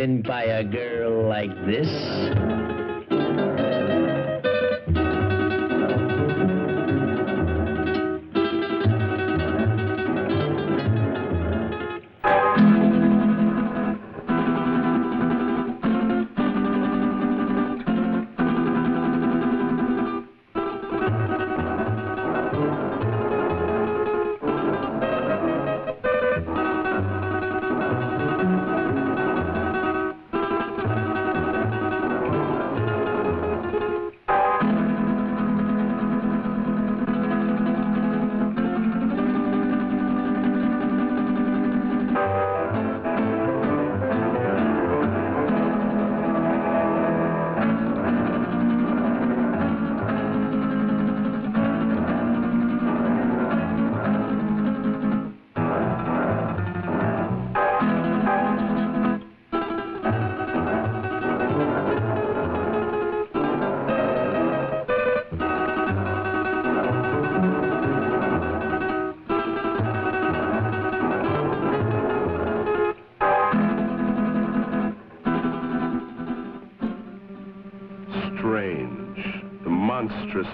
been by a girl like this?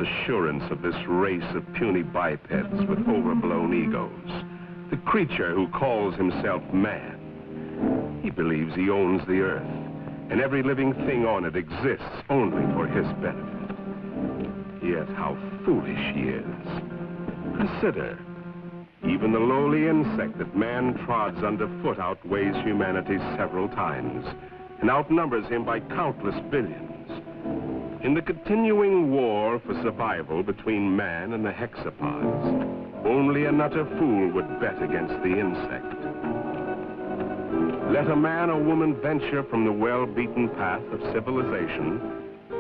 Assurance of this race of puny bipeds with overblown egos. The creature who calls himself man. He believes he owns the earth, and every living thing on it exists only for his benefit. Yet how foolish he is. Consider, even the lowly insect that man trods underfoot outweighs humanity several times, and outnumbers him by countless billions. In the continuing war for survival between man and the hexapods, only an utter fool would bet against the insect. Let a man or woman venture from the well-beaten path of civilization,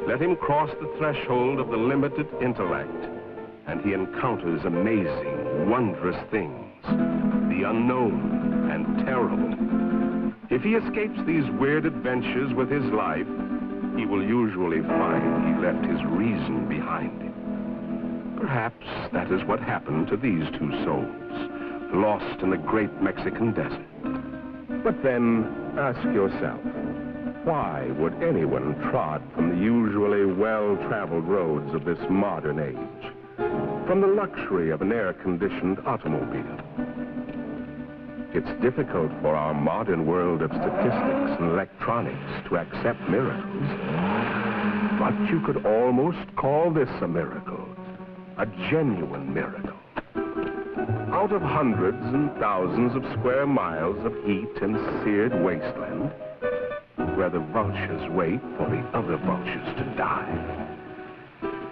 let him cross the threshold of the limited intellect, and he encounters amazing, wondrous things, the unknown and terrible. If he escapes these weird adventures with his life, he will usually find he left his reason behind him. Perhaps that is what happened to these two souls, lost in the great Mexican desert. But then, ask yourself, why would anyone trod from the usually well-traveled roads of this modern age, from the luxury of an air-conditioned automobile? It's difficult for our modern world of statistics and electronics to accept miracles. But you could almost call this a miracle, a genuine miracle. Out of hundreds and thousands of square miles of heat and seared wasteland, where the vultures wait for the other vultures to die,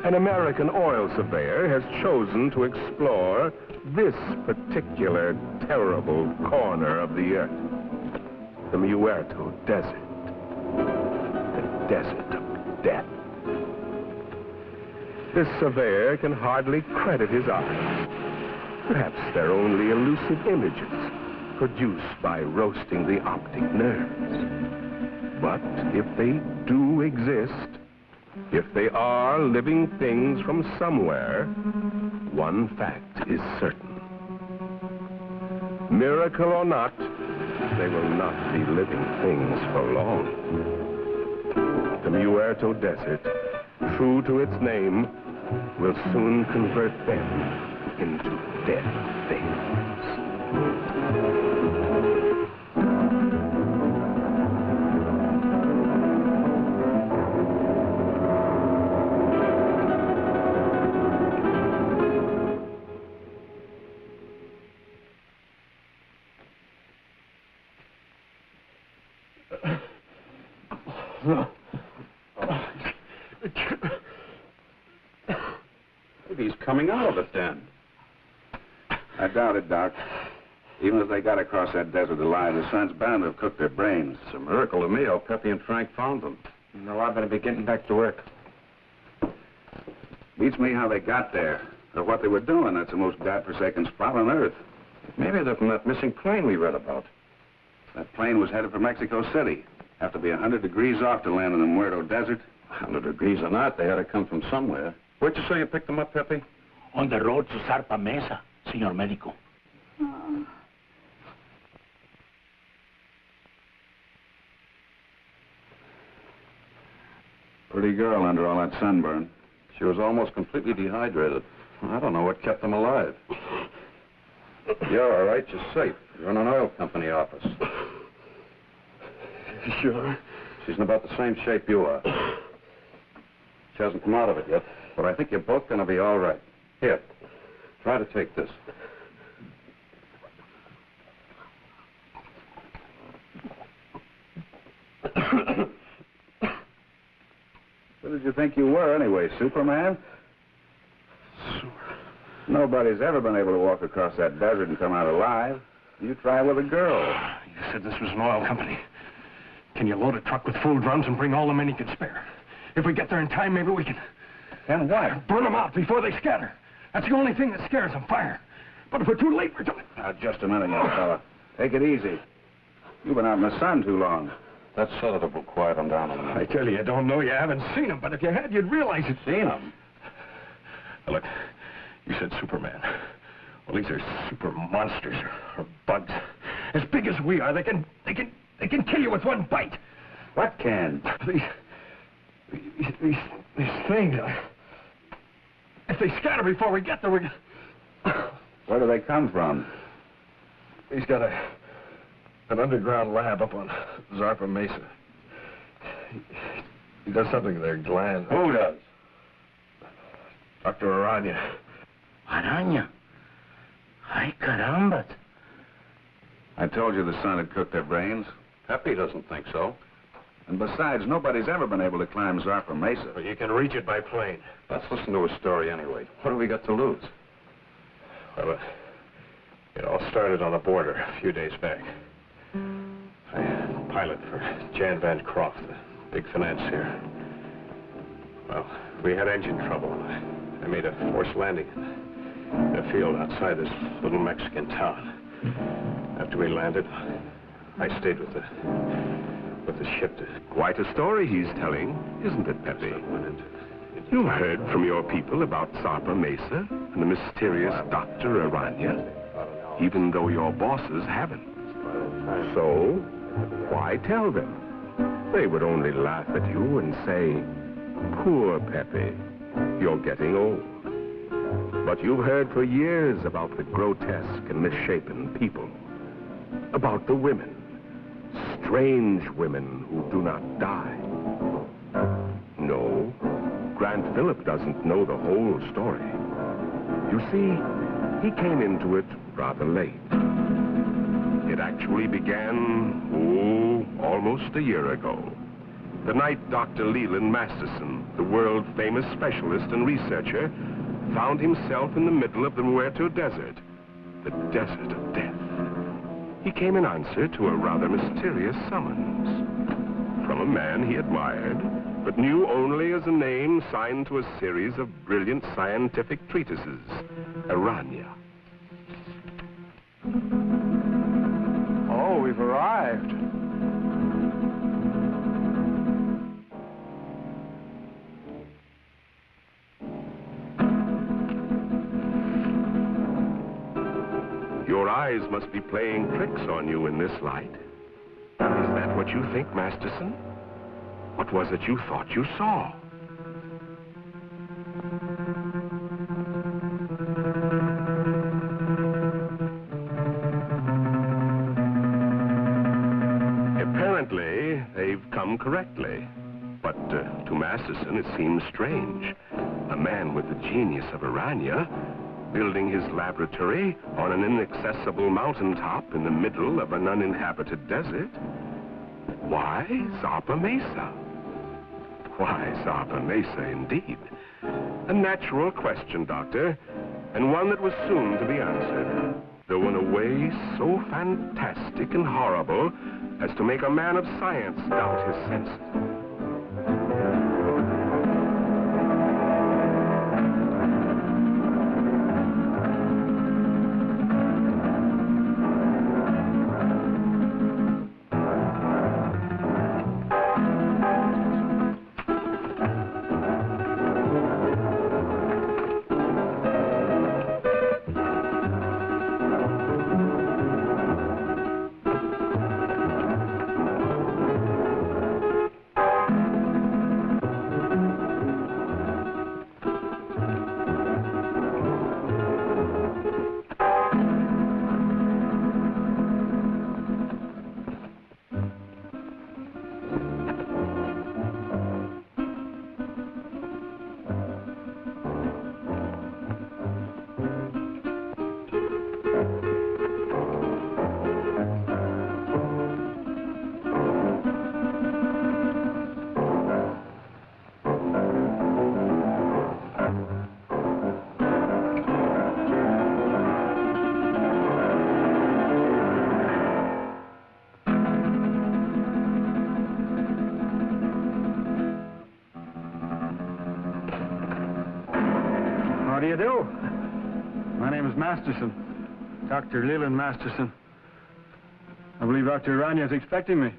an American oil surveyor has chosen to explore this particular terrible corner of the earth, the Muerto Desert, the desert of death. This surveyor can hardly credit his eyes. Perhaps they're only elusive images produced by roasting the optic nerves. But if they do exist, if they are living things from somewhere, one fact is certain. Miracle or not, they will not be living things for long. The Muerto Desert, true to its name, will soon convert them into dead things. He's coming out of it, then. I doubt it, Doc. Even if they got across that desert alive, the sun's bound to have cooked their brains. It's a miracle to me how Pepe and Frank found them. No, I better be getting back to work. Beats me how they got there, or what they were doing. That's the most godforsaken spot on Earth. Maybe they're from that missing plane we read about. That plane was headed for Mexico City. Have to be 100 degrees off to land in the Muerto Desert. 100 degrees or not, they had to come from somewhere. Where'd you say you picked them up, Pepe? On the road to Zarpa Mesa, Señor Médico. Pretty girl under all that sunburn. She was almost completely dehydrated. I don't know what kept them alive. You're all right. You're safe. You're in an oil company office. You sure? She's in about the same shape you are. She hasn't come out of it yet, but I think you're both going to be all right. Here, try to take this. What did you think you were, anyway, Superman? Nobody's ever been able to walk across that desert and come out alive. You try with a girl. You said this was an oil company. Can you load a truck with full drums and bring all the men you can spare? If we get there in time, maybe we can... And what? Burn them out before they scatter. That's the only thing that scares them, fire. But if we're too late, we're too... Now, just a minute, young fella. Take it easy. You've been out in the sun too long. That sedative will quiet them down a minute. I tell you don't know. You haven't seen them, but if you had, you'd realize it. Seen them? Now, look, you said Superman. Well, these are super monsters or bugs. As big as we are, they can kill you with one bite. What can? These things. If they scatter before we get there, we... Where do they come from? He's got an underground lab up on Zarpa Mesa. He does something to their glands. Who does? Dr. Aranya. Aranya? Ay, carambas. I told you the sun had cooked their brains. Pepe doesn't think so. And besides, nobody's ever been able to climb Zarpa Mesa. But you can reach it by plane. Let's listen to his story anyway. What do we got to lose? Well, it all started on the border a few days back. I pilot for Jan Van Croft, the big financier. Well, we had engine trouble. I made a forced landing in a field outside this little Mexican town. After we landed, I stayed with the ship. Quite a story he's telling, isn't it, Pepe? You've heard from your people about Zarpa Mesa and the mysterious Dr. Aranya, even though your bosses haven't. So, why tell them? They would only laugh at you and say, poor Pepe, you're getting old. But you've heard for years about the grotesque and misshapen people, about the women, strange women who do not die. No, Grant Phillip doesn't know the whole story. You see, he came into it rather late. It actually began, almost a year ago. The night Dr. Leland Masterson, the world-famous specialist and researcher, found himself in the middle of the Muerto Desert, the desert of death. He came in answer to a rather mysterious summons from a man he admired, but knew only as a name signed to a series of brilliant scientific treatises, Aranya. Oh, we've arrived. Your eyes must be playing tricks on you in this light. Is that what you think, Masterson? What was it you thought you saw? Apparently, they've come correctly. But to Masterson, it seems strange. A man with the genius of Aranya building his laboratory on an inaccessible mountaintop in the middle of an uninhabited desert. Why Zarpa Mesa? Why Zarpa Mesa, indeed? A natural question, Doctor, and one that was soon to be answered, though in a way so fantastic and horrible as to make a man of science doubt his senses. you do? My name is Masterson, Dr. Leland Masterson. I believe Dr. Aranya is expecting me.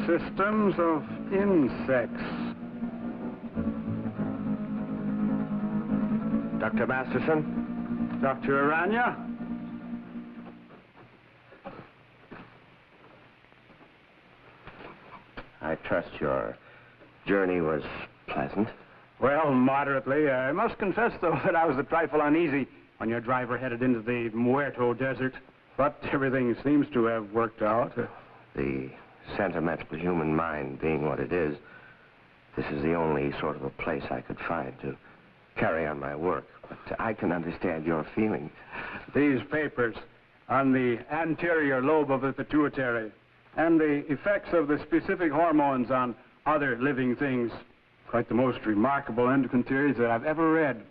Systems of insects. Dr. Masterson? Dr. Aranya? I trust your journey was pleasant. Well, moderately. I must confess, though, that I was a trifle uneasy when your driver headed into the Muerto Desert. But everything seems to have worked out. The sentimental human mind being what it is, this is the only sort of a place I could find to carry on my work. But I can understand your feelings. These papers on the anterior lobe of the pituitary and the effects of the specific hormones on other living things. Quite the most remarkable endocrine theories that I've ever read.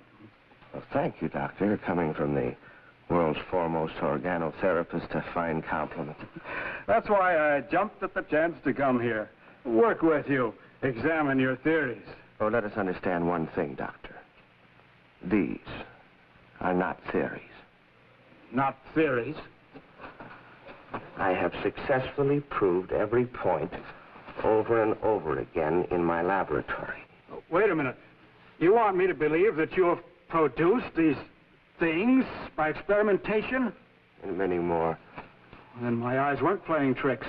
Well, thank you, Doctor. Coming from the world's foremost organotherapist, a fine compliment. That's why I jumped at the chance to come here. Work with you. Examine your theories. Oh, let us understand one thing, Doctor. These are not theories. Not theories? I have successfully proved every point over and over again in my laboratory. Wait a minute. You want me to believe that you have produced these things by experimentation? And many more. Then my eyes weren't playing tricks.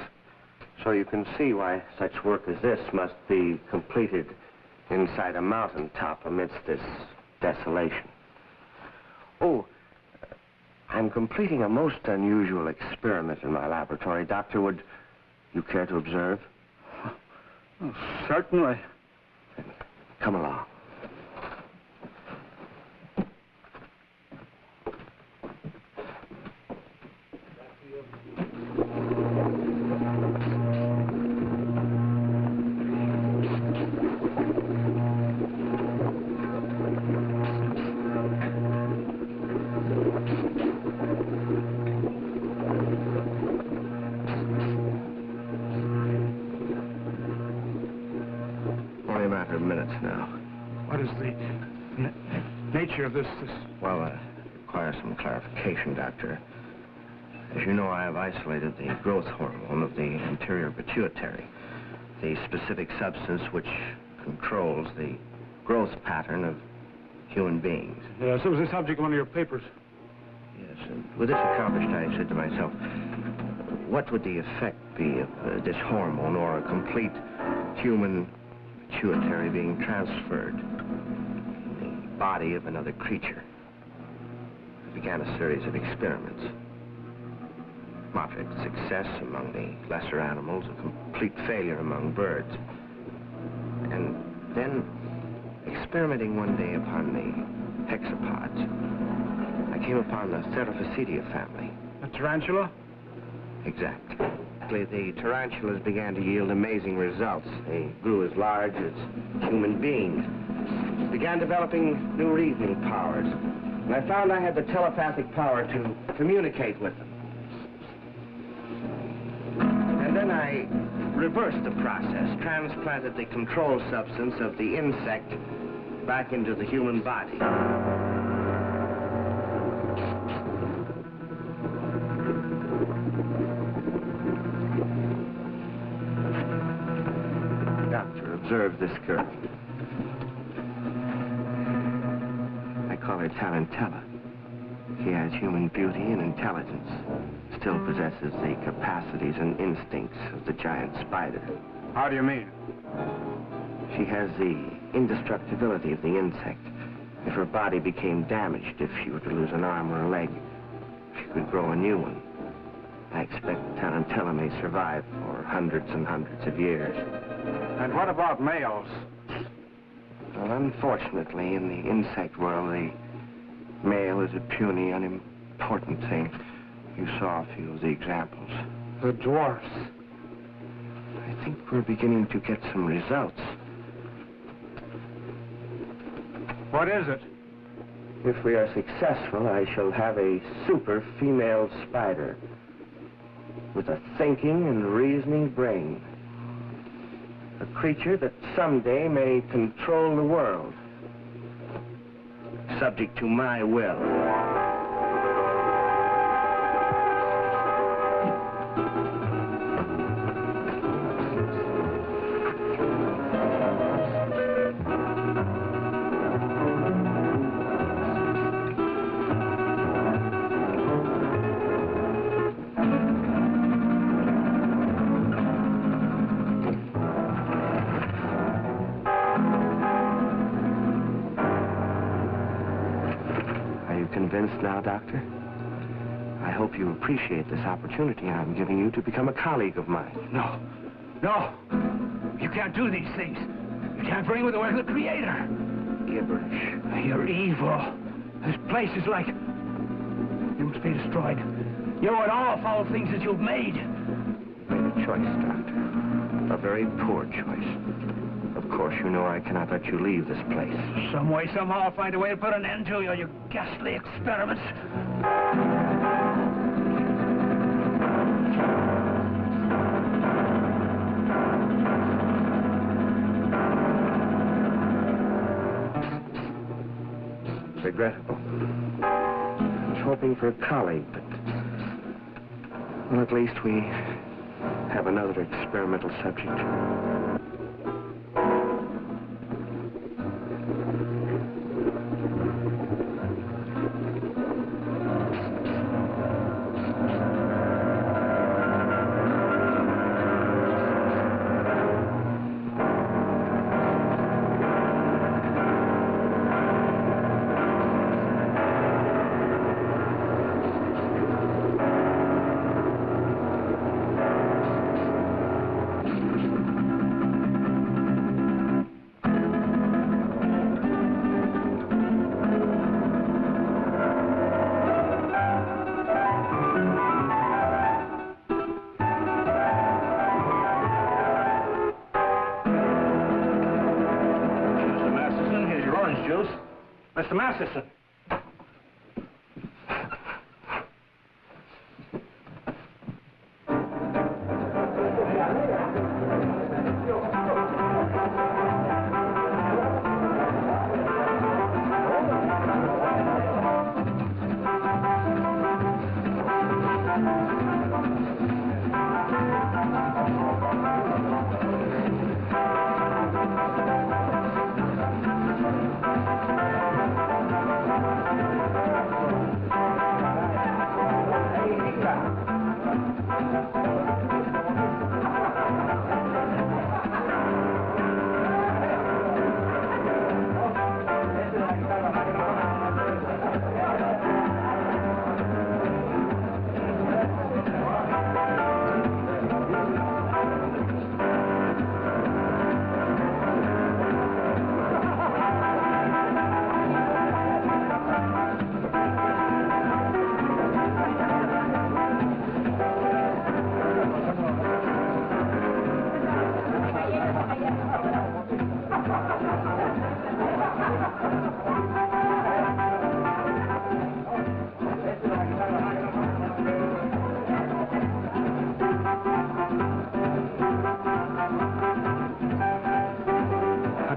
So you can see why such work as this must be completed inside a mountaintop amidst this desolation. Oh, I'm completing a most unusual experiment in my laboratory. Doctor, would you care to observe? Oh, certainly. Then come along. Nature of this. Well, requires some clarification, Doctor. As you know, I have isolated the growth hormone of the anterior pituitary, the specific substance which controls the growth pattern of human beings. Yes, it was the subject of one of your papers. Yes, and with this accomplished, I said to myself, what would the effect be of this hormone or a complete human pituitary being transferred in the body of another creature? I began a series of experiments. Moderate success among the lesser animals, a complete failure among birds. And then, experimenting one day upon the hexapods, I came upon the Cerophicidia family. A tarantula? Exactly. The tarantulas began to yield amazing results. They grew as large as human beings, began developing new reasoning powers. And I found I had the telepathic power to communicate with them. And then I reversed the process, transplanted the control substance of the insect back into the human body. Doctor, observe this girl. I call her Tarantella. He has human beauty and intelligence, still possesses the capacities and instincts of the giant spider. How do you mean? She has the indestructibility of the insect. If her body became damaged, if she were to lose an arm or a leg, she could grow a new one. I expect Tarantella may survive for hundreds and hundreds of years. And what about males? Well, unfortunately, in the insect world, the male is a puny, unimportant thing. You saw a few of the examples. The dwarfs. I think we're beginning to get some results. What is it? If we are successful, I shall have a super female spider with a thinking and reasoning brain. A creature that someday may control the world, subject to my will. Convinced now, Doctor? I hope you appreciate this opportunity I'm giving you to become a colleague of mine. No. No. You can't do these things. You can't bring with the work of the Creator. Gibberish. You're evil. This place is like... You must be destroyed. You and all foul things that you've made. Made a choice, Doctor. A very poor choice. Of course, you know I cannot let you leave this place. Some way, somehow, I'll find a way to put an end to your ghastly experiments. Regrettable. I was hoping for a colleague, but... Well, at least we have another experimental subject. Mr. Masterson.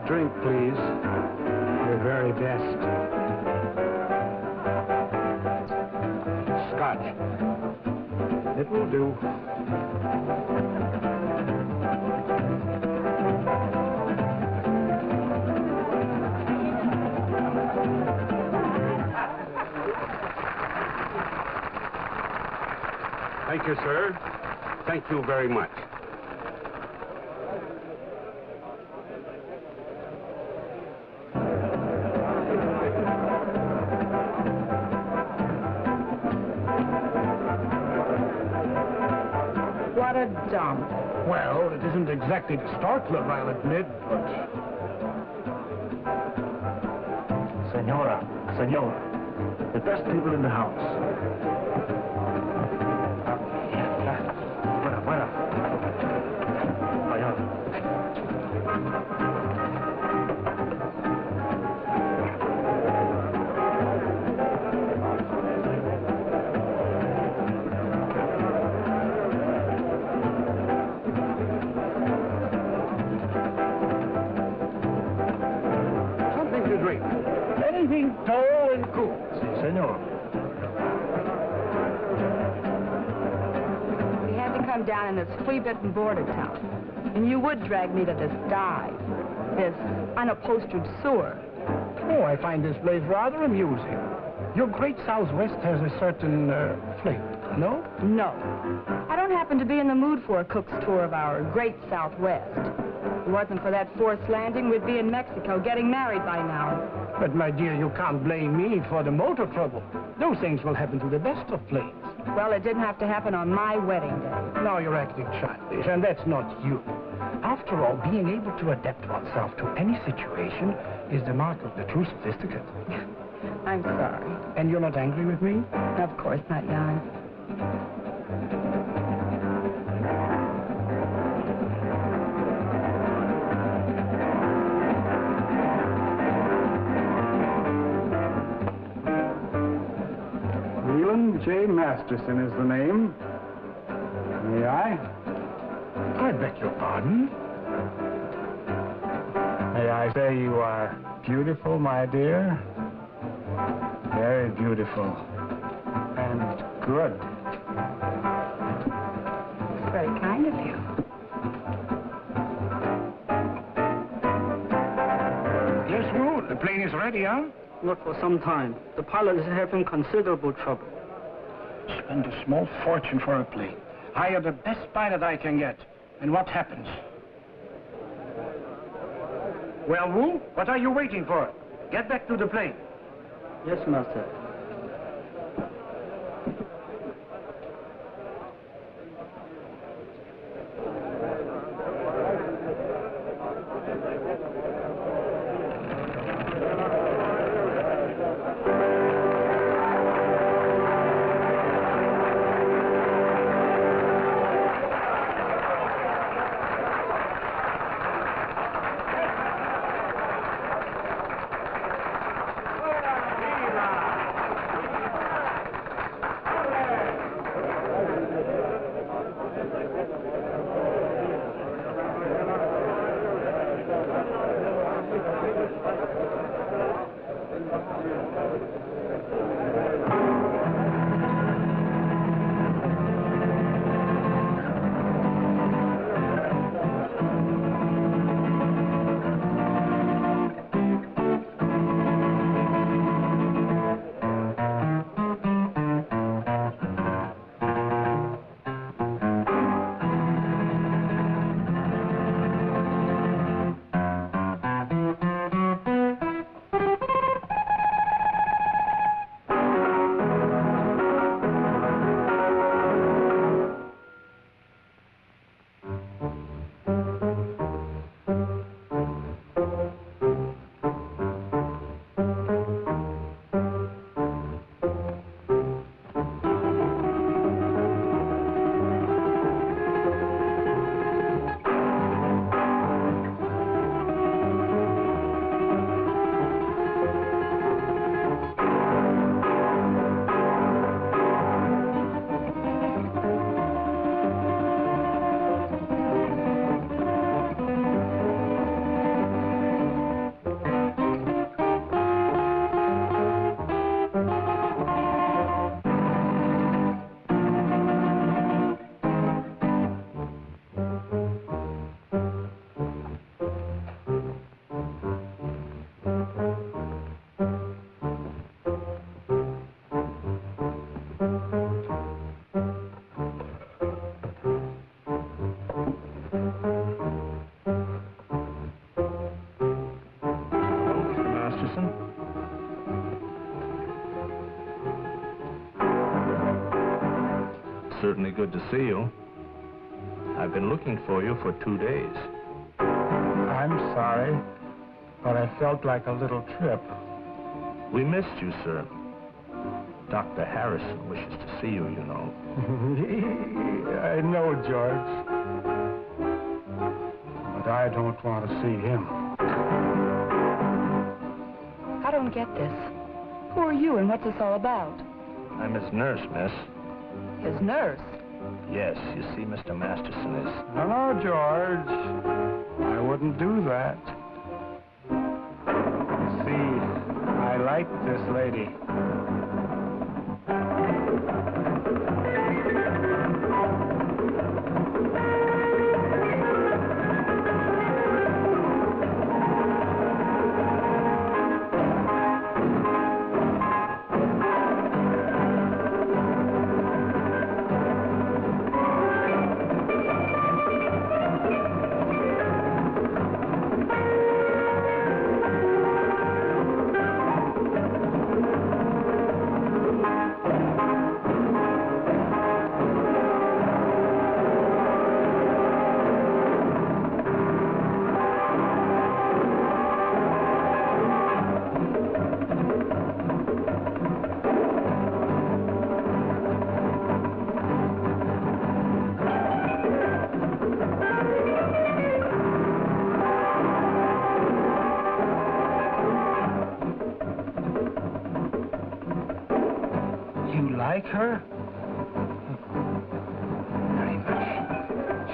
Drink, please. Your very best. Scotch. It will do. Thank you, sir. Thank you very much. What a dump. Well, it isn't exactly the Star Club, I'll admit, but... Senora, the best people in the house. Fuera. Allá. Something to drink. Anything tall and cool. Si, senor. We had to come down in this flea-bitten border town. And you would drag me to this dive, this unupholstered sewer. Oh, I find this place rather amusing. Your great Southwest has a certain flavor, no? No. I don't happen to be in the mood for a cook's tour of our great Southwest. If it wasn't for that forced landing, we'd be in Mexico getting married by now. But, my dear, you can't blame me for the motor trouble. Those things will happen to the best of planes. Well, it didn't have to happen on my wedding day. Now you're acting childish, and that's not you. After all, being able to adapt oneself to any situation is the mark of the true sophisticate. I'm sorry. And you're not angry with me? Of course not, Jan. Leland J. Masterson is the name. May I? I beg your pardon? May I say you are beautiful, my dear? Very beautiful. And good. It's very kind of you. Yes, Wu, the plane is ready, huh? Not for some time. The pilot is having considerable trouble. Spend a small fortune for a plane. Hire the best pilot I can get. And what happens? Well, Wu, what are you waiting for? Get back to the plane. Yes, master. certainly good to see you. I've been looking for you for 2 days. I'm sorry, but I felt like a little trip. We missed you, sir. Dr. Harrison wishes to see you, you know. I know, George. But I don't want to see him. I don't get this. Who are you and what's this all about? I'm his nurse, miss. His nurse? Yes, you see, Mr. Masterson is... No, George. I wouldn't do that. See, I like this lady. Like her? Very much.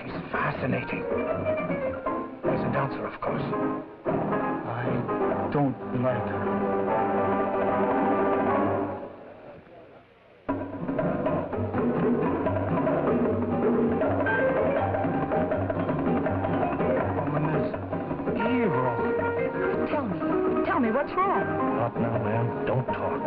She's fascinating. As a dancer, of course. I don't like her. Woman is evil. Tell me, what's wrong? Not now, ma'am. Don't talk.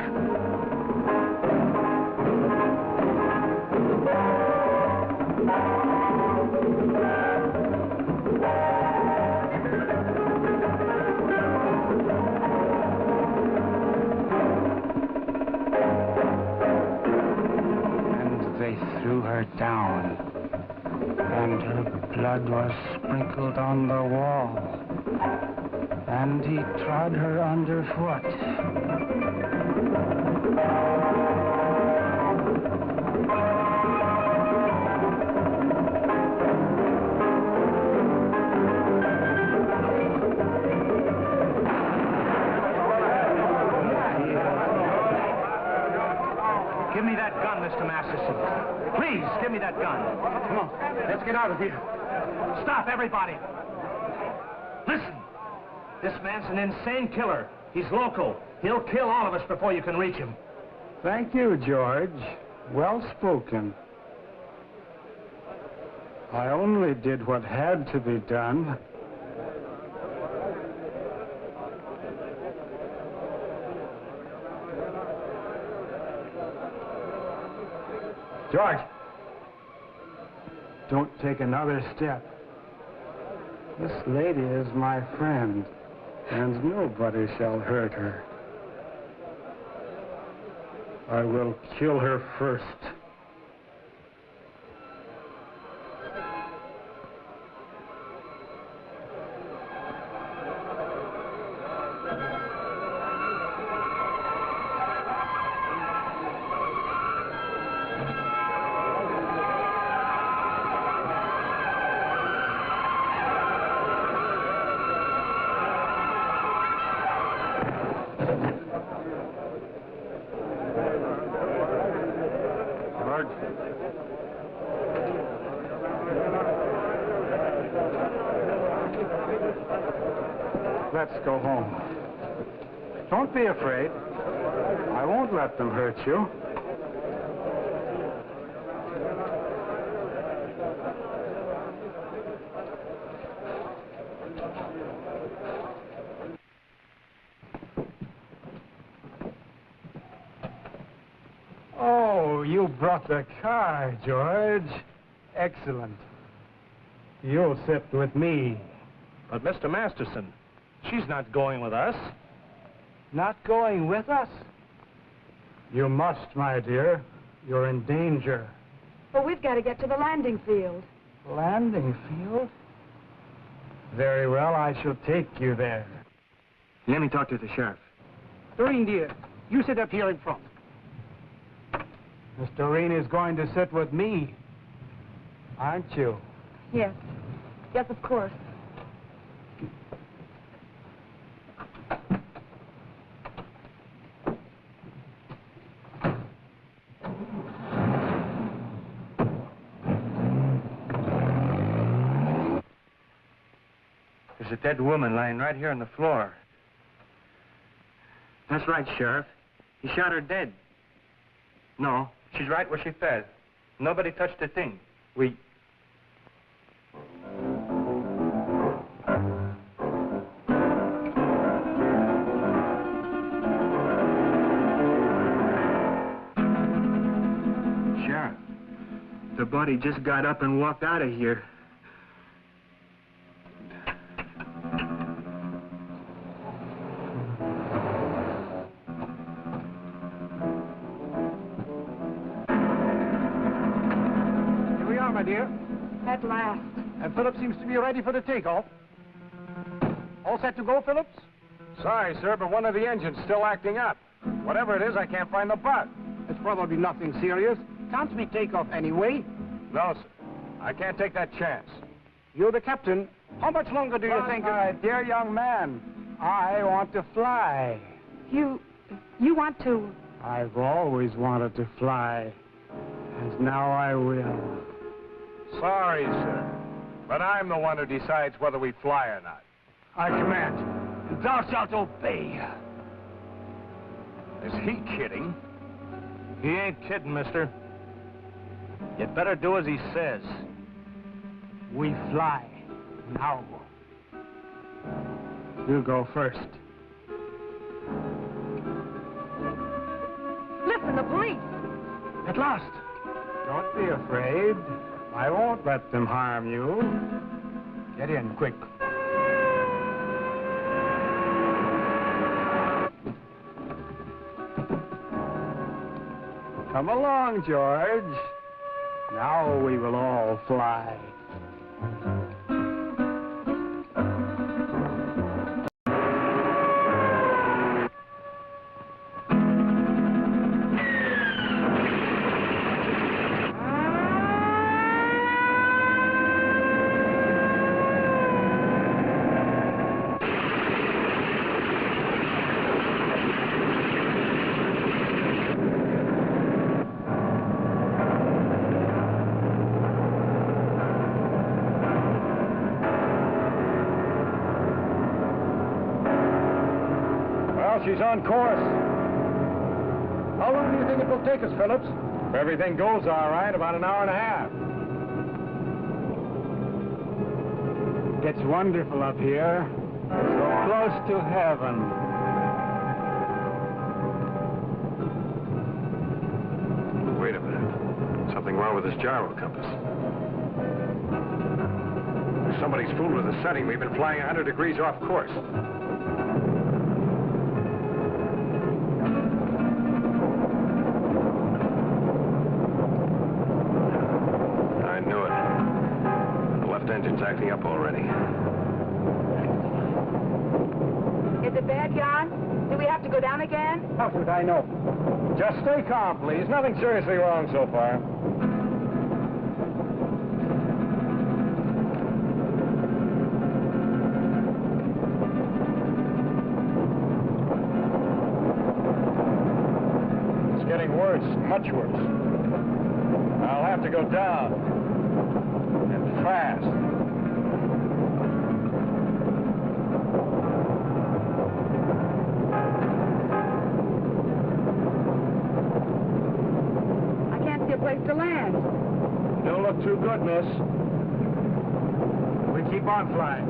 They threw her down, and her blood was sprinkled on the wall, and he trod her underfoot. Give me that gun, Mr. Masterson. Please, give me that gun. Come on, let's get out of here. Stop, everybody. Listen. This man's an insane killer. He's local. He'll kill all of us before you can reach him. Thank you, George. Well spoken. I only did what had to be done. George! Don't take another step. This lady is my friend, and nobody shall hurt her. I will kill her first. Let's go home. Don't be afraid. I won't let them hurt you. Oh, you brought the car, George. Excellent. You'll sit with me. But, Mr. Masterson, she's not going with us. Not going with us? You must, my dear. You're in danger. But we've got to get to the landing field. Landing field? Very well, I shall take you there. Let me talk to the sheriff. Doreen, dear, you sit up here in front. Miss Doreen is going to sit with me, aren't you? Yes. Yes, of course. There's a dead woman lying right here on the floor. That's right, Sheriff. He shot her dead. No, she's right where she fell. Nobody touched a thing. We... Sheriff, the body just got up and walked out of here. My dear. At last. And Phillips seems to be ready for the takeoff. All set to go, Phillips? Sorry, sir, but one of the engines still acting up. Whatever it is, I can't find the part. It's probably nothing serious. Can't we take off anyway? No, sir. I can't take that chance. You're the captain. How much longer do you think... My dear young man, I want to fly. You want to... I've always wanted to fly, and now I will. Sorry, sir, but I'm the one who decides whether we fly or not. I command, and thou shalt obey. Is he kidding? He ain't kidding, mister. You'd better do as he says. We fly now. You go first. Listen, the police! At last. Don't be afraid. I won't let them harm you. Get in, quick. Come along, George. Now we will all fly. She's on course. How long do you think it will take us, Phillips? If everything goes all right, about an hour and a half. It's wonderful up here. So close to heaven. Wait a minute. Something wrong with this gyro compass. Somebody's fooled with the setting. We've been flying 100 degrees off course. Engine's acting up already. Is it bad, John? Do we have to go down again? How should I know? Just stay calm, please. Nothing seriously wrong so far. It's getting worse, much worse. I'll have to go down. And fast. Place to land. Don't look too good, miss. We keep on flying.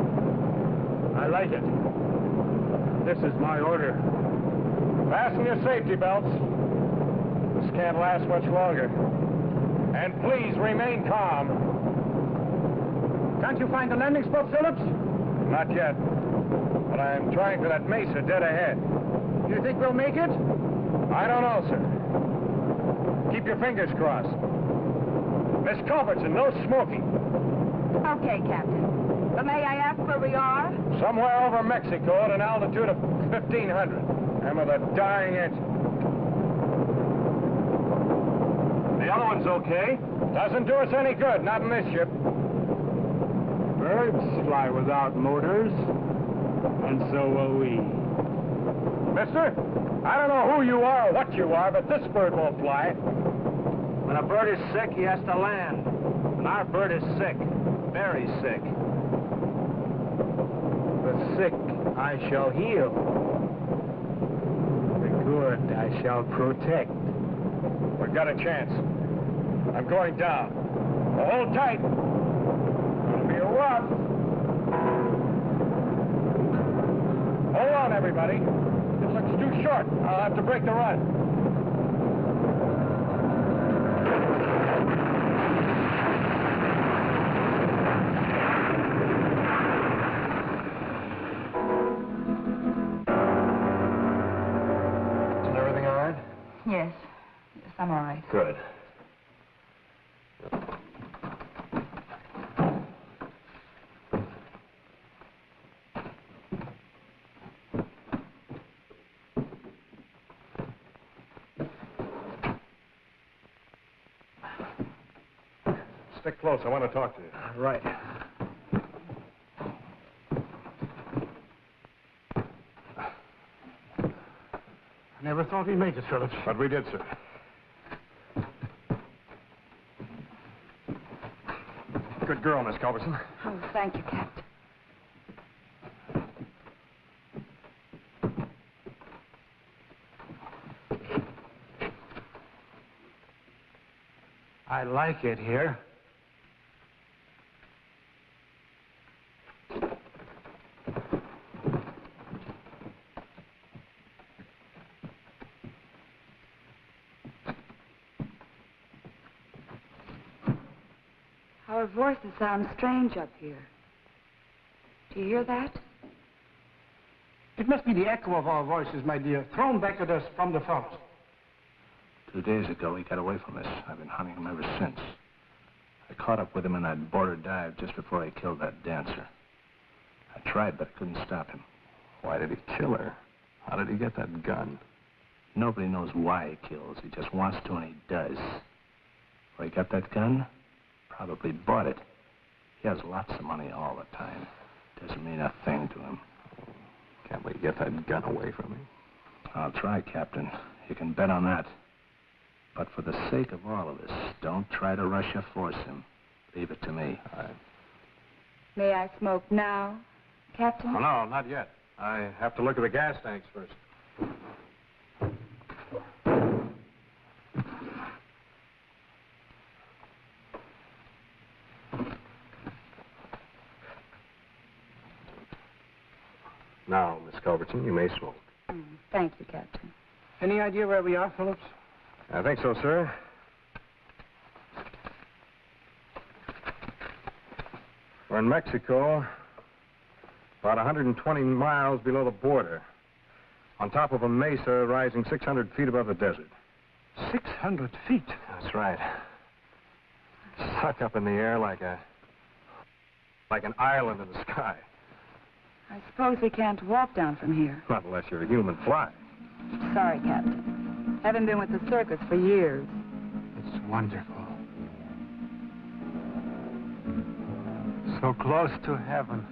I like it. This is my order. Fasten your safety belts. This can't last much longer. And please remain calm. Can't you find a landing spot, Phillips? Not yet. But I'm trying for that mesa dead ahead. You think we'll make it? I don't know, sir. Keep your fingers crossed. Miss Culbertson, no smoking. Okay, Captain. But may I ask where we are? Somewhere over Mexico at an altitude of 1,500. I'm with a dying engine. The other one's okay. Doesn't do us any good, not in this ship. Birds fly without motors, and so will we. Mister, I don't know who you are or what you are, but this bird won't fly. When a bird is sick, he has to land. And our bird is sick. Very sick. The sick I shall heal. The good I shall protect. We've got a chance. I'm going down. Hold tight. It'll be rough. Hold on, everybody. It looks too short. I'll have to break the run. Isn't everything all right? Yes. Yes, I'm all right. Good. Stick close. I want to talk to you. Right. Never thought we'd make it, Phillips. But we did, sir. Good girl, Miss Culbertson. Oh, thank you, Captain. I like it here. Our voices sound strange up here. Do you hear that? It must be the echo of our voices, my dear, thrown back at us from the forest. 2 days ago, he got away from us. I've been hunting him ever since. I caught up with him in that border dive just before I killed that dancer. I tried, but I couldn't stop him. Why did he kill her? How did he get that gun? Nobody knows why he kills. He just wants to, and he does. Where he got that gun? Probably bought it. He has lots of money all the time. Doesn't mean a thing to him. Can't we get that gun away from him? I'll try, Captain. You can bet on that. But for the sake of all of us, don't try to rush or force him. Leave it to me. May I smoke now, Captain? Oh, no, not yet. I have to look at the gas tanks first. Now, Miss Culbertson, you may smoke. Thank you, Captain. Any idea where we are, Phillips? I think so, sir. We're in Mexico, about 120 miles below the border, on top of a mesa rising 600 feet above the desert. 600 feet? That's right. Stuck up in the air like an island in the sky. I suppose we can't walk down from here. Not unless you're a human fly. Sorry, Captain. Haven't been with the circus for years. It's wonderful. So close to heaven.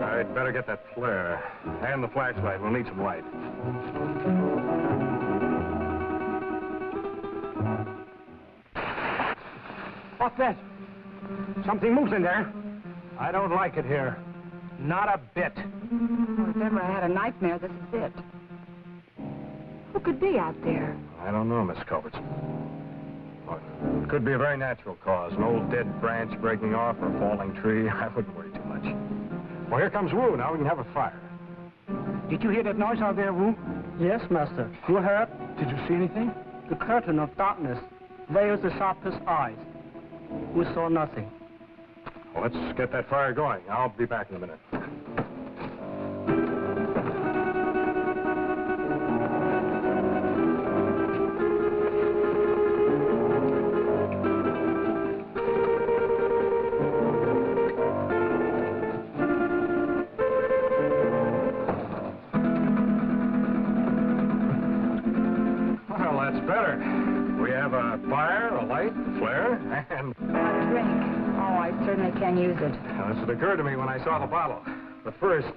I'd better get that flare. And the flashlight. We'll need some light. What's that? Something moves in there. I don't like it here. Not a bit. Well, if ever I had a nightmare, this is it. Who could be out there? I don't know, Miss Culbertson. Well, it could be a very natural cause. An old dead branch breaking off or a falling tree. I wouldn't worry too much. Well, here comes Wu. Now we can have a fire. Did you hear that noise out there, Wu? Yes, Master. You heard? Did you see anything? The curtain of darkness veils the sharpest eyes. We saw nothing. Well, let's get that fire going. I'll be back in a minute. Well, that's better. We have a fire, a light, a flare, and... A drink. Oh, I certainly can use it. Now, this had occurred to me when I saw the bottle. But first,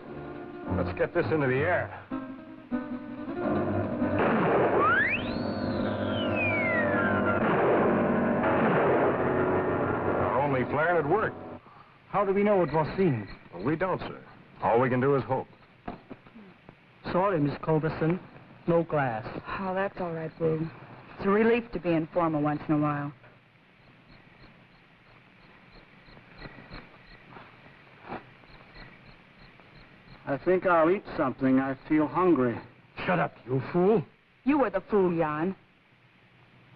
let's get this into the air. Our only flare and it worked. How do we know it was seen? Well, we don't, sir. All we can do is hope. Sorry, Miss Culberson. No glass. Oh, that's all right, Boo. It's a relief to be informal once in a while. I think I'll eat something. I feel hungry. Shut up, you fool. You were the fool, Jan.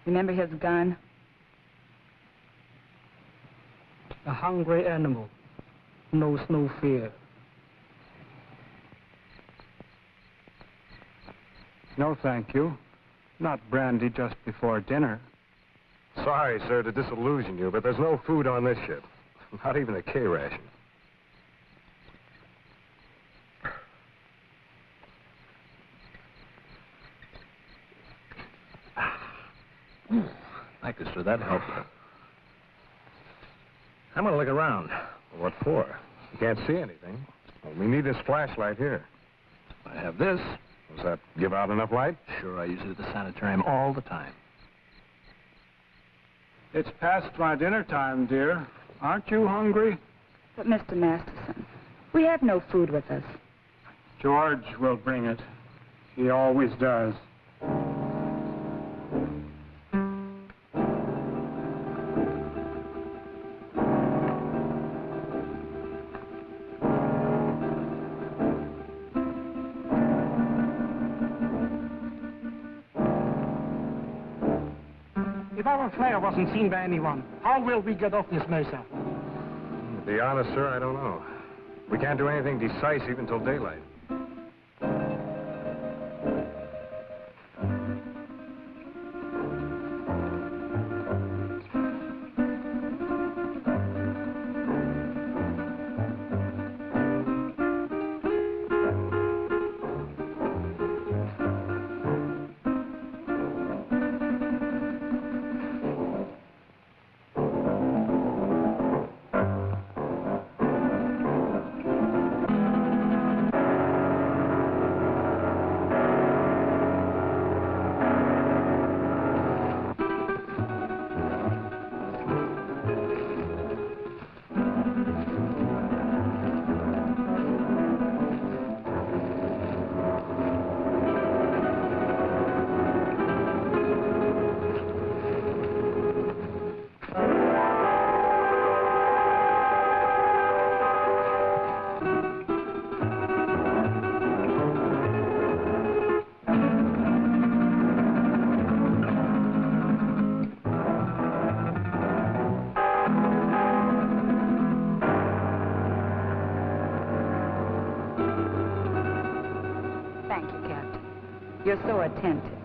Remember his gun? A hungry animal knows no fear. No, thank you. Not brandy just before dinner. Sorry, sir, to disillusion you, but there's no food on this ship. Not even a K ration. Thank you, sir. That helped. I'm going to look around. What for? You can't see anything. Well, we need this flashlight here. I have this. Does that give out enough light? Sure, I use it at the sanitarium all the time. It's past my dinner time, dear. Aren't you hungry? But, Mr. Masterson, we have no food with us. George will bring it. He always does. If our flare wasn't seen by anyone, how will we get off this mesa? To be honest, sir, I don't know. We can't do anything decisive until daylight. You're so attentive.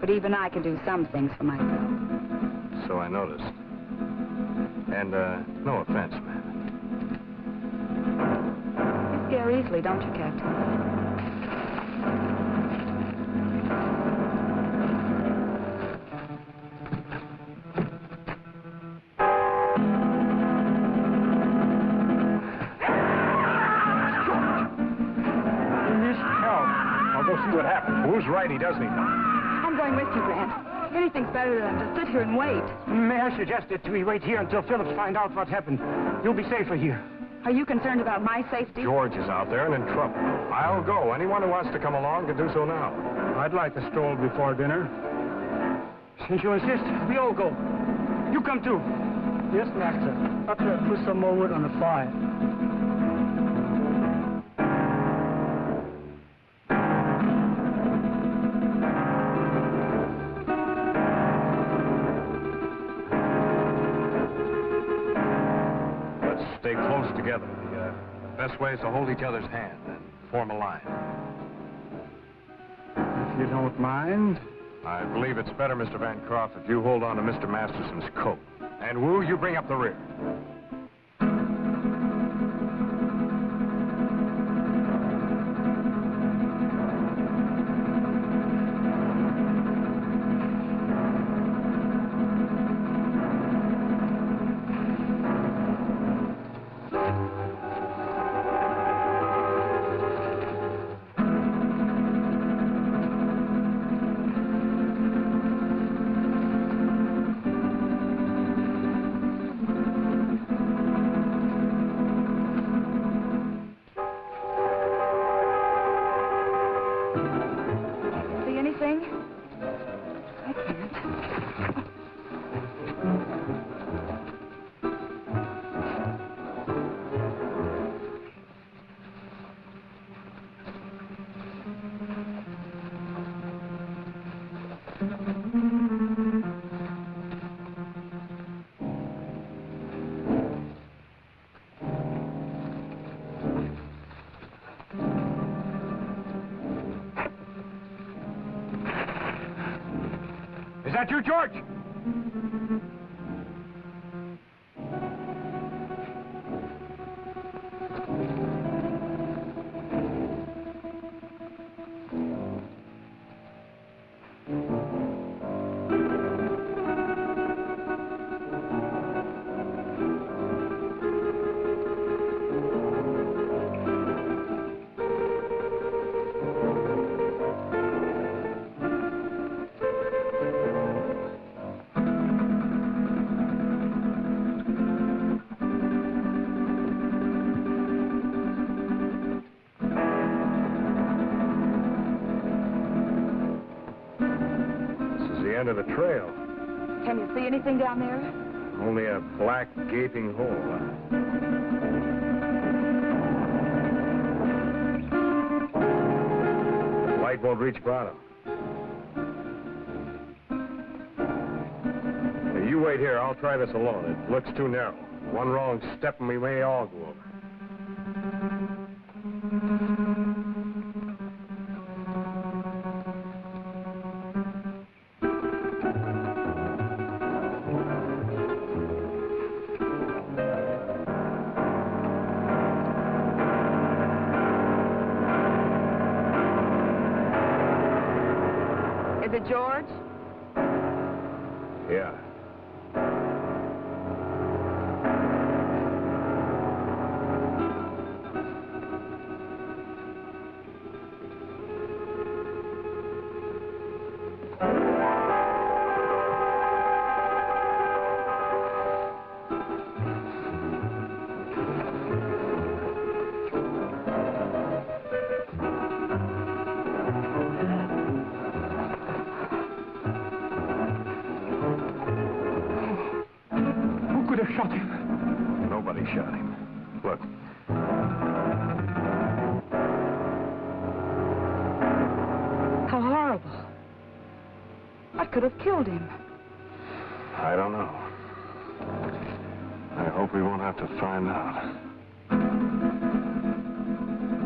But even I can do some things for myself. So I noticed. And, no offense, ma'am. You scare easily, don't you, Captain? See what happens. Who's right? He does need help. I'm going with you, Grant. Anything's better than to sit here and wait. May I suggest that we wait here until Phillips finds out what happened? You'll be safer here. Are you concerned about my safety? George is out there and in trouble. I'll go. Anyone who wants to come along can do so now. I'd like a stroll before dinner. Since you insist, we all go. You come too. Yes, Master. After I put some more wood on the fire. together. The best way is to hold each other's hand and form a line. If you don't mind. I believe it's better, Mr. Bancroft, if you hold on to Mr. Masterson's coat. And Wu, you bring up the rear. Is that you, George? End of the trail. Can you see anything down there? Only a black, gaping hole. The light won't reach bottom. Now, you wait here. I'll try this alone. It looks too narrow. One wrong step and we may all go over. Is it George? Yeah. Shot him. Nobody shot him. Look. How horrible. What could have killed him? I don't know. I hope we won't have to find out.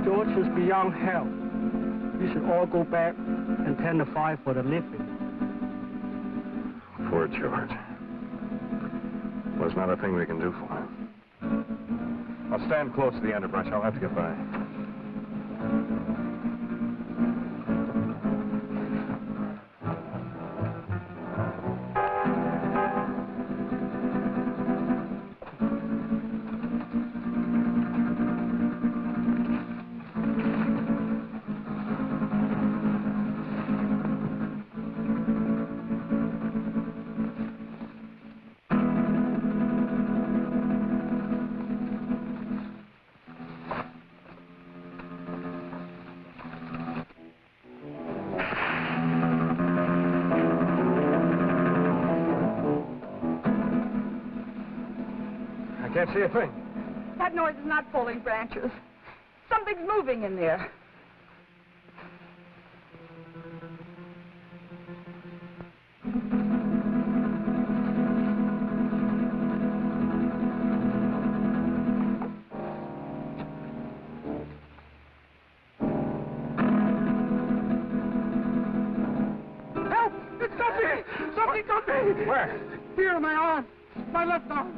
George is beyond help. We should all go back and tend the fire for the living. Poor George. Well, there's not a thing we can do for him. I'll stand close to the underbrush. I'll have to get by. I can't see a thing. That noise is not falling branches. Something's moving in there. got me! Something got me! Where? Here, my arm. My left arm.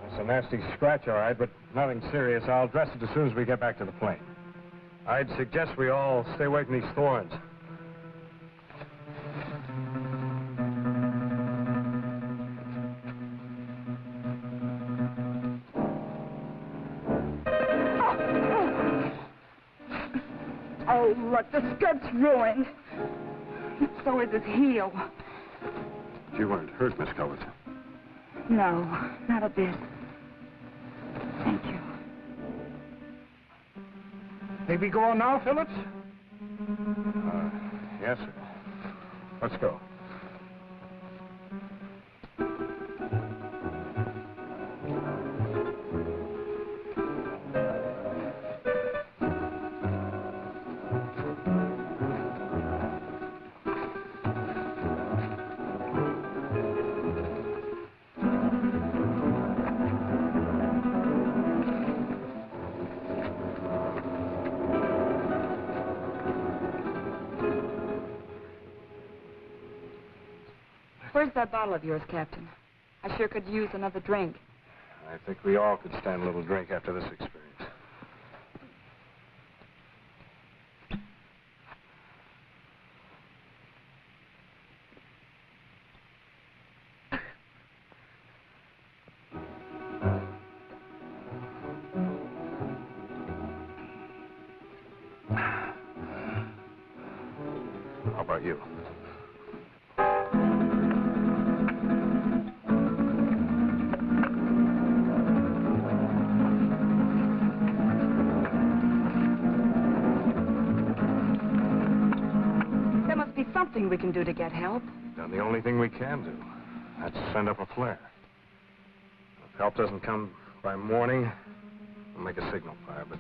It's a nasty scratch, all right, but nothing serious. I'll dress it as soon as we get back to the plane. I'd suggest we all stay away from these thorns. Oh, look, the skirt's ruined. So is his heel. You weren't hurt, Miss Culverton. No, not a bit. Thank you. May we go on now, Phillips? Yes, sir. Let's go. Where's that bottle of yours, Captain? I sure could use another drink. I think we all could stand a little drink after this experience. How about you? Something we can do to get help. Done the only thing we can do. That's send up a flare. If help doesn't come by morning, we'll make a signal fire. But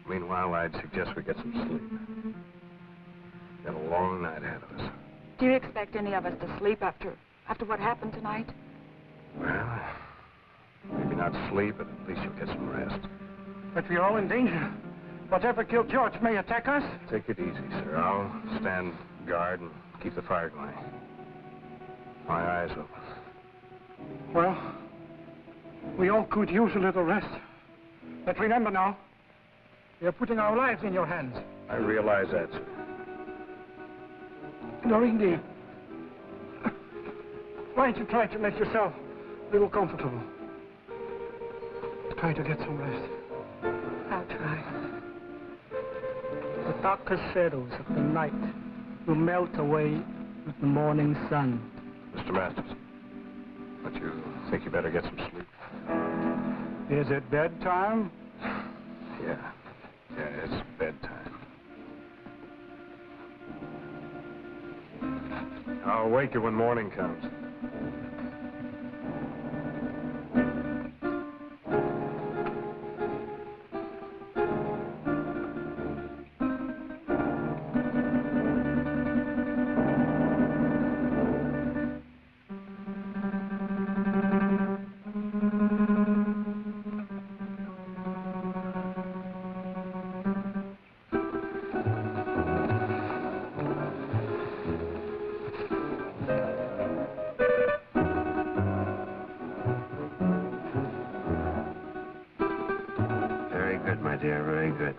meanwhile, I'd suggest we get some sleep. We've got a long night ahead of us. Do you expect any of us to sleep after what happened tonight? Well, maybe not sleep, but at least you'll get some rest. But we're all in danger. Whatever killed George may attack us. Take it easy, sir. I'll stand guard and keep the fire going. My eyes open. Well, we all could use a little rest. But remember now, we are putting our lives in your hands. I realize that, sir. Doreen, why don't you try to make yourself a little comfortable? Try to get some rest. I'll try. The darkest shadows of the night will melt away with the morning sun. Mr. Masters, don't you think you better get some sleep? Is it bedtime? Yeah, it's bedtime. I'll wake you when morning comes. Dear, very good.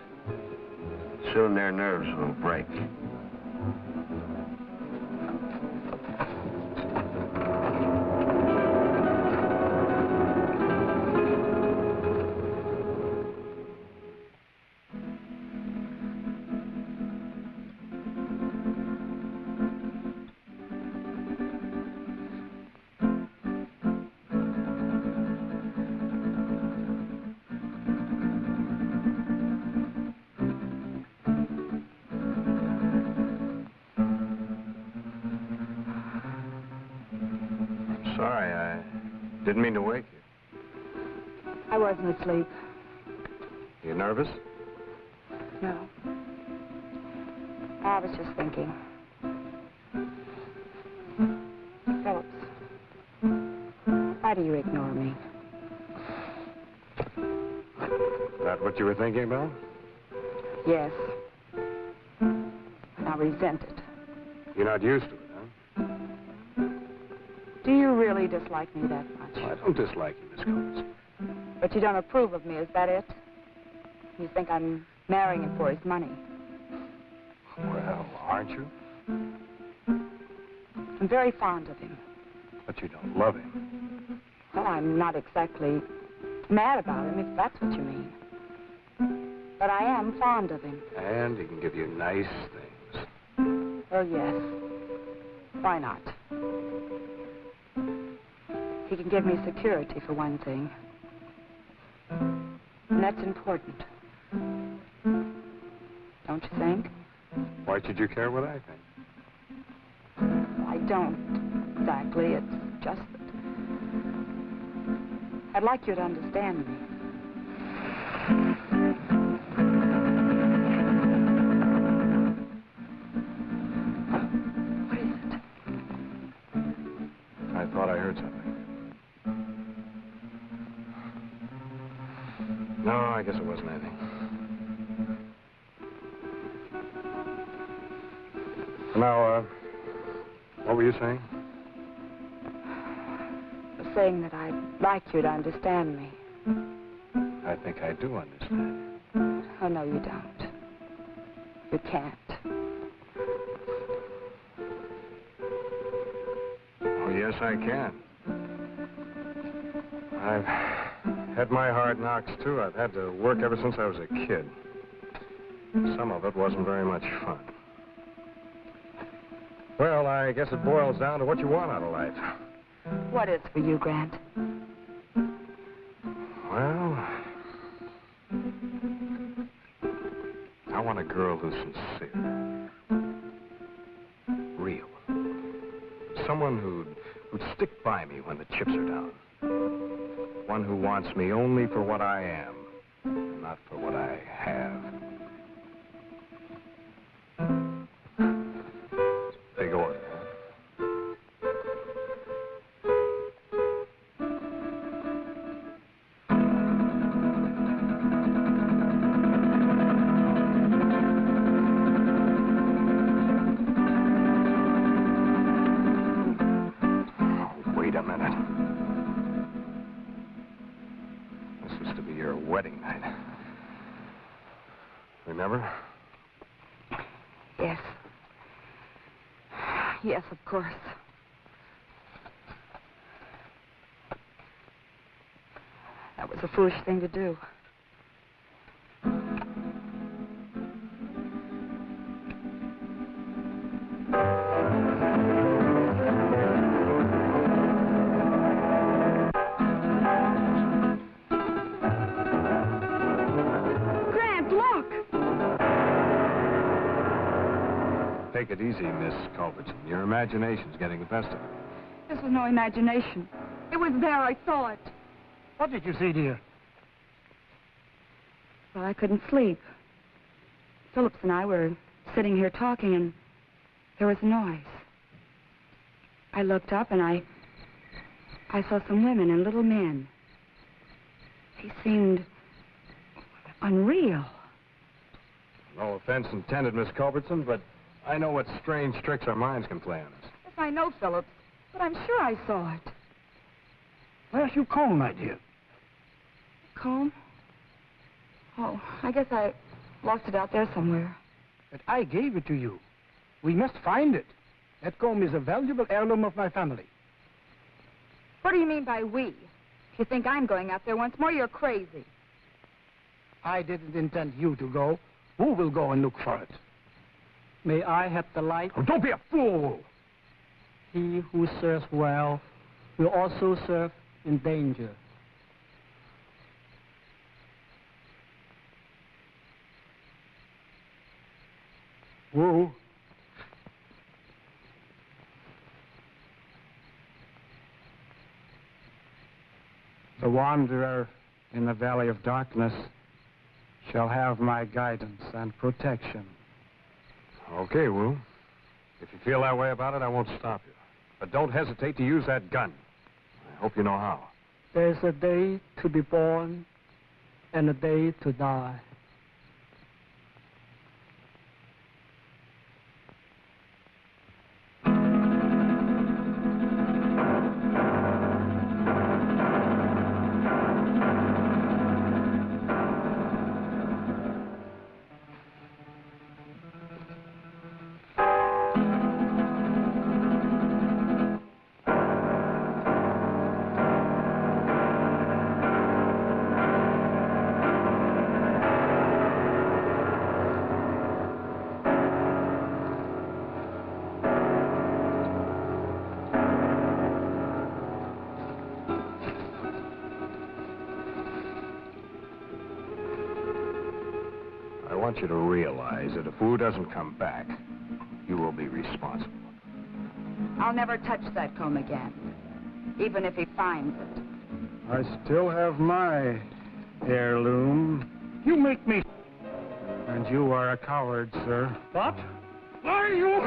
Soon their nerves will break. Sorry, I didn't mean to wake you. I wasn't asleep. You nervous? No. I was just thinking. Phillips, why do you ignore me? That what you were thinking about? Yes. And I resent it. You're not used to it, huh? Do you really dislike me that much? Well, I don't dislike you, Miss Culbertson. But you don't approve of me, is that it? You think I'm marrying him for his money. Well, aren't you? I'm very fond of him. But you don't love him. Well, I'm not exactly mad about him, if that's what you mean. But I am fond of him. And he can give you nice things. Oh, yes. Why not? He can give me security, for one thing. And that's important. Don't you think? Why should you care what I think? I don't exactly. It's just that I'd like you to understand me. What is it? I thought I heard something. No, I guess it wasn't anything. Now, what were you saying? I was saying that I'd like you to understand me. I think I do understand. Oh, no, you don't. You can't. Oh, yes, I can. I've had my hard knocks, too. I've had to work ever since I was a kid. Some of it wasn't very much fun. Well, I guess it boils down to what you want out of life. What is for you, Grant? Well, I want a girl who's sincere. Real. Someone who'd stick by me when the chips are down. One who wants me only for what I am, and not for what I have. Big order, huh? Oh, wait a minute. This was to be your wedding night. Remember? Yes. Yes, of course. That was a foolish thing to do. Grant, look! Take it easy, Miss Culbertson. Your imagination's getting the best of you. This was no imagination. It was there. I saw it. What did you see, dear? Well, I couldn't sleep. Phillips and I were sitting here talking, and there was a noise. I looked up, and I saw some women and little men. They seemed unreal. No offense intended, Miss Culbertson, but I know what strange tricks our minds can play on us. Yes, I know, Phillips, but I'm sure I saw it. Where's your comb, my dear? Comb? Oh, I guess I lost it out there somewhere. But I gave it to you. We must find it. That comb is a valuable heirloom of my family. What do you mean by we? If you think I'm going out there once more, you're crazy. I didn't intend you to go. Who will go and look for it? May I have the light? Oh, don't be a fool! He who serves well will also serve in danger. Who? The wanderer in the valley of darkness shall have my guidance and protection. Okay, Wu. If you feel that way about it, I won't stop you. But don't hesitate to use that gun. I hope you know how. There's a day to be born and a day to die. want you to realize that if Wu doesn't come back, you will be responsible. I'll never touch that comb again, even if he finds it. I still have my heirloom. You make me... And you are a coward, sir. What? Why are you... You're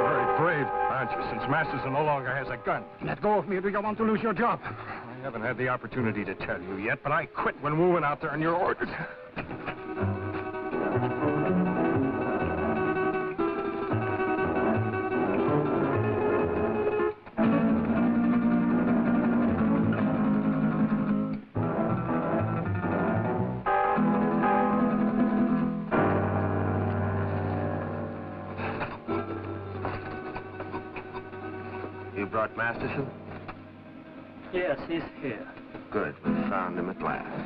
very brave, aren't you, since Masterson no longer has a gun? Let go of me, or do you want to lose your job? I haven't had the opportunity to tell you yet, but I quit when Wu went out there on your orders. You brought Masterson? Yes, he's here. Good, we found him at last.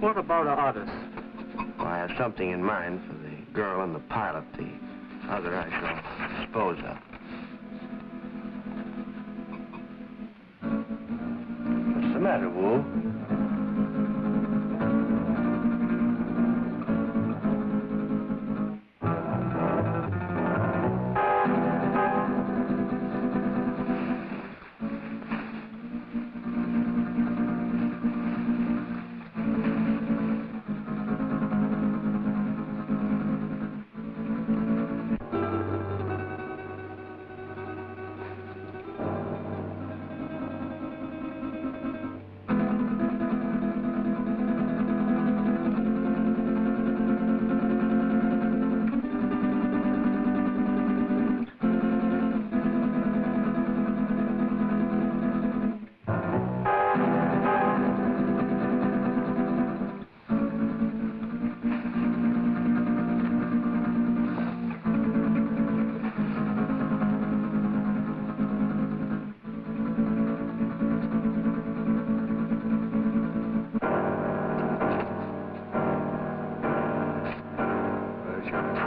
What about the others? Well, I have something in mind for the girl and the pilot. The other I shall dispose of. What's the matter, Wu?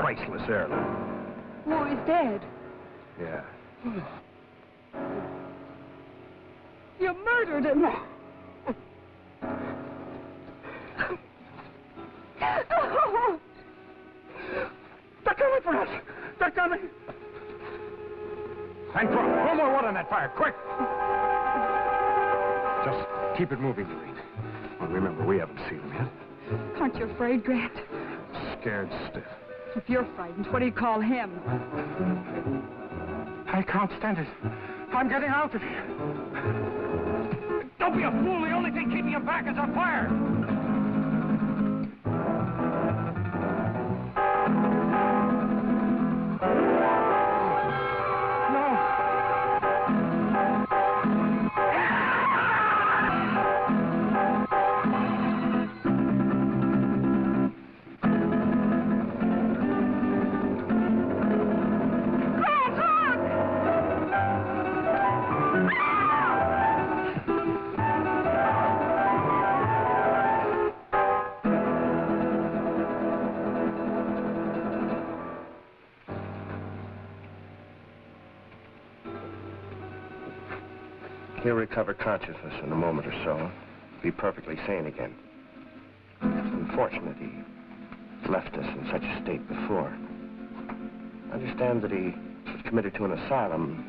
Priceless heirloom. Wu is dead. Yeah. You murdered him. They're coming for us! They're coming! And throw more wood on that fire, quick! Just keep it moving, Doreen. Well, remember, we haven't seen him yet. Aren't you afraid, Grant? Scared stiff. If you're frightened, what do you call him? I can't stand it. I'm getting out of here. Don't be a fool. The only thing keeping him back is a fire. He'll recover consciousness in a moment or so. Be perfectly sane again. It's unfortunate he left us in such a state before. I understand that he was committed to an asylum,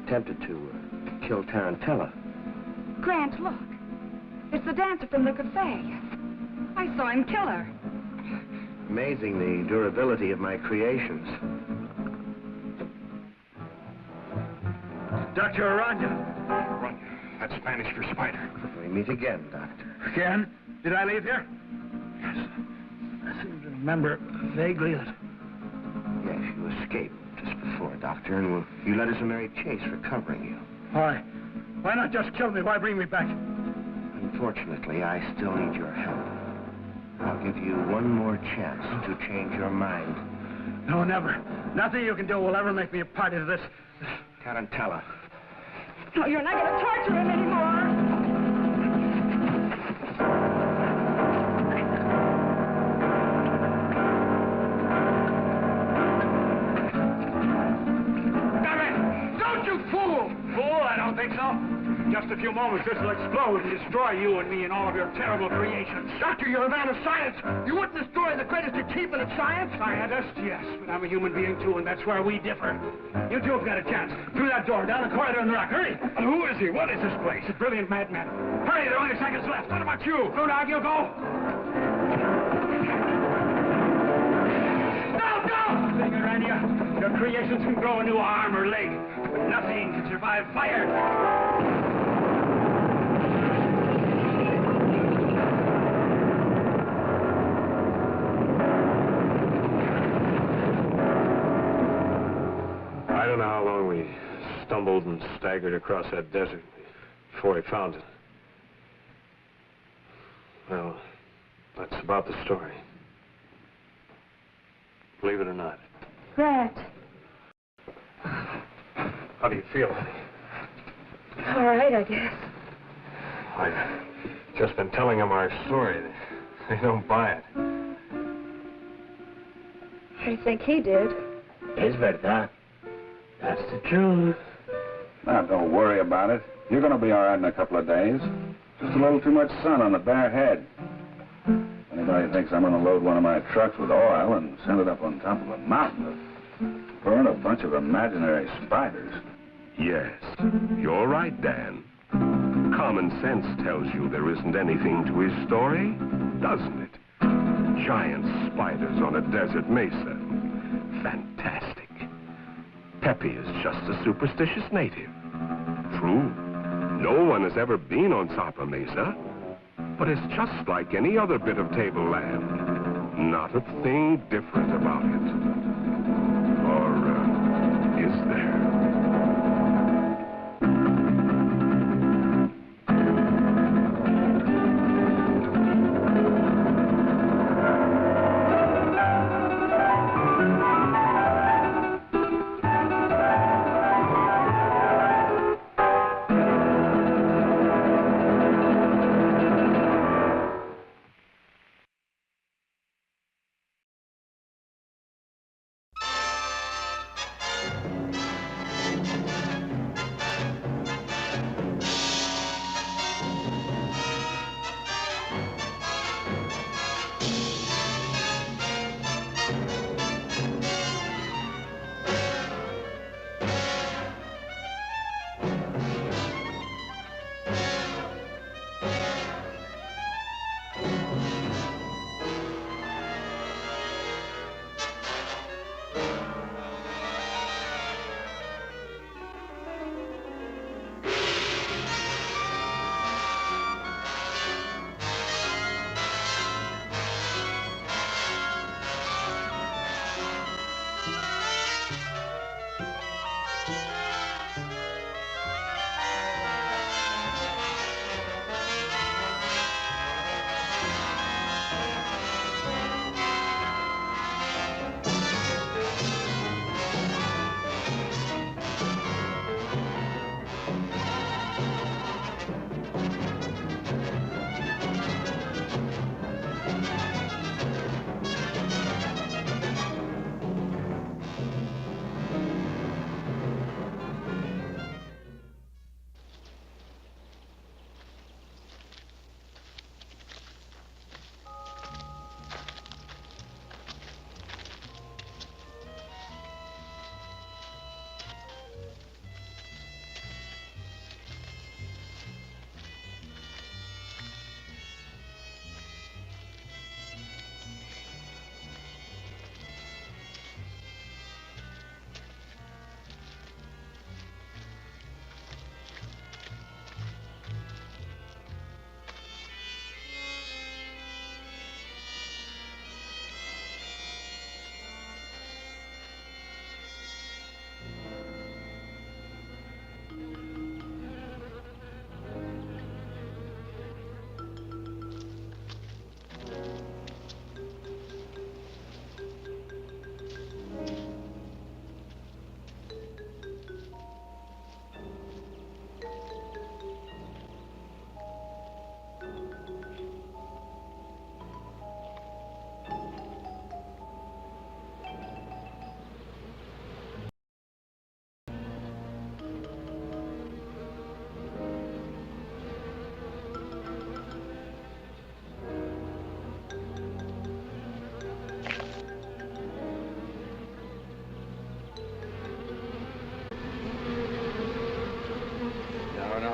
attempted to kill Tarantella. Grant, look. It's the dancer from the cafe. I saw him kill her. Amazing the durability of my creations. Dr. Aranya. Run. That's Spanish for spider. We meet again, Doctor. Again? Did I leave here? Yes. I seem to remember vaguely that... Yes, you escaped just before, Doctor, and you led us a merry chase recovering you. Why? Why not just kill me? Why bring me back? Unfortunately, I still need your help. I'll give you one more chance to change your mind. No, never. Nothing you can do will ever make me a party to this. Tarantella. No, you're not going to torture him anymore. Damn it! Don't you fool! Fool? I don't think so. In just a few moments, this will explode and destroy you and me and all of your terrible creations. Doctor, you're a man of science. You wouldn't destroy the greatest achievement of science? Scientist, yes, but I'm a human being, too, and that's where we differ. You two have got a chance. Through that door, down the corridor in the rock. Hurry! And who is he? What is this place? He's a brilliant madman. Hurry, there are only seconds left. What about you? Blue Dog, you go. Big around you. Your creations can grow a new arm or leg, but nothing can survive fire. I don't know how long we stumbled and staggered across that desert before we found it. Well, that's about the story. Believe it or not. Brett. How do you feel, honey? All right, I guess. I've just been telling them our story. They don't buy it. I think he did. Es verdad. That's the truth. Now, don't worry about it. You're going to be all right in a couple of days. Just a little too much sun on the bare head. Anybody thinks I'm going to load one of my trucks with oil and send it up on top of a mountain to burn a bunch of imaginary spiders? Yes, you're right, Dan. Common sense tells you there isn't anything to his story, doesn't it? Giant spiders on a desert mesa. Fantastic. Pepe is just a superstitious native. True, no one has ever been on Sapa Mesa, but it's just like any other bit of tableland. Not a thing different about it. Or is there?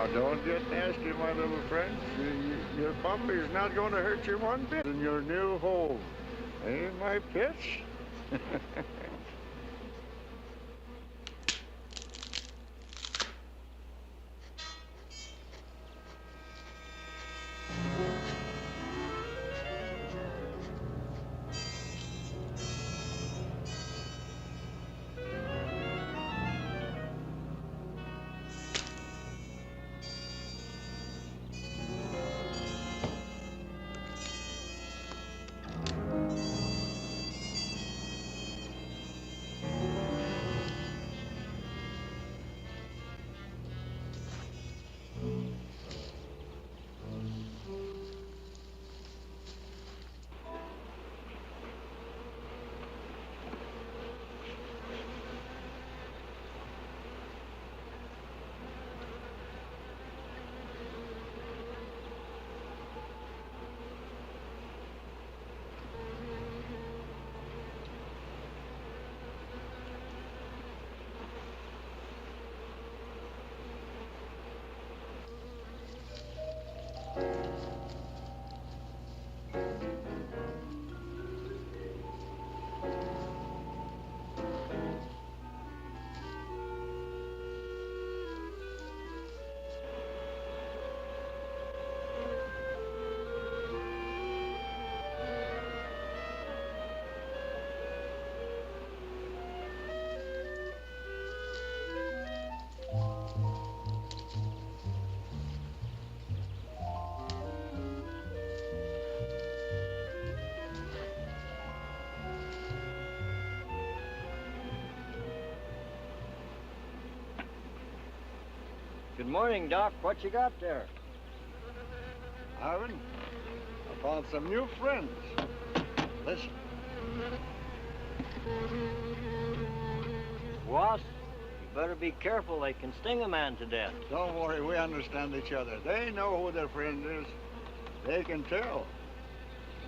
Now, don't get nasty, my little friend. Your puppy's not going to hurt you one bit in your new home. Ain't my pitch? Good morning, Doc. What you got there? Ivan, I found some new friends. Listen. Boss, you better be careful. They can sting a man to death. Don't worry, we understand each other. They know who their friend is. They can tell.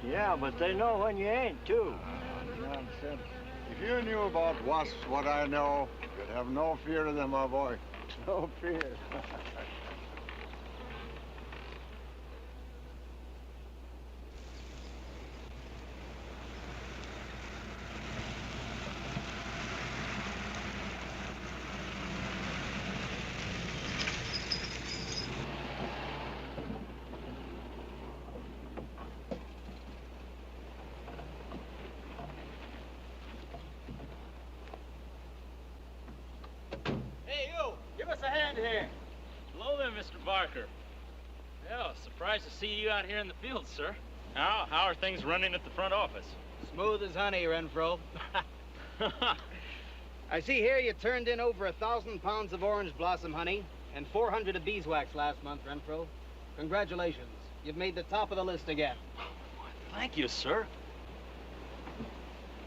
Yeah, but they know when you ain't, too. Nonsense. If you knew about wasps what I know, you'd have no fear of them, my boy. No fear. Hey, you! Give us a hand here. Hello there, Mr. Barker. Yeah, surprised to see you out here in the field, sir. How are things running at the front office? Smooth as honey, Renfro. I see here you turned in over 1,000 pounds of orange blossom honey and 400 of beeswax last month, Renfro. Congratulations. You've made the top of the list again. Thank you, sir.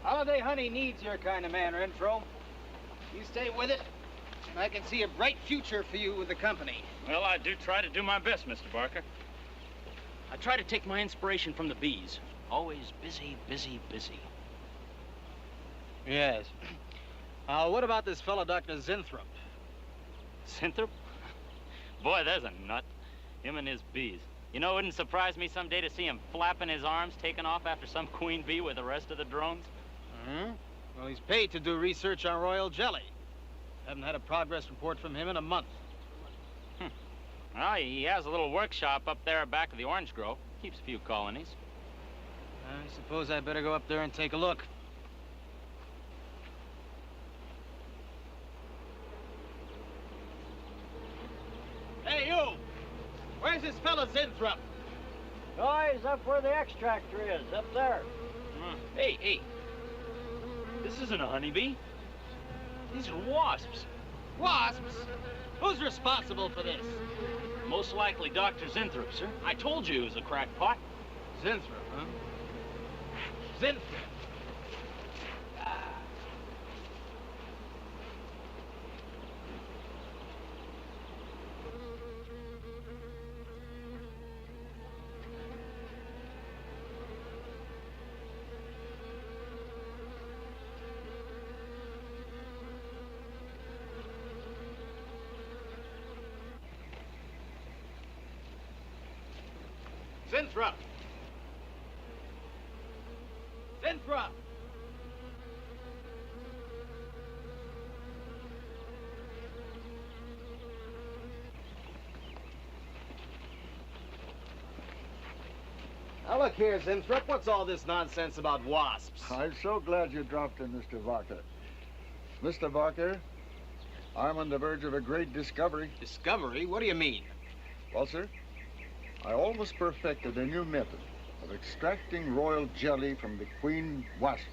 Holiday honey needs your kind of man, Renfro. You stay with it, and I can see a bright future for you with the company. Well, I do try to do my best, Mr. Barker. I try to take my inspiration from the bees. Always busy, busy, busy. Yes. What about this fellow, Dr. Zinthrop? Zinthrop? Boy, there's a nut. Him and his bees. You know, it wouldn't surprise me someday to see him flapping his arms, taking off after some queen bee with the rest of the drones. Mm-hmm. Well, he's paid to do research on royal jelly. Haven't had a progress report from him in a month. Well, he has a little workshop up there back of the orange grove. Keeps a few colonies. I suppose I better go up there and take a look. Hey, you! Where's this fella Zinthrop? Oh, he's up where the extractor is, up there. Hey. This isn't a honeybee. These are wasps. Wasps? Who's responsible for this? Most likely Dr. Zinthrop, sir. I told you he was a crackpot. Zinthrop, huh? Zinthrop. Zinthrop! Zinthrop! Now look here, Zinthrop, what's all this nonsense about wasps? I'm so glad you dropped in, Mr. Barker. Mr. Barker, I'm on the verge of a great discovery. Discovery? What do you mean? Well, sir, I almost perfected a new method of extracting royal jelly from the queen wasp.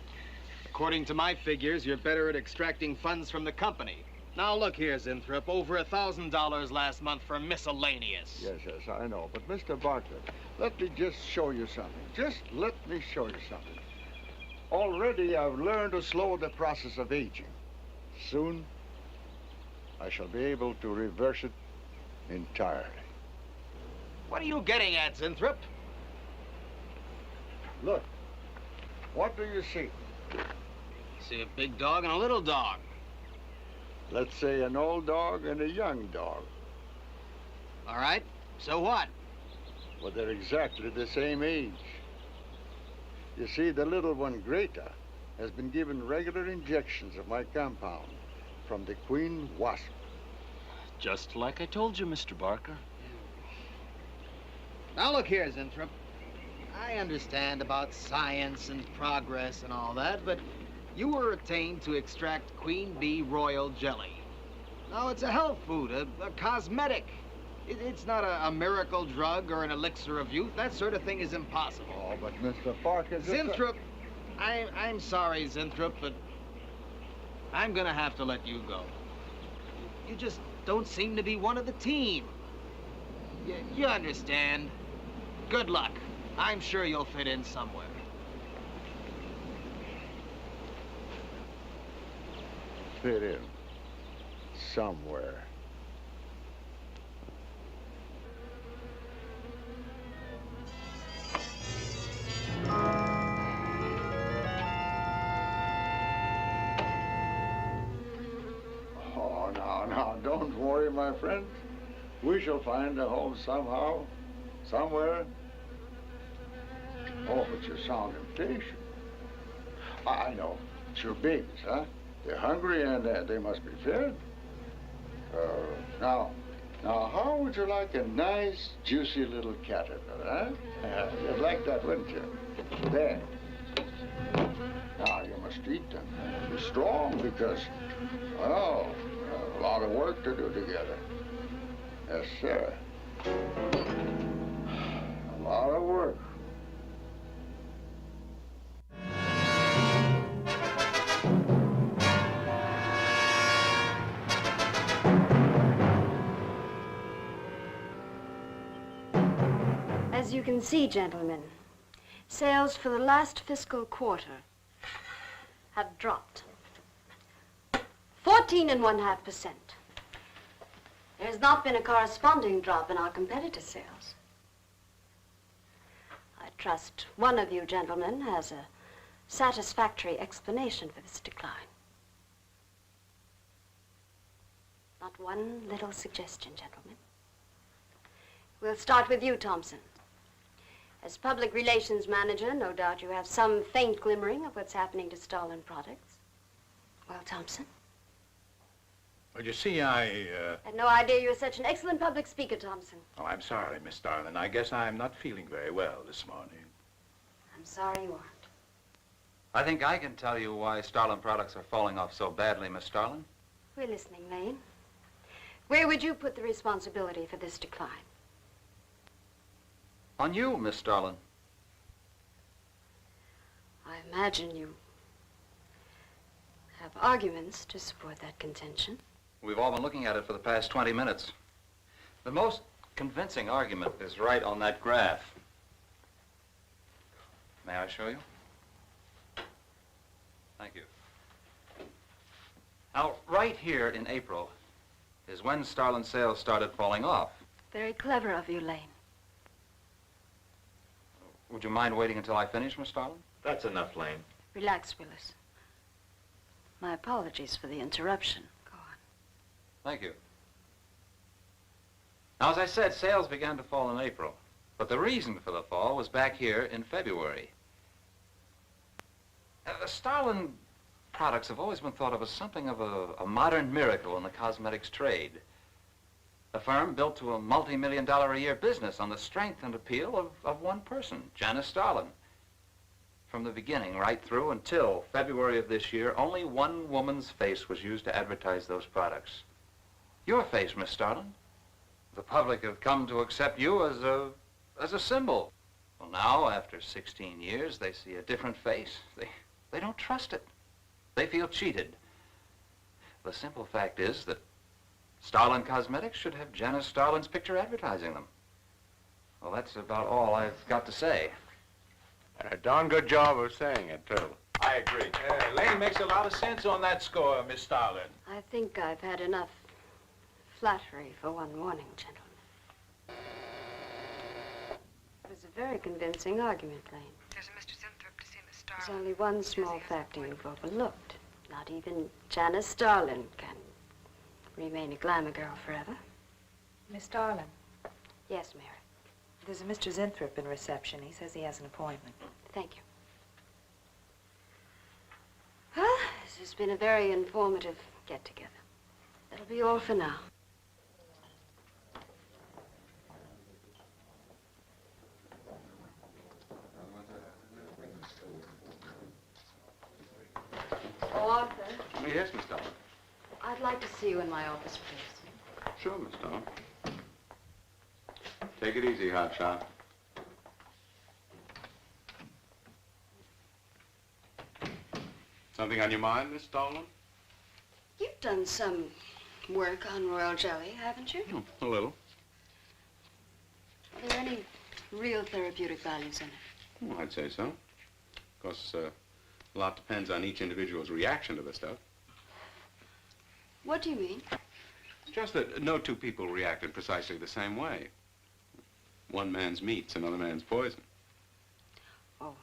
According to my figures, you're better at extracting funds from the company. Now look here, Zinthrop, over $1,000 last month for miscellaneous. Yes, I know. But, Mr. Barker, let me just show you something. Just let me show you something. Already I've learned to slow the process of aging. Soon, I shall be able to reverse it entirely. What are you getting at, Zinthrop? Look, what do you see? See a big dog and a little dog. Let's say an old dog and a young dog. All right, so what? Well, they're exactly the same age. You see, the little one, Greta, has been given regular injections of my compound from the queen wasp. Just like I told you, Mr. Barker. Now look here, Zinthrop. I understand about science and progress and all that, but you were attained to extract queen bee royal jelly. Now, it's a health food, a cosmetic. It's not a miracle drug or an elixir of youth. That sort of thing is impossible. Oh, but Mr. Parker... Zinthrop, I'm sorry, Zinthrop, but I'm gonna have to let you go. You just don't seem to be one of the team. You understand. Good luck. I'm sure you'll fit in somewhere. Fit in somewhere. Oh, now, don't worry, my friend. We shall find a home somehow, somewhere. Oh, but you sound impatient. I know. It's your babies, huh? They're hungry and they must be fed. Now, how would you like a nice, juicy little caterpillar, huh? You'd like that, wouldn't you? There. Now, you must eat them. Be strong because, well, a lot of work to do together. Yes, sir. A lot of work. As you can see, gentlemen, sales for the last fiscal quarter have dropped 14.5%. There has not been a corresponding drop in our competitor sales. I trust one of you gentlemen has a satisfactory explanation for this decline. Not one little suggestion, gentlemen. We'll start with you, Thompson. As public relations manager, no doubt you have some faint glimmering of what's happening to Starlin products. Well, Thompson? Well, you see, I had no idea you were such an excellent public speaker, Thompson. Oh, I'm sorry, Miss Starlin. I guess I'm not feeling very well this morning. I'm sorry you aren't. I think I can tell you why Starlin products are falling off so badly, Miss Starlin. We're listening, Lane. Where would you put the responsibility for this decline? On you, Miss Starlin. I imagine you have arguments to support that contention. We've all been looking at it for the past 20 minutes. The most convincing argument is right on that graph. May I show you? Thank you. Now, right here in April is when Starlin sales started falling off. Very clever of you, Lane. Would you mind waiting until I finish, Miss Starlin? That's enough, Lane. Relax, Willis. My apologies for the interruption. Go on. Thank you. Now, as I said, sales began to fall in April. But the reason for the fall was back here in February. The Starlin products have always been thought of as something of a modern miracle in the cosmetics trade. A firm built to a multi-million-dollar-a-year business on the strength and appeal of one person, Janice Starlin. From the beginning, right through until February of this year, only one woman's face was used to advertise those products. Your face, Miss Starlin. The public have come to accept you as a symbol. Well, now, after 16 years, they see a different face. They don't trust it. They feel cheated. The simple fact is that Starlin Cosmetics should have Janice Starlin's picture advertising them. Well, that's about all I've got to say. And a darn good job of saying it, too. I agree. Lane makes a lot of sense on that score, Miss Starlin. I think I've had enough flattery for one morning, gentlemen. It was a very convincing argument, Lane. There's a Mr. Zinthrop to see Miss Starlin. There's only one small factor you've overlooked. Not even Janice Starlin can remain a glamour girl forever. Miss Starlin. Yes, Mary. There's a Mr. Zinthrop in reception. He says he has an appointment. Thank you. Well, this has been a very informative get-together. That'll be all for now. Oh, Arthur. Yes, Miss Starlin. I'd like to see you in my office, please. Sure, Miss Starlin. Take it easy, hotshot. Something on your mind, Miss Starlin? You've done some work on royal jelly, haven't you? A little. Are there any real therapeutic values in it? Well, I'd say so. Of course, a lot depends on each individual's reaction to the stuff. What do you mean? Just that no two people react in precisely the same way. One man's meat's another man's poison. Oh.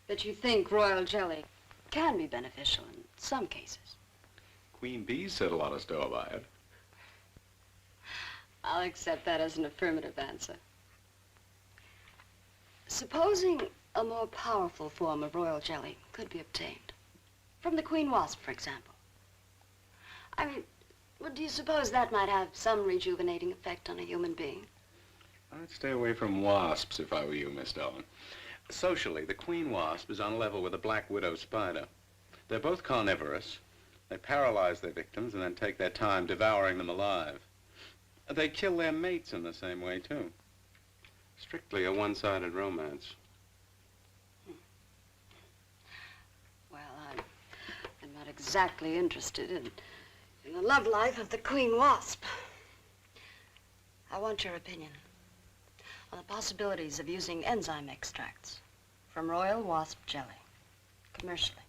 But you think royal jelly can be beneficial in some cases? Queen bees set a lot of store by it. I'll accept that as an affirmative answer. Supposing a more powerful form of royal jelly could be obtained. From the queen wasp, for example. I mean, well, do you suppose that might have some rejuvenating effect on a human being? I'd stay away from wasps if I were you, Miss Starlin. Socially, the queen wasp is on a level with the black widow spider. They're both carnivorous. They paralyze their victims and then take their time devouring them alive. They kill their mates in the same way, too. Strictly a one-sided romance. Well, I'm not exactly interested in the love life of the queen wasp. I want your opinion on the possibilities of using enzyme extracts from royal wasp jelly, commercially.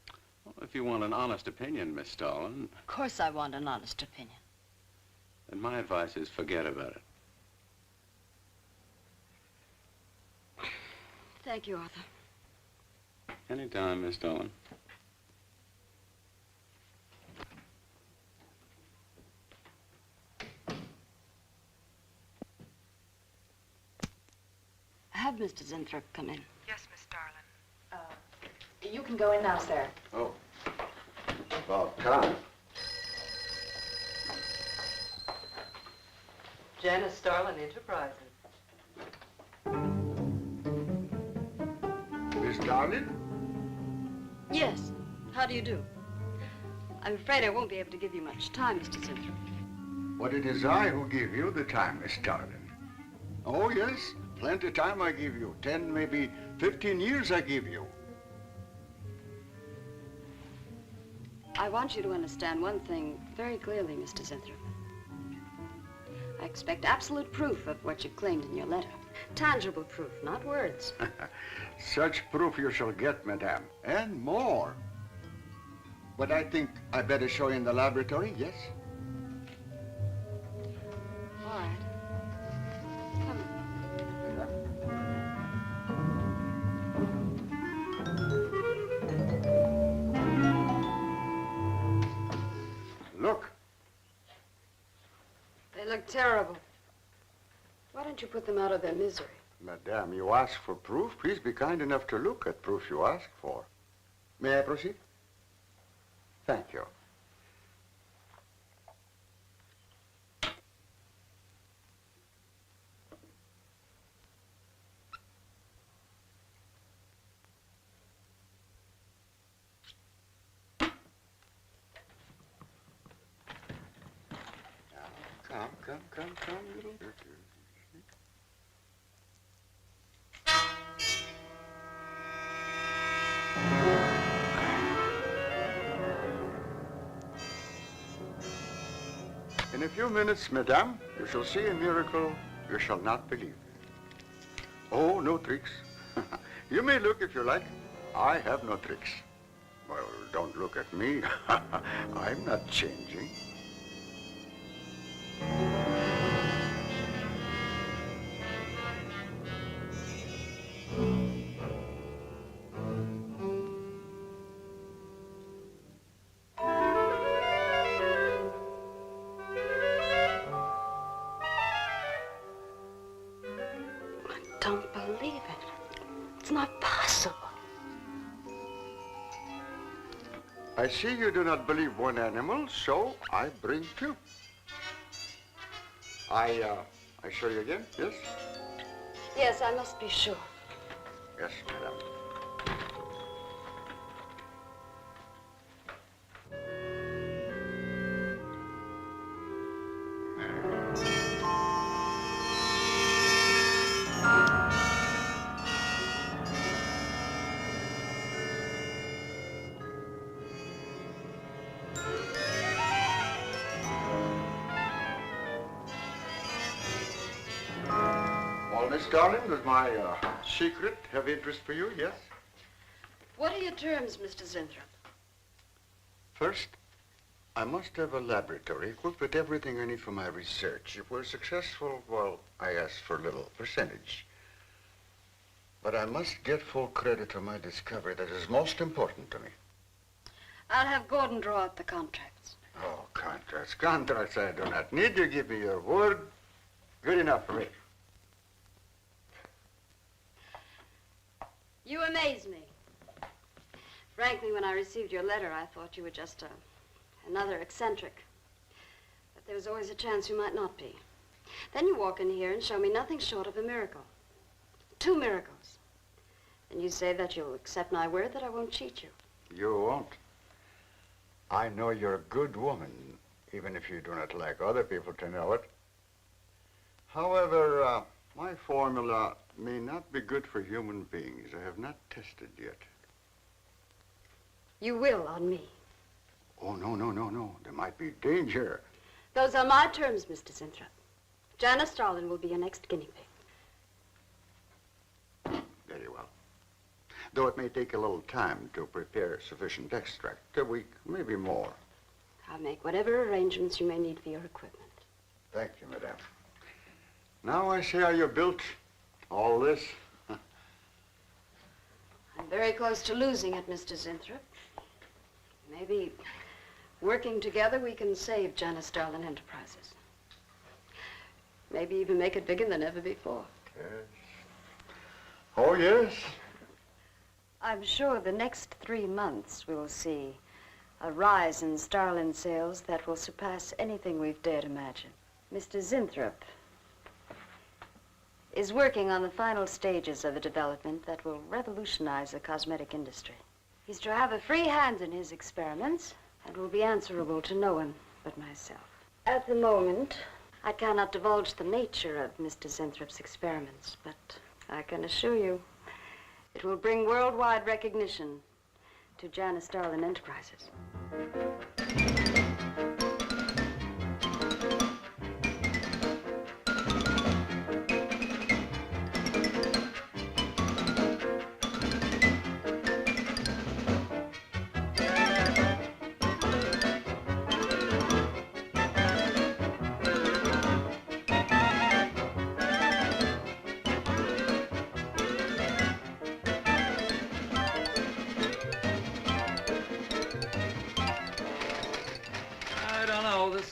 Well, if you want an honest opinion, Miss Starlin... Of course I want an honest opinion. Then my advice is forget about it. Thank you, Arthur. Anytime, Miss Starlin. Have Mr. Zinthrop come in. Yes, Miss Starlin. You can go in now, sir. Oh. About time. Janice Starlin Enterprises. Miss Starlin? Yes. How do you do? I'm afraid I won't be able to give you much time, Mr. Zinthrop. But it is I who give you the time, Miss Starlin. Oh, yes. Plenty of time I give you. 10, maybe 15 years I give you. I want you to understand one thing very clearly, Mr. Zinthrop. I expect absolute proof of what you claimed in your letter. Tangible proof, not words. Such proof you shall get, madame, and more. But I think I better show you in the laboratory, yes? All right. Come. Look. They look terrible. Why don't you put them out of their misery? Madame, you ask for proof. Please be kind enough to look at proof you ask for. May I proceed? Thank you. Come, little bit. In a few minutes, madame, you shall see a miracle you shall not believe. Oh, no tricks. You may look if you like. I have no tricks. Well, don't look at me. I'm not changing. Don't believe it. It's not possible. I see you do not believe one animal, so I bring two. I show you again, yes? Yes, I must be sure. Yes, madame. Miss Darling, does my secret have interest for you, yes? What are your terms, Mr. Zinthrop? First, I must have a laboratory equipped with everything I need for my research. If we're successful, well, I ask for a little percentage. But I must get full credit for my discovery. That is most important to me. I'll have Gordon draw up the contracts. Oh, contracts. Contracts I do not need. You give me your word. Good enough for me. You amaze me. Frankly, when I received your letter, I thought you were just another eccentric. But there was always a chance you might not be. Then you walk in here and show me nothing short of a miracle. 2 miracles. And you say that you'll accept my word that I won't cheat you. You won't. I know you're a good woman, even if you do not like other people to know it. However, my formula may not be good for human beings. I have not tested yet. You will on me. Oh, no. There might be danger. Those are my terms, Mr. Zinthrop. Janice Starlin will be your next guinea pig. Very well. Though it may take a little time to prepare sufficient extract. A week, maybe more. I'll make whatever arrangements you may need for your equipment. Thank you, madame. Now I see how you built all this. I'm very close to losing it, Mr. Zinthrop. Maybe working together we can save Janice Starlin Enterprises. Maybe even make it bigger than ever before. Yes. Oh, yes. I'm sure the next 3 months we'll see a rise in Starlin sales that will surpass anything we've dared imagine. Mr. Zinthrop is working on the final stages of a development that will revolutionize the cosmetic industry. He's to have a free hand in his experiments and will be answerable to no one but myself. At the moment, I cannot divulge the nature of Mr. Zinthrop's experiments, but I can assure you it will bring worldwide recognition to Janice Starlin Enterprises.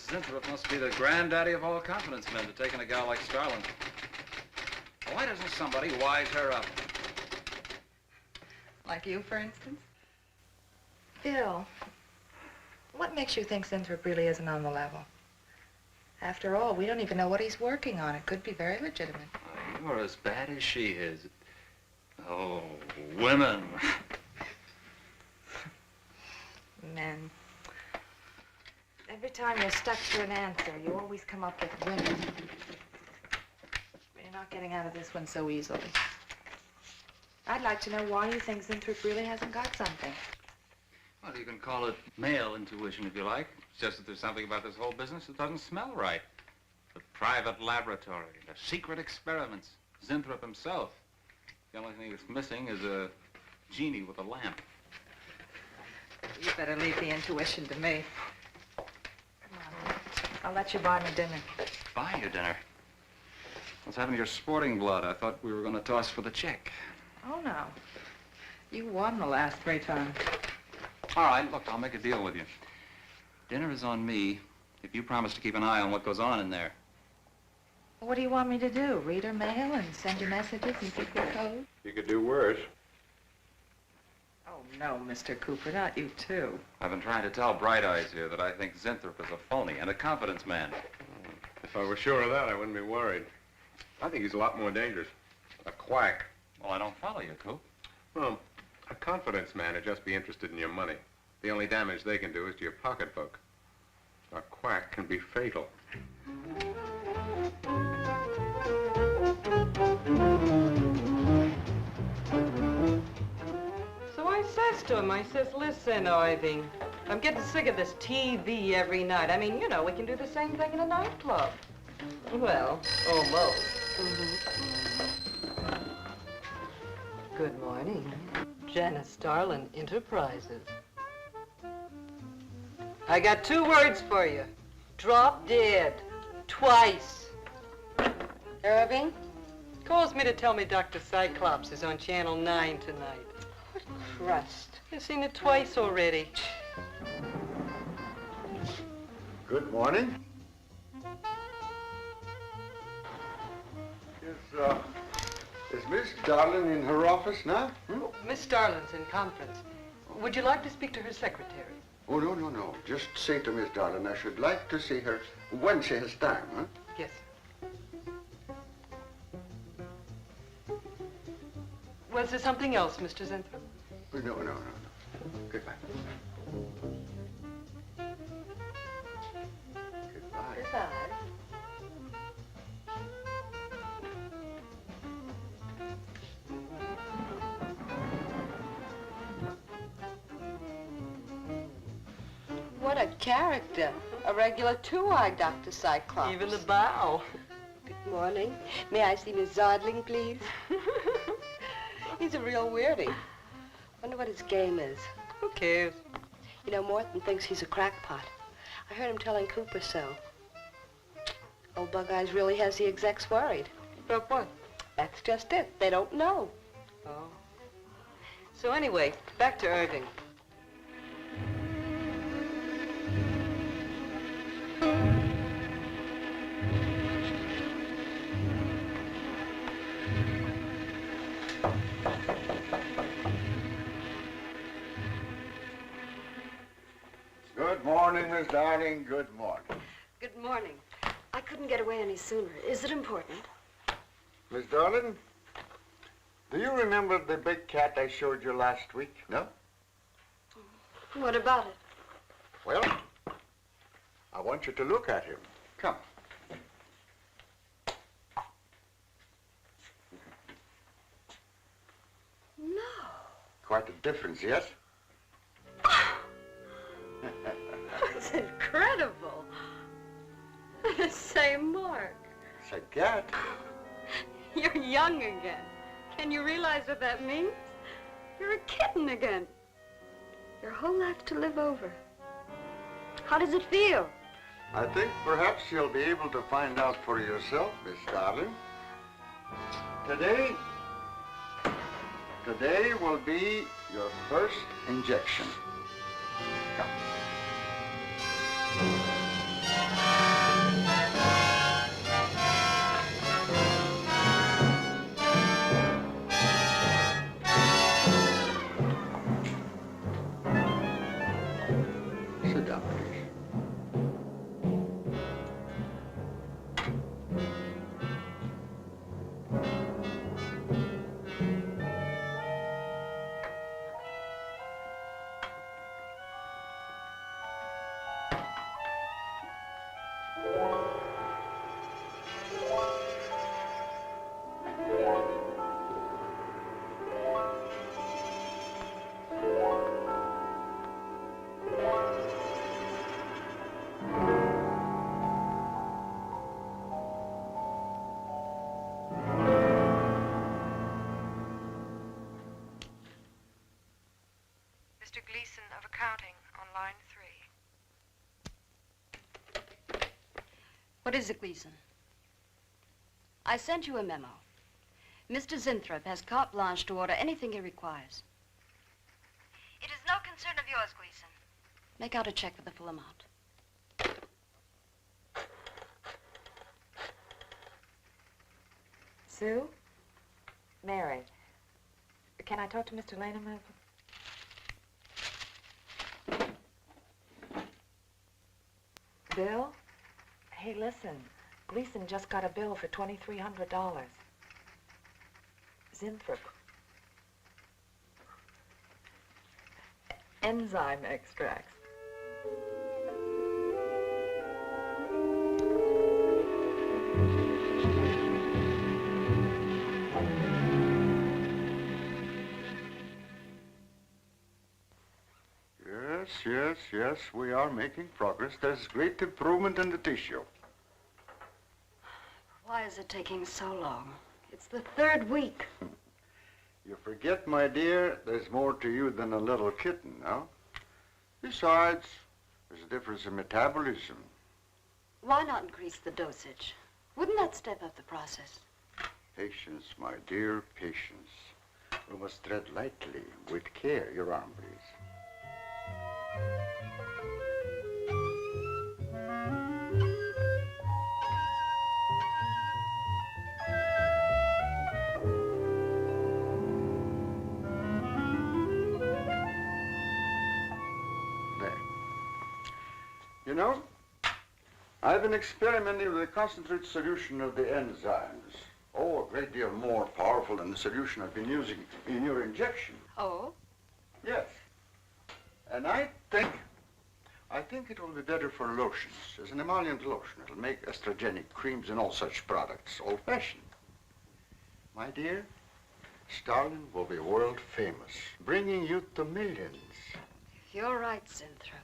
Zinthrop must be the granddaddy of all confidence men to take in a gal like Starlin. Why doesn't somebody wise her up? Like you, for instance? Bill, what makes you think Zinthrop really isn't on the level? After all, we don't even know what he's working on. It could be very legitimate. You're as bad as she is. Oh, women. Men. Every time you're stuck to an answer, you always come up with women. You're not getting out of this one so easily. I'd like to know why you think Zinthrop really hasn't got something. Well, you can call it male intuition if you like. It's just that there's something about this whole business that doesn't smell right. The private laboratory, the secret experiments, Zinthrop himself. The only thing that's missing is a genie with a lamp. You better leave the intuition to me. Come on. I'll let you buy me dinner. Buy you dinner? What's happened to your sporting blood? I thought we were going to toss for the check. Oh, no. You won the last 3 times. All right, look, I'll make a deal with you. Dinner is on me if you promise to keep an eye on what goes on in there. What do you want me to do? Read her mail and send you messages in secret code? You could do worse. Oh, no, Mr. Cooper, not you, too. I've been trying to tell Bright Eyes here that I think Zinthrop is a phony and a confidence man. If I were sure of that, I wouldn't be worried. I think he's a lot more dangerous. A quack. Well, I don't follow you, Coop. Well, a confidence man would just be interested in your money. The only damage they can do is to your pocketbook. A quack can be fatal. So I says to him, I says, listen, Irving, I'm getting sick of this TV every night. I mean, you know, we can do the same thing in a nightclub. Well, almost. Good morning. Janice Starlin Enterprises. I got 2 words for you. Drop dead. Twice. Irving? Calls me to tell me Dr. Cyclops is on Channel 9 tonight. What crust? You've seen it twice already. Good morning. Is Miss Darlin in her office now? Miss Starlin's in conference. Would you like to speak to her secretary? Oh, no. Just say to Miss Darlin I should like to see her when she has time, huh? Yes. Was there something else, Mr. Zinthrop? No. Goodbye. Goodbye. Goodbye. What a character. A regular 2-eyed Dr. Cyclops. Even the bow. Good morning. May I see Miss Zodling, please? He's a real weirdie. Wonder what his game is. Who cares? You know, Morton thinks he's a crackpot. I heard him telling Cooper so. Old Bug Eyes really has the execs worried. About what? That's just it. They don't know. Oh. So anyway, back to Irving. Good morning, Miss Darling. Good morning. Good morning. I couldn't get away any sooner. Is it important? Miss Darlin, do you remember the big cat I showed you last week? No? What about it? Well, I want you to look at him. Come. No. Quite a difference, yes? That's incredible. The same mark. It's a cat. You're young again. Can you realize what that means? You're a kitten again. Your whole life to live over. How does it feel? I think perhaps you'll be able to find out for yourself, Miss Darling. Today will be your first injection. Come. What is it, Gleason? I sent you a memo. Mr. Zinthrop has carte blanche to order anything he requires. It is no concern of yours, Gleason. Make out a check for the full amount. Sue? Mary, can I talk to Mr. Lane a minute? Bill? Hey, listen. Gleason just got a bill for $2,300. Zinthrop. Enzyme extracts. Yes, we are making progress. There's great improvement in the tissue. Why is it taking so long? It's the 3rd week. You forget, my dear, there's more to you than a little kitten, no? Besides, there's a difference in metabolism. Why not increase the dosage? Wouldn't that step up the process? Patience, my dear, patience. We must tread lightly, with care. Your arm, please. You know, I've been experimenting with a concentrated solution of the enzymes. Oh, a great deal more powerful than the solution I've been using in your injection. Oh? Yes. And I think it will be better for lotions, as an emollient lotion. It'll make estrogenic creams and all such products old-fashioned. My dear, Stalin will be world famous, bringing you to millions. You're right, Zinthrop.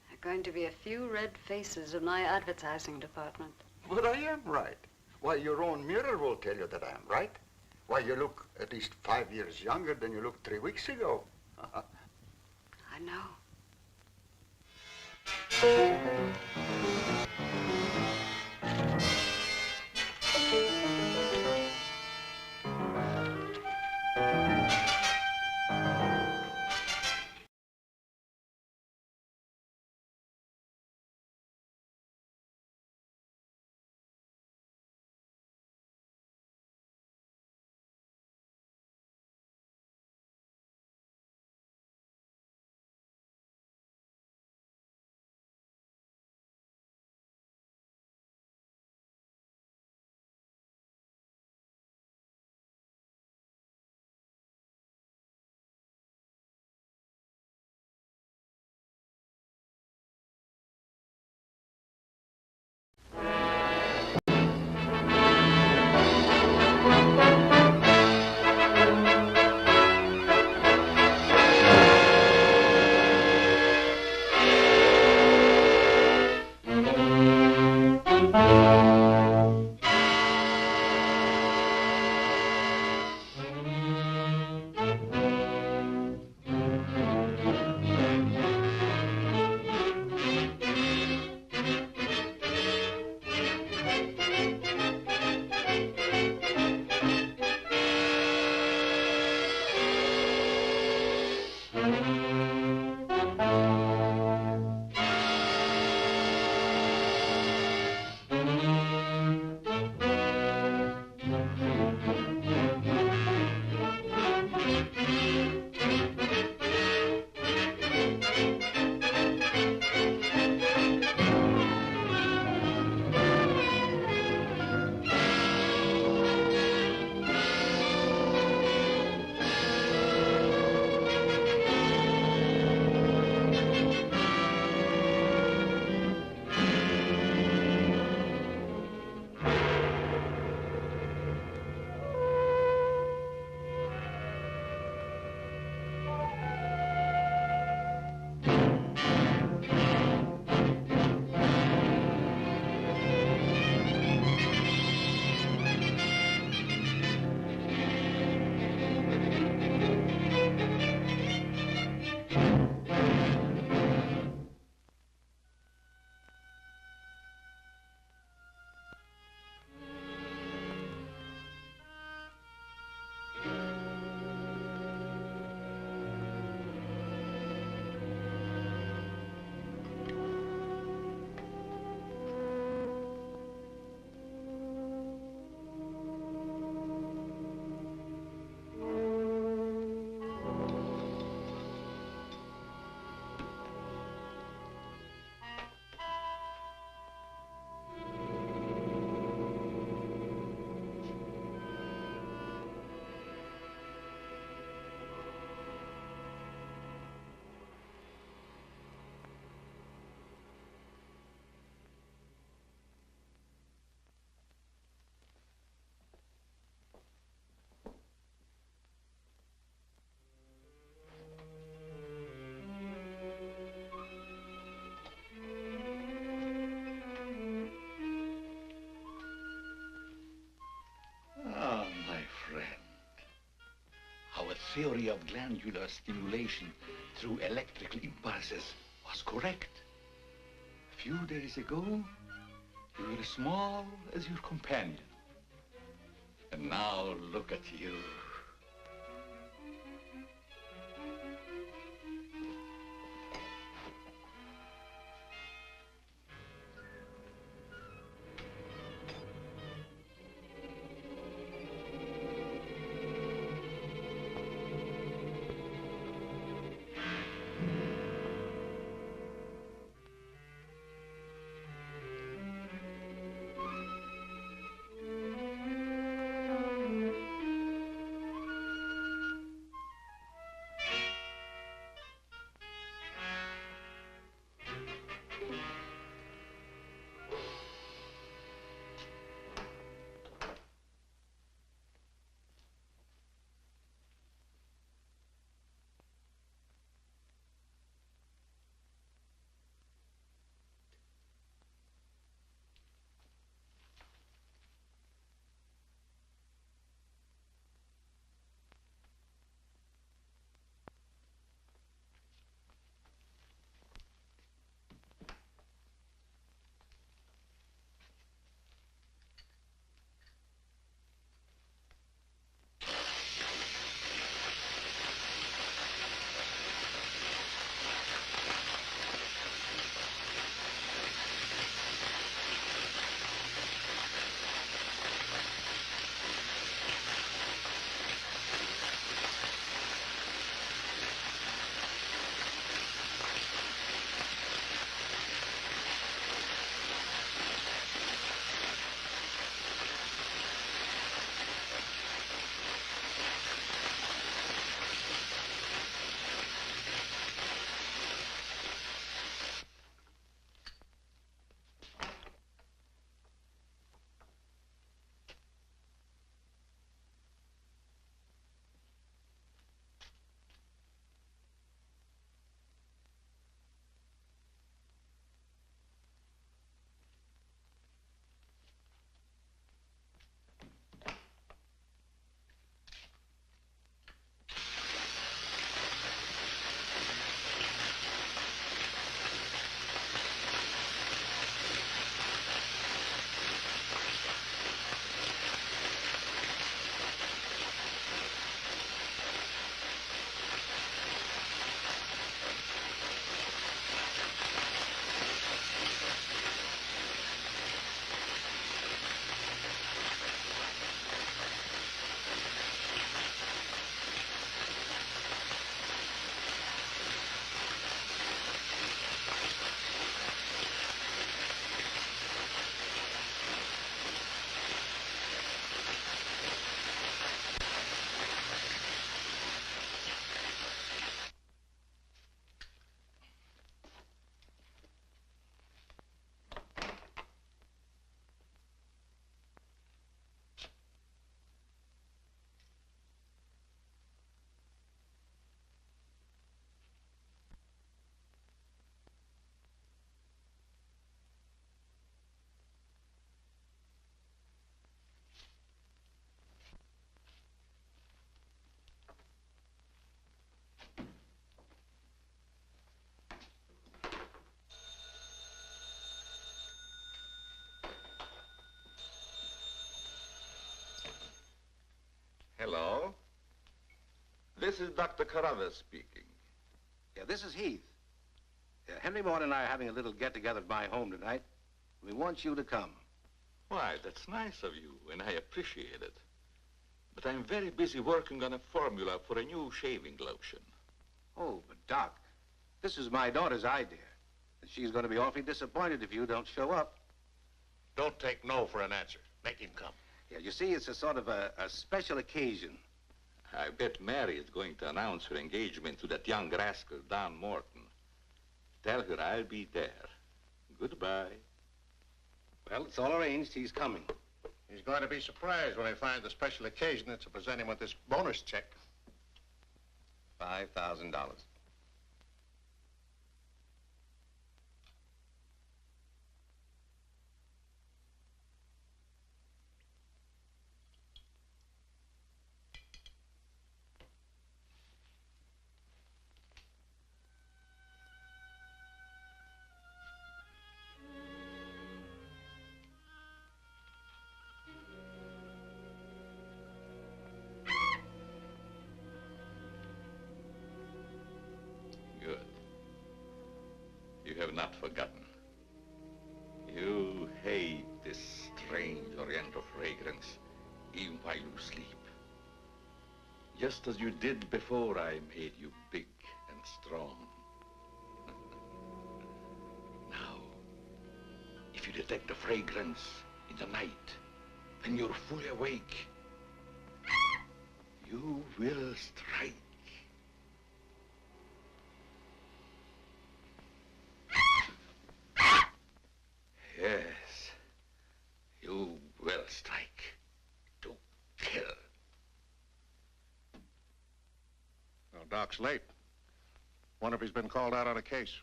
There are going to be a few red faces in my advertising department. But I am right. Why, your own mirror will tell you that I am right. Why, you look at least 5 years younger than you looked 3 weeks ago. I know. theory of glandular stimulation through electrical impulses was correct. A few days ago, you were as small as your companion. And now look at you. Hello. This is Dr. Carruthers speaking. Yeah, this is Heath. Henry Moore and I are having a little get-together at my home tonight. We want you to come. Why, that's nice of you, and I appreciate it. But I'm very busy working on a formula for a new shaving lotion. Oh, but Doc, this is my daughter's idea. And she's going to be awfully disappointed if you don't show up. Don't take no for an answer. Make him come. Yeah, you see, it's a sort of a special occasion. I bet Mary is going to announce her engagement to that young rascal, Don Morton. Tell her I'll be there. Goodbye. Well, it's all arranged. He's coming. He's going to be surprised when he finds the special occasion is to present him with this bonus check. $5,000. not forgotten. You hate this strange oriental fragrance even while you sleep. Just as you did before I made you big and strong. Now, if you detect the fragrance in the night, when you're fully awake, you will strike. Yes, you will strike to kill. Well, Doc's late. Wonder if he's been called out on a case.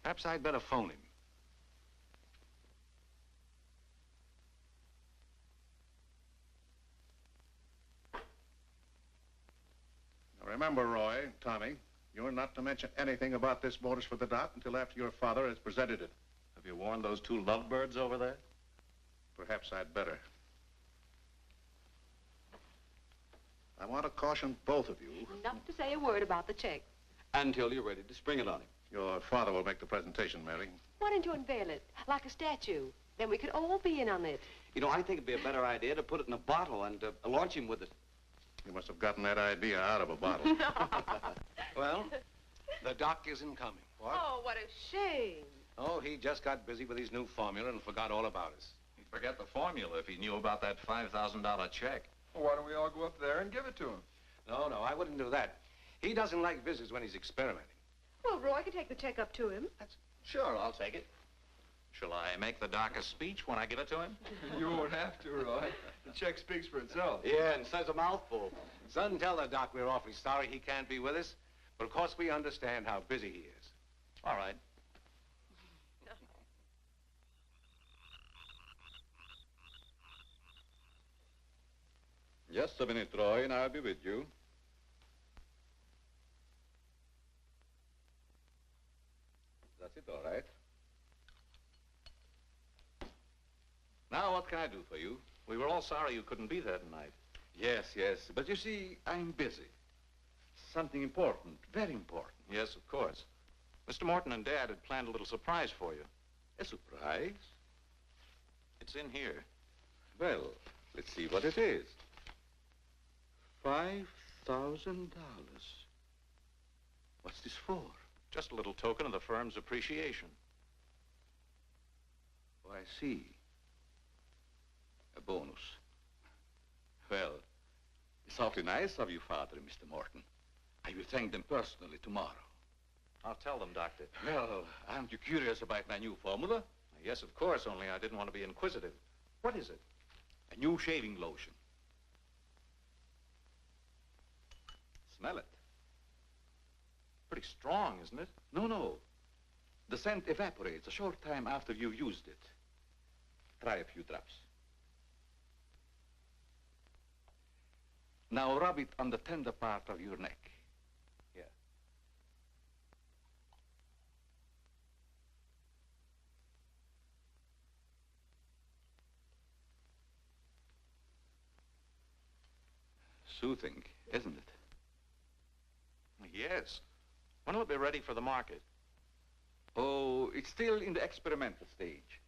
Perhaps I'd better phone him. Now remember, Roy, Tommy, you're not to mention anything about this notice for the doc until after your father has presented it. Have you warned those two lovebirds over there? Perhaps I'd better. I want to caution both of you. Not to say a word about the check. Until you're ready to spring it on him. Your father will make the presentation, Mary. Why don't you unveil it, like a statue? Then we could all be in on it. You know, I think it'd be a better idea to put it in a bottle and launch him with it. You must have gotten that idea out of a bottle. Well, the doc isn't coming. What? Oh, what a shame. Oh, he just got busy with his new formula and forgot all about us. He'd forget the formula if he knew about that $5,000 check. Well, why don't we all go up there and give it to him? No, I wouldn't do that. He doesn't like visits when he's experimenting. Well, Roy can take the check up to him. Sure, I'll take it. Shall I make the doc a speech when I give it to him? You won't have to, Roy. The check speaks for itself. Yeah, and says a mouthful. Son, tell the doc we're awfully sorry he can't be with us. But of course we understand how busy he is. All right. Just a minute, Roy, and I'll be with you. That's it, all right. Now, what can I do for you? We were all sorry you couldn't be there tonight. Yes, but you see, I'm busy. Something important, very important. Yes, of course. Mr. Morton and Dad had planned a little surprise for you. A surprise? It's in here. Well, let's see what it is. $5,000. What's this for? Just a little token of the firm's appreciation. Oh, I see. A bonus. Well, it's awfully nice of you, Father and Mr. Morton. I will thank them personally tomorrow. I'll tell them, Doctor. Well, aren't you curious about my new formula? Yes, of course, only I didn't want to be inquisitive. What is it? A new shaving lotion. Smell it. Pretty strong, isn't it? No. The scent evaporates a short time after you've used it. Try a few drops. Now rub it on the tender part of your neck. Here. Soothing, isn't it? Yes. When will it be ready for the market? Oh, it's still in the experimental stage.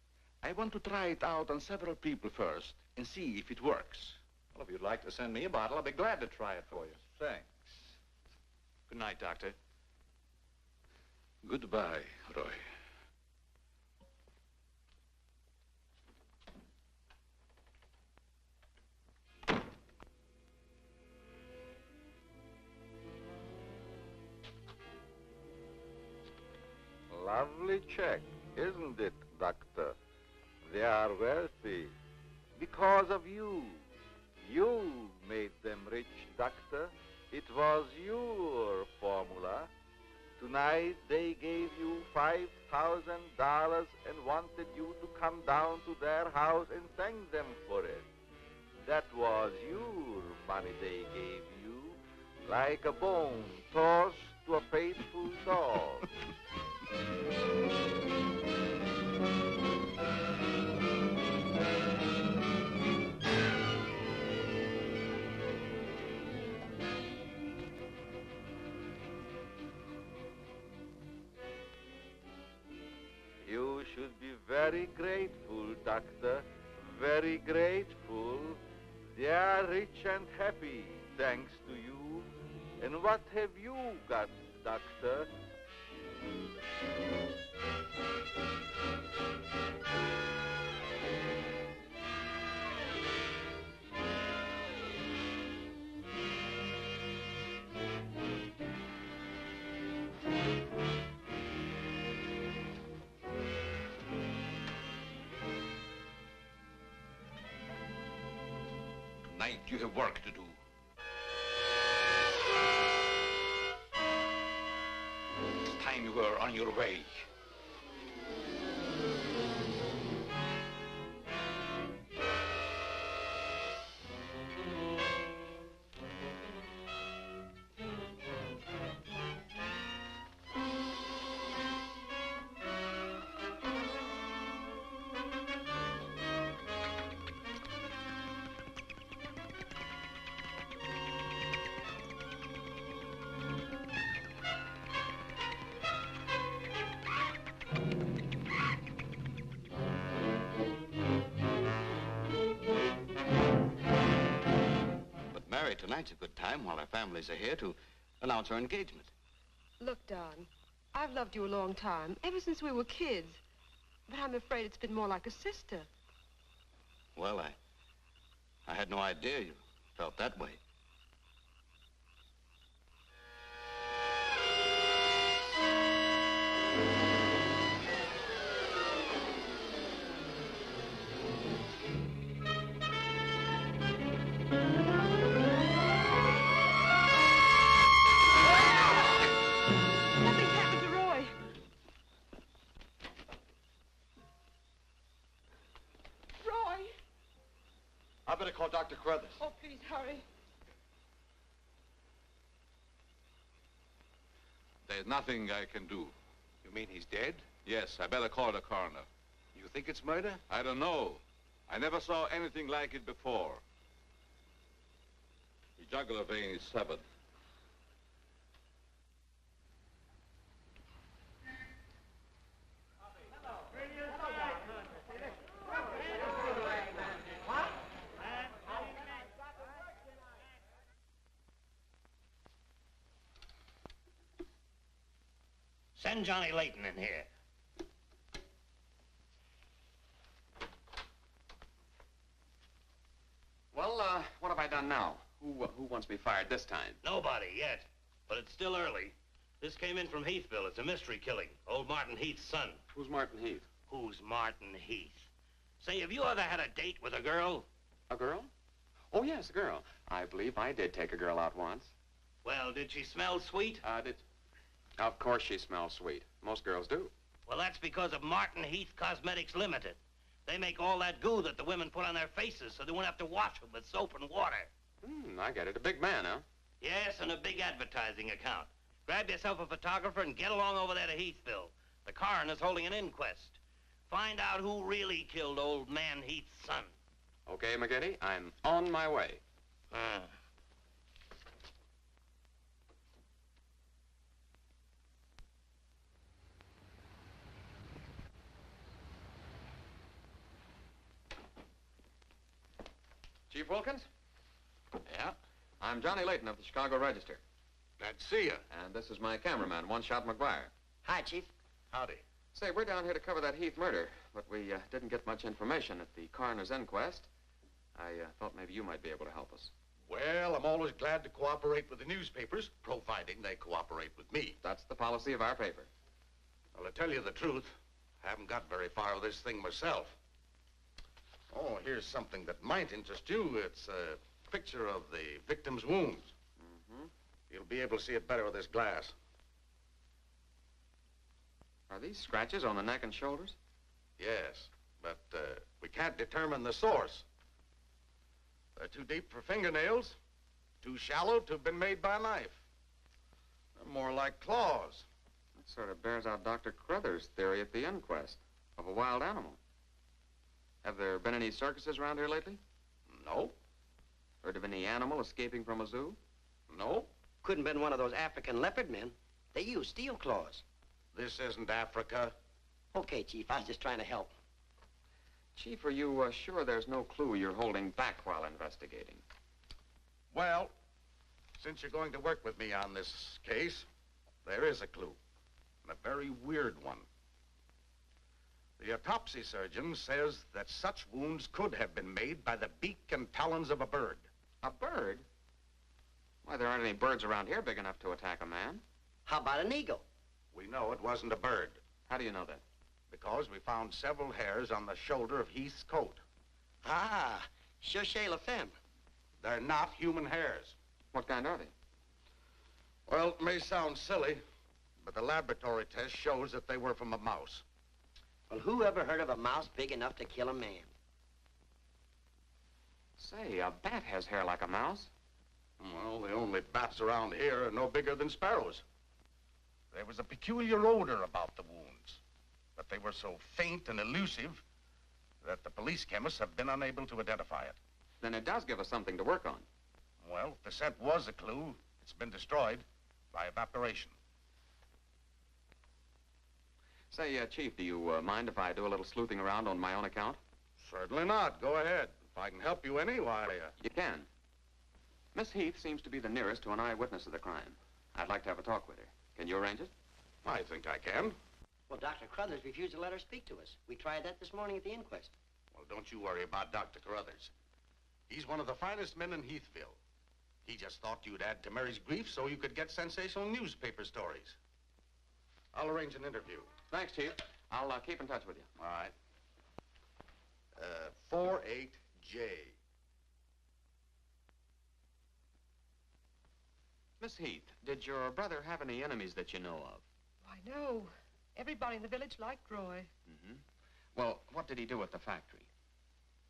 I want to try it out on several people first and see if it works. Well, if you'd like to send me a bottle, I'll be glad to try it for you. Thanks. Good night, Doctor. Goodbye, Roy. Lovely check, isn't it, Doctor? They are wealthy because of you. You made them rich, Doctor. It was your formula. Tonight they gave you $5,000 and wanted you to come down to their house and thank them for it. That was your money they gave you, like a bone tossed to a faithful dog. should be very grateful, Doctor. Very grateful. They are rich and happy, thanks to you. And what have you got, Doctor? Tonight you have work to do. It's time you were on your way. Tonight's a good time while our families are here to announce our engagement. Look, Don, I've loved you a long time, ever since we were kids. But I'm afraid it's been more like a sister. Well, I had no idea you felt that way. I better call Dr. Carruthers. Oh, please hurry. There's nothing I can do. You mean he's dead? Yes, I better call the coroner. You think it's murder? I don't know. I never saw anything like it before. The jugular vein is severed. Send Johnny Layton in here. Well, what have I done now? Who wants me fired this time? Nobody yet, but it's still early. This came in from Heathville. It's a mystery killing. Old Martin Heath's son. Who's Martin Heath? Who's Martin Heath? Say, have you ever had a date with a girl? A girl? Oh, yes, a girl. I believe I did take a girl out once. Well, did she smell sweet? Of course she smells sweet. Most girls do. Well, that's because of Martin Heath Cosmetics Limited. They make all that goo that the women put on their faces so they won't have to wash them with soap and water. I get it. A big man, huh? Yes, and a big advertising account. Grab yourself a photographer and get along over there to Heathville. The coroner's holding an inquest. Find out who really killed old man Heath's son. Okay, McGinty, I'm on my way. Chief Wilkins? Yeah? I'm Johnny Layton of the Chicago Register. Glad to see you. And this is my cameraman, One Shot McGuire. Hi, Chief. Howdy. Say, we're down here to cover that Heath murder, but we didn't get much information at the coroner's inquest. I thought maybe you might be able to help us. Well, I'm always glad to cooperate with the newspapers, providing they cooperate with me. That's the policy of our paper. Well, to tell you the truth, I haven't got very far with this thing myself. Oh, here's something that might interest you. It's a picture of the victim's wounds. You'll be able to see it better with this glass. Are these scratches on the neck and shoulders? Yes, but we can't determine the source. They're too deep for fingernails, too shallow to have been made by a knife. They're more like claws. That sort of bears out Dr. Carruthers' theory at the inquest of a wild animal. Have there been any circuses around here lately? No. Heard of any animal escaping from a zoo? No. Couldn't have been one of those African leopard men. They use steel claws. This isn't Africa. Okay, Chief, I was just trying to help. Chief, are you sure there's no clue you're holding back while investigating? Well, since you're going to work with me on this case, there is a clue, and a very weird one. The autopsy surgeon says that such wounds could have been made by the beak and talons of a bird. A bird? Why, there aren't any birds around here big enough to attack a man. How about an eagle? We know it wasn't a bird. How do you know that? Because we found several hairs on the shoulder of Heath's coat. Ah, Chauchet La Femme. They're not human hairs. What kind are they? Well, it may sound silly, but the laboratory test shows that they were from a mouse. Well, who ever heard of a mouse big enough to kill a man? Say, a bat has hair like a mouse. Well, the only bats around here are no bigger than sparrows. There was a peculiar odor about the wounds, but they were so faint and elusive that the police chemists have been unable to identify it. Then it does give us something to work on. Well, if the scent was a clue, it's been destroyed by evaporation. Say, Chief, do you mind if I do a little sleuthing around on my own account? Certainly not. Go ahead. If I can help you any, why... You can. Miss Heath seems to be the nearest to an eyewitness of the crime. I'd like to have a talk with her. Can you arrange it? I think I can. Well, Dr. Crothers refused to let her speak to us. We tried that this morning at the inquest. Well, don't you worry about Dr. Carruthers. He's one of the finest men in Heathville. He just thought you'd add to Mary's grief so you could get sensational newspaper stories. I'll arrange an interview. Thanks, Chief. I'll keep in touch with you. All right. 48J. Miss Heath, did your brother have any enemies that you know of? Why, no. Everybody in the village liked Roy. Mm-hmm. Well, what did he do at the factory?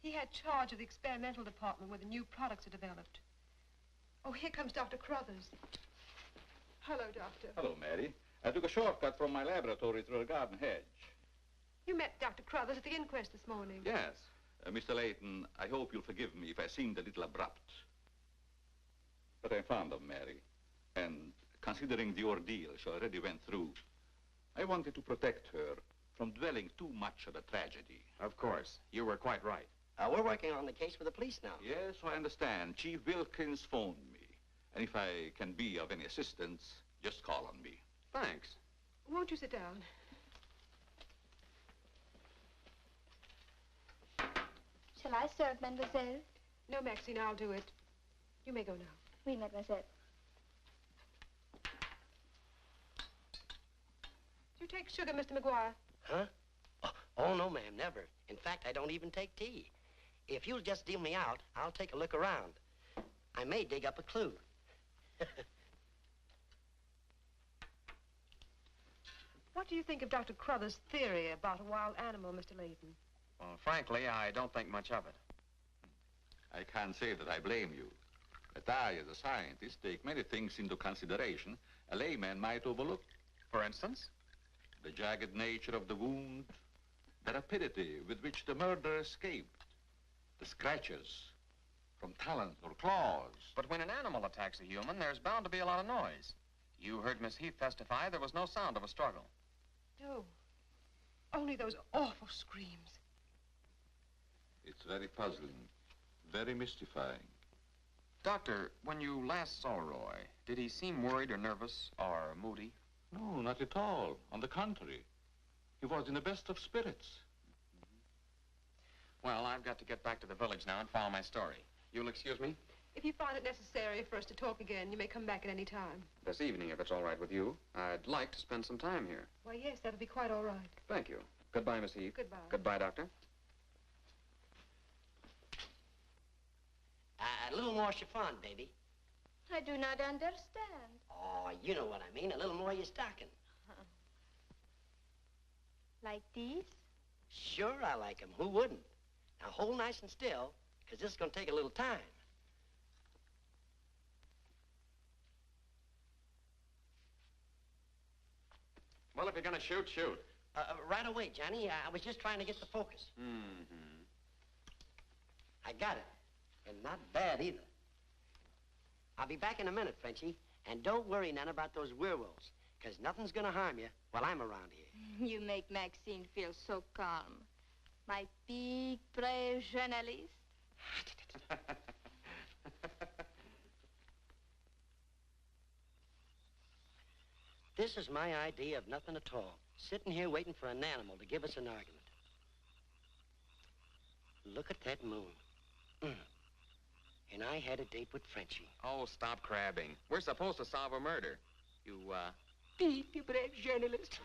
He had charge of the experimental department where the new products are developed. Oh, here comes Dr. Crothers. Hello, Doctor. Hello, Mary. I took a shortcut from my laboratory through a garden hedge. You met Dr. Crothers at the inquest this morning. Yes. Mr. Layton, I hope you'll forgive me if I seemed a little abrupt. But I'm fond of Mary. And considering the ordeal she already went through, I wanted to protect her from dwelling too much on the tragedy. Of course. You were quite right. We're working on the case with the police now. Yes, I understand. Chief Wilkins phoned me. And if I can be of any assistance, just call on me. Thanks. Won't you sit down? Shall I serve, mademoiselle? No, Maxine, I'll do it. You may go now. Oui, mademoiselle. Do you take sugar, Mr. McGuire? Huh? Oh, no, ma'am, never. In fact, I don't even take tea. If you'll just deal me out, I'll take a look around. I may dig up a clue. What do you think of Dr. Crothers' theory about a wild animal, Mr. Layton? Well, frankly, I don't think much of it. I can't say that I blame you. But I, as a scientist, take many things into consideration a layman might overlook. For instance? The jagged nature of the wound, the rapidity with which the murderer escaped, the scratches from talons or claws. But when an animal attacks a human, there's bound to be a lot of noise. You heard Miss Heath testify there was no sound of a struggle. No. Only those awful screams. It's very puzzling, very mystifying. Doctor, when you last saw Roy, did he seem worried or nervous or moody? No, not at all. On the contrary. He was in the best of spirits. Well, I've got to get back to the village now and follow my story. You'll excuse me? If you find it necessary for us to talk again, you may come back at any time. This evening, if it's all right with you. I'd like to spend some time here. Why, yes, that'll be quite all right. Thank you. Goodbye, Miss Heath. Goodbye. Goodbye, Doctor. A little more chiffon, baby. I do not understand. Oh, you know what I mean. A little more of your stocking. Like these? Sure, I like 'em. Who wouldn't? Now, hold nice and still, because this is going to take a little time. Well, if you're going to shoot, shoot. Right away, Johnny. I was just trying to get the focus. Mm-hmm. I got it. And not bad, either. I'll be back in a minute, Frenchie. And don't worry none about those werewolves. Because nothing's going to harm you while I'm around here. You make Maxine feel so calm. My big, brave journalist. This is my idea of nothing at all. Sitting here waiting for an animal to give us an argument. Look at that moon. And I had a date with Frenchie. Oh, stop crabbing. We're supposed to solve a murder. You, Big, brave journalist.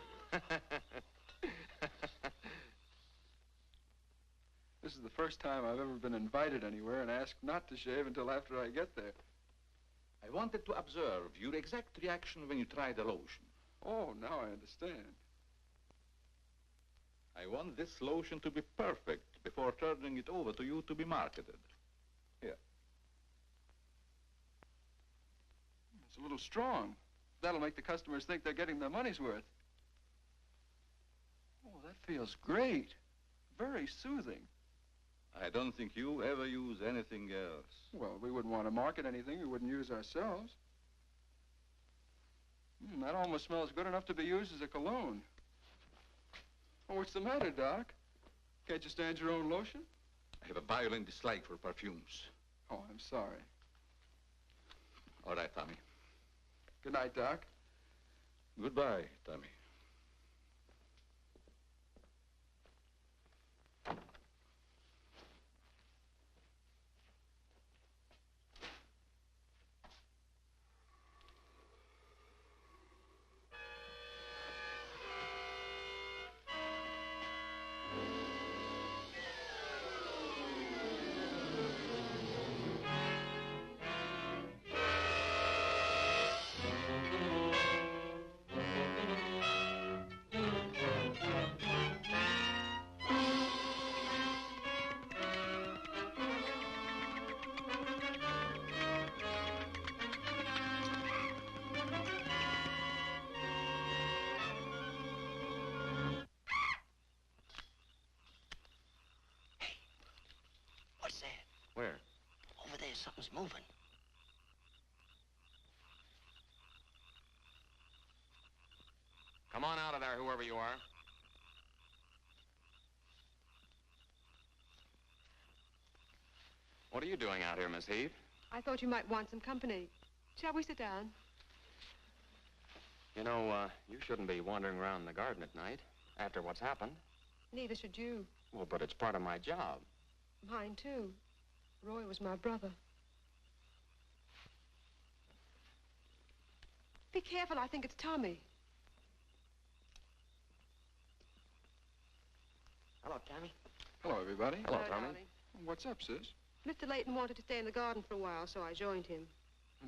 This is the first time I've ever been invited anywhere and asked not to shave until after I get there. I wanted to observe your exact reaction when you tried the lotion. Oh, now I understand. I want this lotion to be perfect before turning it over to you to be marketed. Here. It's a little strong. That'll make the customers think they're getting their money's worth. Oh, that feels great. Very soothing. I don't think you ever use anything else. Well, we wouldn't want to market anything we wouldn't use ourselves. That almost smells good enough to be used as a cologne. Oh, what's the matter, Doc? Can't you stand your own lotion? I have a violent dislike for perfumes. Oh, I'm sorry. All right, Tommy. Good night, Doc. Goodbye, Tommy. What's that? Where? Over there, something's moving. Come on out of there, whoever you are. What are you doing out here, Miss Heath? I thought you might want some company. Shall we sit down? You know, you shouldn't be wandering around the garden at night after what's happened. Neither should you. Well, but it's part of my job. Mine, too. Roy was my brother. Be careful, I think it's Tommy. Hello, Tommy. Hello, everybody. Hello, Tommy. darling. What's up, sis? Mr. Layton wanted to stay in the garden for a while, so I joined him.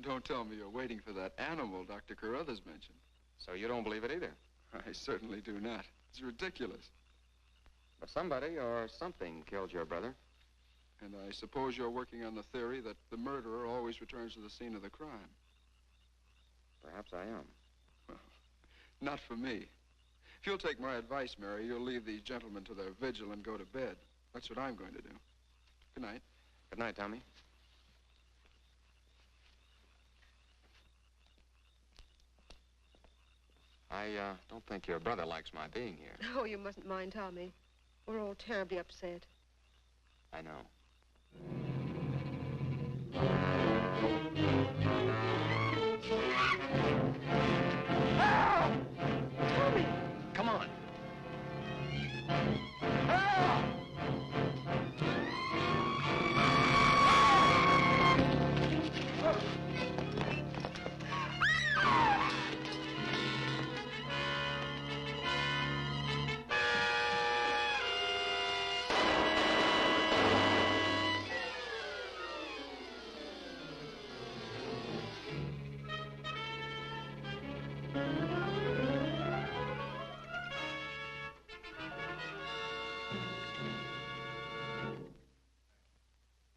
Don't tell me you're waiting for that animal Dr. Carruthers mentioned. So you don't believe it either? I certainly do not. It's ridiculous. But somebody or something killed your brother. And I suppose you're working on the theory that the murderer always returns to the scene of the crime. Perhaps I am. Well, not for me. If you'll take my advice, Mary, you'll leave these gentlemen to their vigil and go to bed. That's what I'm going to do. Good night. Good night, Tommy. I don't think your brother likes my being here. Oh, you mustn't mind Tommy. We're all terribly upset. I know. Tommy! Come on.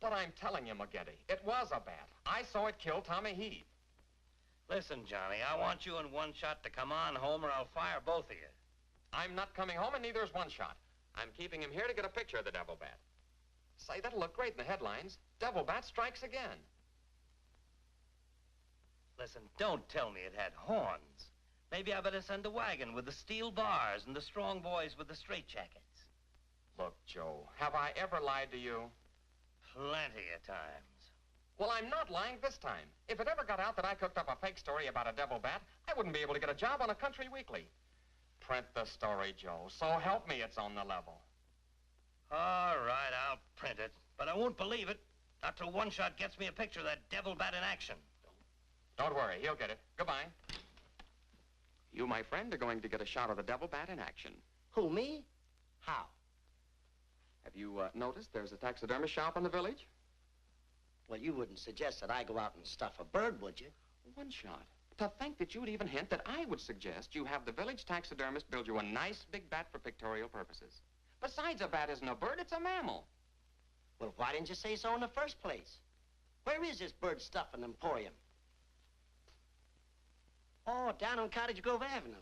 But I'm telling you, McGinty, it was a bat. I saw it kill Tommy Heath. Listen, Johnny, I want you in one shot to come on home or I'll fire both of you. I'm not coming home, and neither is One Shot. I'm keeping him here to get a picture of the devil bat. Say, that'll look great in the headlines. Devil bat strikes again. Listen, don't tell me it had horns. Maybe I better send a wagon with the steel bars and the strong boys with the straitjackets. Look, Joe, have I ever lied to you? Plenty of times. Well, I'm not lying this time. If it ever got out that I cooked up a fake story about a devil bat, I wouldn't be able to get a job on a country weekly. Print the story, Joe. So help me, it's on the level. All right, I'll print it. But I won't believe it. Not till One Shot gets me a picture of that devil bat in action. Don't worry, he'll get it. Goodbye. You, my friend, are going to get a shot of the devil bat in action. Who, me? How? Have you noticed there's a taxidermist shop in the village? Well, you wouldn't suggest that I go out and stuff a bird, would you? One Shot. To think that you would even hint that I would suggest you have the village taxidermist build you a nice big bat for pictorial purposes. Besides, a bat isn't a bird, it's a mammal. Well, why didn't you say so in the first place? Where is this bird stuffing emporium? Oh, down on Cottage Grove Avenue.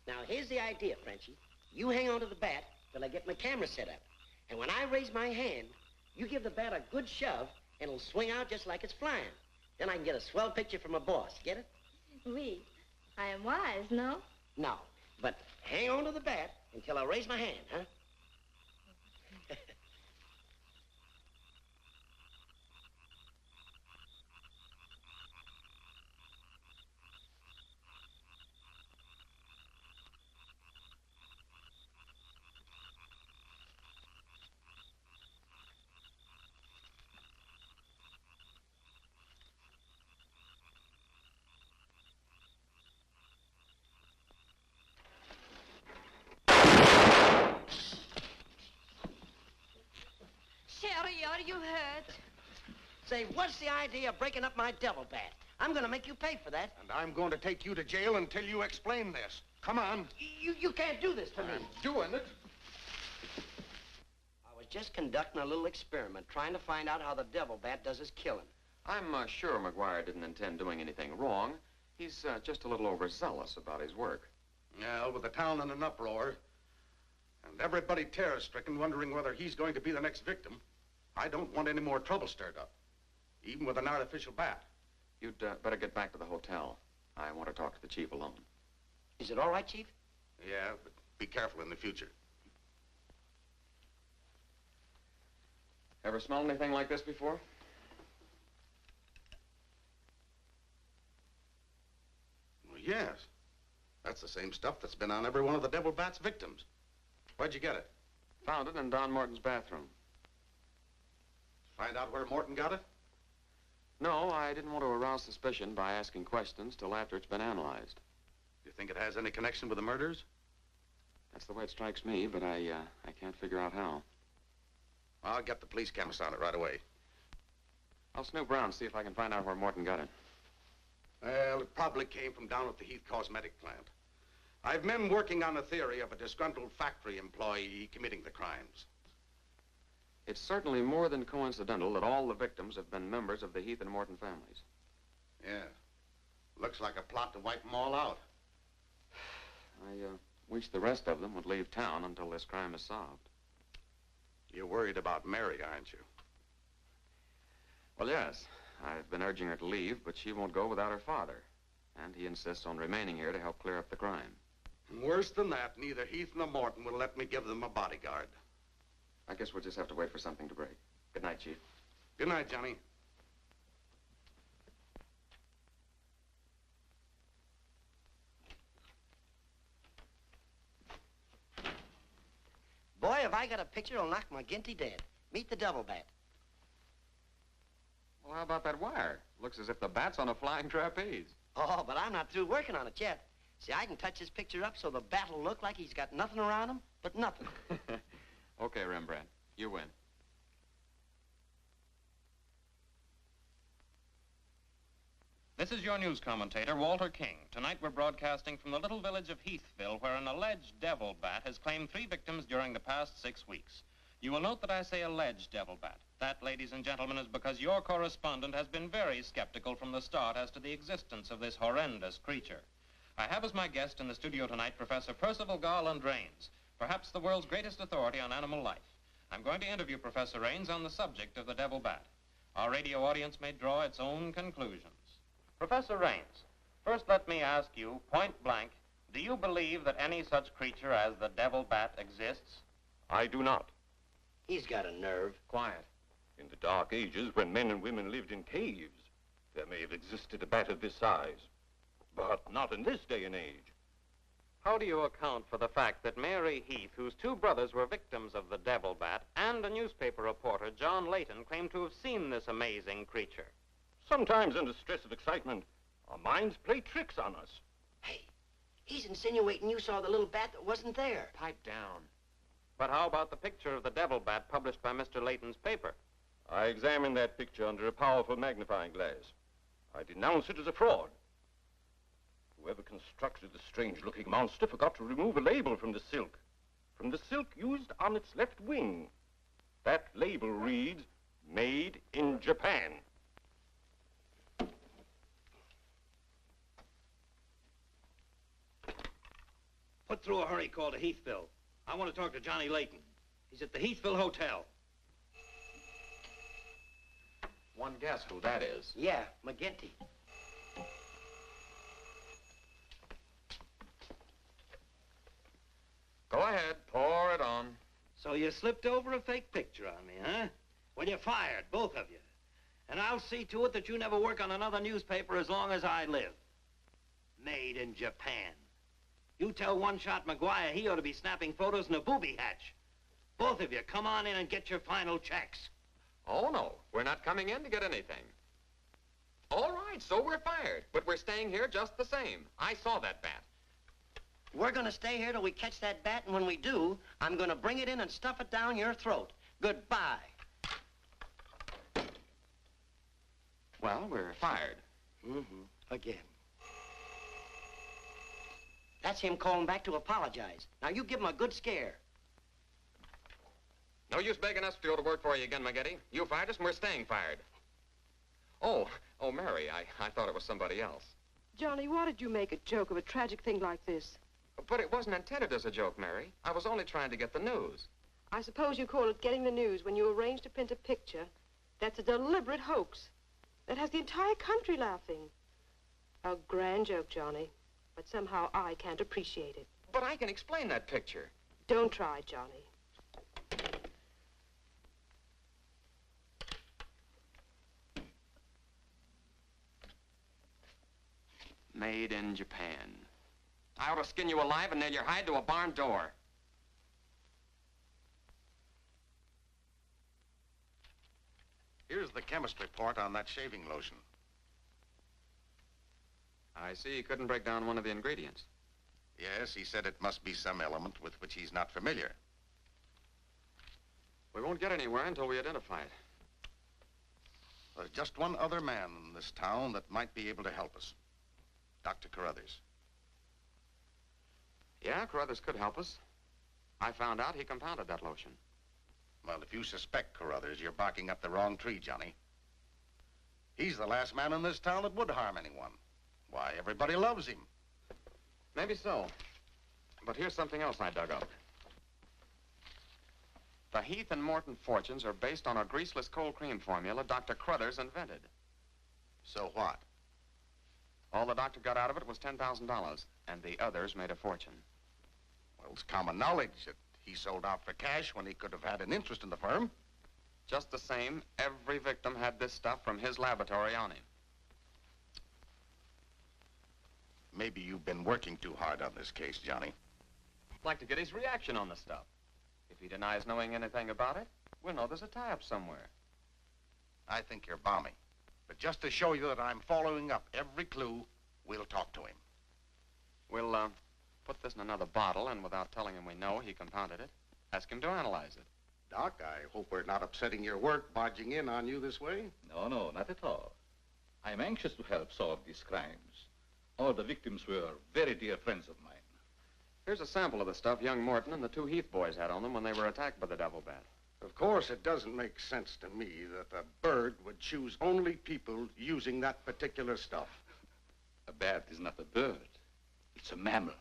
Now, here's the idea, Frenchie. You hang on to the bat till I get my camera set up. And when I raise my hand, you give the bat a good shove, and it'll swing out just like it's flying. Then I can get a swell picture from my boss. Get it? Oui. I am wise, no? No. But hang on to the bat until I raise my hand, huh? Sherry, are you hurt? Say, what's the idea of breaking up my devil bat? I'm going to make you pay for that. And I'm going to take you to jail until you explain this. Come on. You can't do this to me. I'm doing it. I was just conducting a little experiment, trying to find out how the devil bat does his killing. I'm sure McGuire didn't intend doing anything wrong. He's just a little overzealous about his work. Yeah, with the town in an uproar, and everybody terror-stricken, wondering whether he's going to be the next victim, I don't want any more trouble stirred up, even with an artificial bat. You'd better get back to the hotel. I want to talk to the chief alone. Is it all right, Chief? Yeah, but be careful in the future. Ever smelled anything like this before? Well, yes. That's the same stuff that's been on every one of the devil bat's victims. Where'd you get it? Found it in Don Morton's bathroom. Find out where Morton got it? No, I didn't want to arouse suspicion by asking questions till after it's been analyzed. You think it has any connection with the murders? That's the way it strikes me, but I can't figure out how. I'll get the police cameras on it right away. I'll snoop around, see if I can find out where Morton got it. Well, it probably came from down at the Heath Cosmetic plant. I've men working on a theory of a disgruntled factory employee committing the crimes. It's certainly more than coincidental that all the victims have been members of the Heath and Morton families. Yeah. Looks like a plot to wipe them all out. I wish the rest of them would leave town until this crime is solved. You're worried about Mary, aren't you? Well, yes. I've been urging her to leave, but she won't go without her father. And he insists on remaining here to help clear up the crime. And worse than that, neither Heath nor Morton will let me give them a bodyguard. I guess we'll just have to wait for something to break. Good night, Chief. Good night, Johnny. Boy, if I got a picture, it'll knock McGinty dead. Meet the double bat. Well, how about that wire? Looks as if the bat's on a flying trapeze. Oh, but I'm not through working on it yet. See, I can touch this picture up so the bat will look like he's got nothing around him but nothing. Okay, Rembrandt. You win. This is your news commentator, Walter King. Tonight we're broadcasting from the little village of Heathville, where an alleged devil bat has claimed 3 victims during the past 6 weeks. You will note that I say alleged devil bat. That, ladies and gentlemen, is because your correspondent has been very skeptical from the start as to the existence of this horrendous creature. I have as my guest in the studio tonight Professor Percival Garland Rains, perhaps the world's greatest authority on animal life. I'm going to interview Professor Rains on the subject of the devil bat. Our radio audience may draw its own conclusions. Professor Rains, first let me ask you, point blank, do you believe that any such creature as the devil bat exists? I do not. He's got a nerve. Quiet. In the dark ages, when men and women lived in caves, there may have existed a bat of this size. But not in this day and age. How do you account for the fact that Mary Heath, whose 2 brothers were victims of the devil bat, and a newspaper reporter, John Layton, claimed to have seen this amazing creature? Sometimes under stress of excitement, our minds play tricks on us. Hey, he's insinuating you saw the little bat that wasn't there. Pipe down. But how about the picture of the devil bat published by Mr. Layton's paper? I examined that picture under a powerful magnifying glass. I denounce it as a fraud. Whoever constructed the strange-looking monster forgot to remove a label from the silk. From the silk used on its left wing. That label reads, "Made in Japan." Put through a hurry call to Heathville. I want to talk to Johnny Layton. He's at the Heathville Hotel. One guess who that is. Yeah, McGinty. Go ahead, pour it on. So you slipped over a fake picture on me, huh? Well, you're fired, both of you. And I'll see to it that you never work on another newspaper as long as I live. Made in Japan. You tell One-Shot McGuire he ought to be snapping photos in a booby hatch. Both of you, come on in and get your final checks. Oh, no. We're not coming in to get anything. All right, so we're fired. But we're staying here just the same. I saw that bat. We're gonna stay here till we catch that bat, and when we do, I'm gonna bring it in and stuff it down your throat. Goodbye. Well, we're fired. Again. That's him calling back to apologize. Now, you give him a good scare. No use begging us to go to work for you again, McGetty. You fired us and we're staying fired. Oh, Mary, I thought it was somebody else. Johnny, why did you make a joke of a tragic thing like this? But it wasn't intended as a joke, Mary. I was only trying to get the news. I suppose you call it getting the news when you arrange to print a picture. That's a deliberate hoax. That has the entire country laughing. A grand joke, Johnny. But somehow I can't appreciate it. But I can explain that picture. Don't try, Johnny. Made in Japan. I ought to skin you alive and nail your hide to a barn door. Here's the chemist report on that shaving lotion. I see he couldn't break down one of the ingredients. Yes, he said it must be some element with which he's not familiar. We won't get anywhere until we identify it. There's just one other man in this town that might be able to help us. Dr. Carruthers. Yeah, Carruthers could help us. I found out he compounded that lotion. Well, if you suspect Carruthers, you're barking up the wrong tree, Johnny. He's the last man in this town that would harm anyone. Why, everybody loves him. Maybe so. But here's something else I dug up. The Heath and Morton fortunes are based on a greaseless cold cream formula Dr. Carruthers invented. So what? All the doctor got out of it was $10,000, and the others made a fortune. Well, it's common knowledge that He sold out for cash when he could have had an interest in the firm. Just the same, every victim had this stuff from his laboratory on him. Maybe you've been working too hard on this case, Johnny. I'd like to get his reaction on the stuff. If he denies knowing anything about it, we'll know there's a tie-up somewhere. I think you're balmy. But just to show you that I'm following up every clue, we'll talk to him. We'll, put this in another bottle, and without telling him we know he compounded it, ask him to analyze it. Doc, I hope we're not upsetting your work barging in on you this way. No, no, not at all. I'm anxious to help solve these crimes. All the victims were very dear friends of mine. Here's a sample of the stuff young Morton and the two Heath boys had on them when they were attacked by the devil bat. Of course, it doesn't make sense to me that a bird would choose only people using that particular stuff. A bat is not a bird. It's a mammal.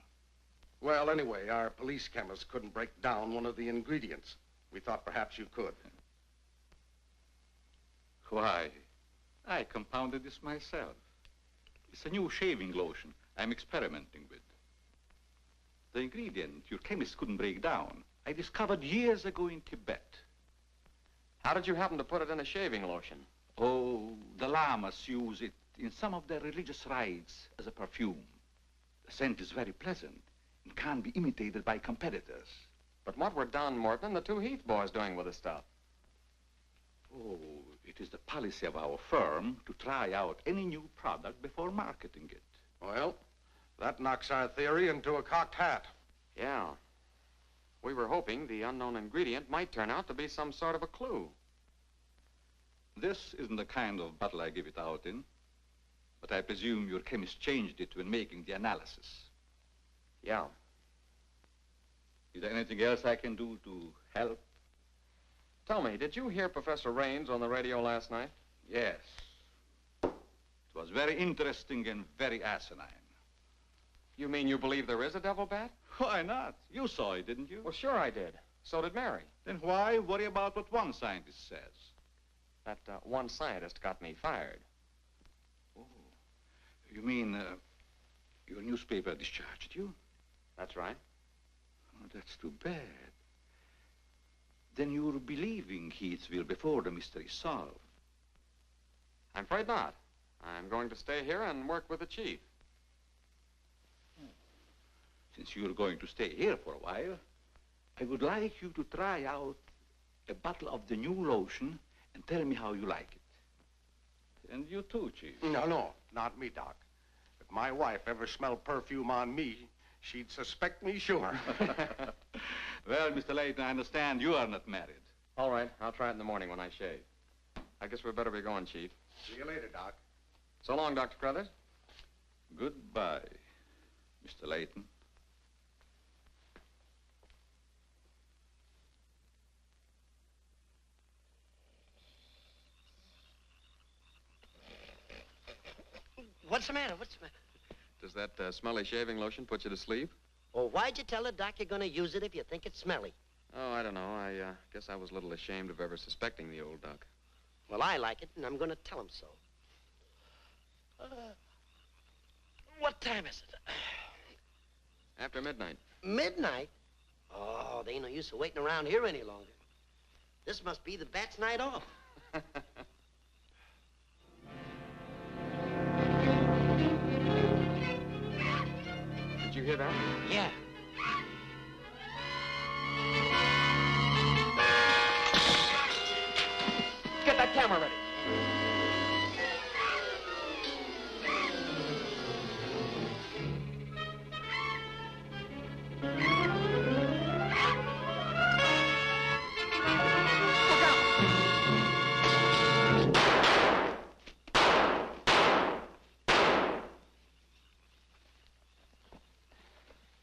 Well, anyway, our police chemist couldn't break down one of the ingredients. We thought perhaps you could. Why, I compounded this myself. It's a new shaving lotion I'm experimenting with. The ingredient your chemist couldn't break down, I discovered years ago in Tibet. How did you happen to put it in a shaving lotion? Oh, the lamas use it in some of their religious rites as a perfume. The scent is very pleasant and can't be imitated by competitors. But what were Don Morton and the two Heath boys doing with the stuff? Oh, it is the policy of our firm to try out any new product before marketing it. Well, that knocks our theory into a cocked hat. Yeah. We were hoping the unknown ingredient might turn out to be some sort of a clue. This isn't the kind of bottle I give it out in, but I presume your chemist changed it when making the analysis. Yeah. Is there anything else I can do to help? Tell me, did you hear Professor Raines on the radio last night? Yes. It was very interesting and very asinine. You mean you believe there is a devil bat? Why not? You saw it, didn't you? Well, sure I did. So did Mary. Then why worry about what one scientist says? That one scientist got me fired. Oh, you mean your newspaper discharged you? That's right. Oh, that's too bad. Then you're believing Heathville before the mystery's solved. I'm afraid not. I'm going to stay here and work with the chief. Since you're going to stay here for a while, I would like you to try out a bottle of the new lotion and tell me how you like it. And you too, Chief. No, not me, Doc. If my wife ever smelled perfume on me, she'd suspect me sure. Well, Mr. Layton, I understand you are not married. All right, I'll try it in the morning when I shave. I guess we better be going, Chief. See you later, Doc. So long, Dr. Crothers. Goodbye, Mr. Layton. What's the matter? What's the matter? Does that smelly shaving lotion put you to sleep? Well, why'd you tell the doc you're going to use it if you think it's smelly? Oh, I don't know. I guess I was a little ashamed of ever suspecting the old duck. Well, I like it, and I'm going to tell him so. What time is it? After midnight. Midnight? Oh, there ain't no use of waiting around here any longer. This must be the bat's night off. Did you hear that? Yeah. Get that camera ready.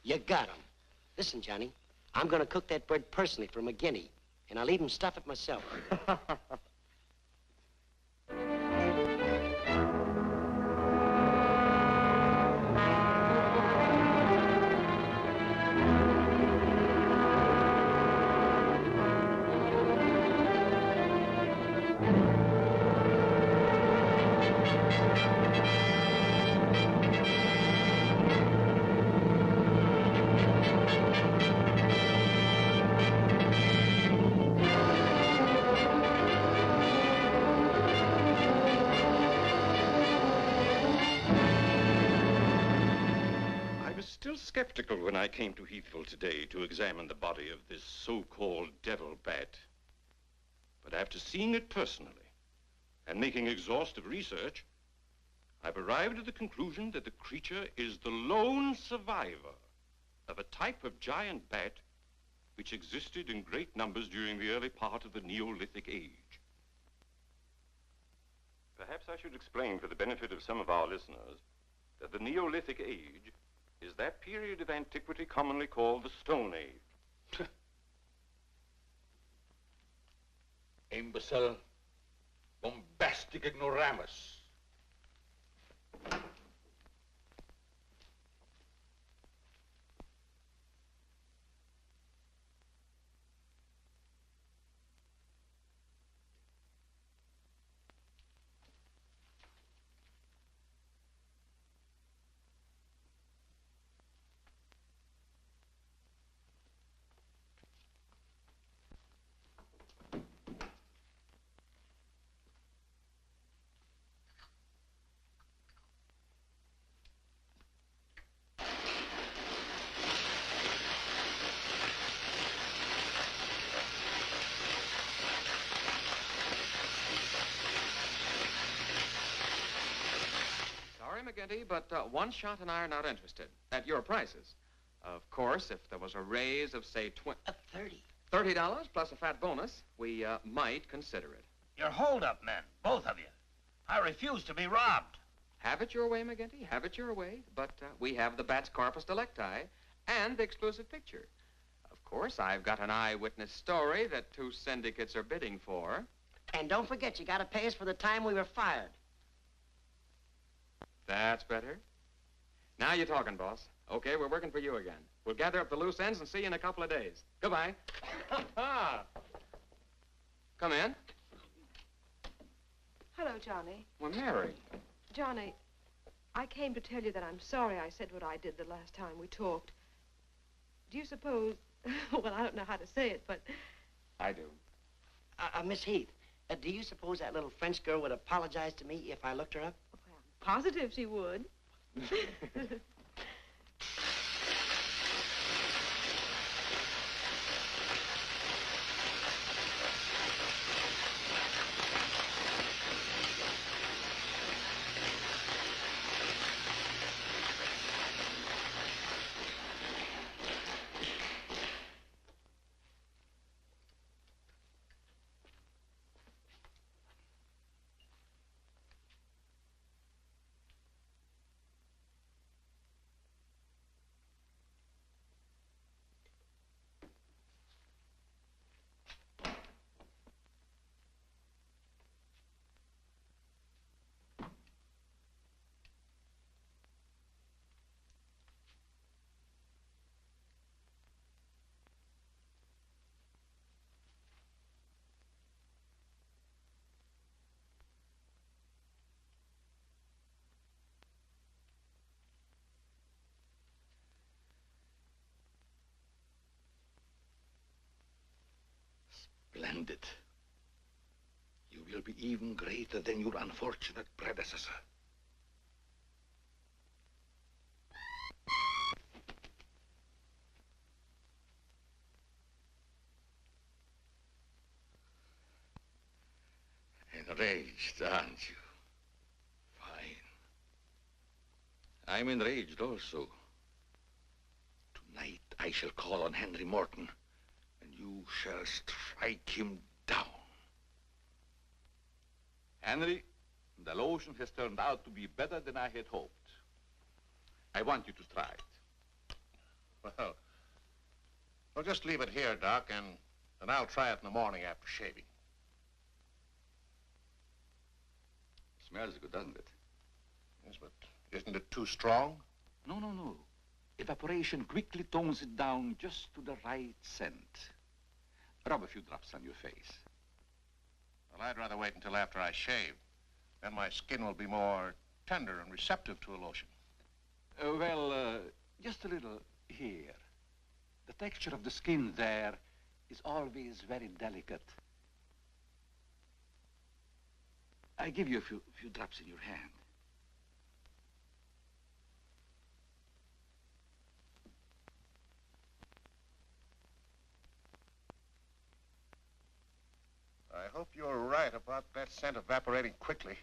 You got him. Listen, Johnny, I'm going to cook that bird personally for McGinney, and I'll even stuff it myself. still skeptical when I came to Heathville today to examine the body of this so-called devil bat. But after seeing it personally and making exhaustive research, I've arrived at the conclusion that the creature is the lone survivor of a type of giant bat which existed in great numbers during the early part of the Neolithic age. Perhaps I should explain for the benefit of some of our listeners that the Neolithic age is that period of antiquity commonly called the Stone Age. Imbecile, bombastic ignoramus. McGinty, but one shot and I are not interested. At your prices. Of course, if there was a raise of, say, $30 plus a fat bonus, we might consider it. You're hold-up men, both of you. I refuse to be robbed. Have it your way, McGinty. Have it your way. But we have the bat's corpus delicti and the exclusive picture. Of course, I've got an eyewitness story that 2 syndicates are bidding for. And don't forget, you gotta pay us for the time we were fired. That's better. Now you're talking, boss. Okay, we're working for you again. We'll gather up the loose ends and see you in a couple of days. Goodbye. Come in. Hello, Johnny. Well, Mary. Johnny, I came to tell you that I'm sorry I said what I did the last time we talked. Do you suppose... well, I don't know how to say it, but... I do. Miss Heath, do you suppose that little French girl would apologize to me if I looked her up? Positive she would. Splendid. You will be even greater than your unfortunate predecessor. Enraged, aren't you? Fine. I'm enraged also. Tonight I shall call on Henry Morton, and you shall strike him down. Henry, the lotion has turned out to be better than I had hoped. I want you to try it. Well, just leave it here, Doc, and I'll try it in the morning after shaving. Smells good, doesn't it? Yes, but isn't it too strong? No, no, no. Evaporation quickly tones it down just to the right scent. Rub a few drops on your face. Well, I'd rather wait until after I shave. Then my skin will be more tender and receptive to a lotion. Just a little here. The texture of the skin there is always very delicate. I give you a few drops in your hand. right about that scent evaporating quickly.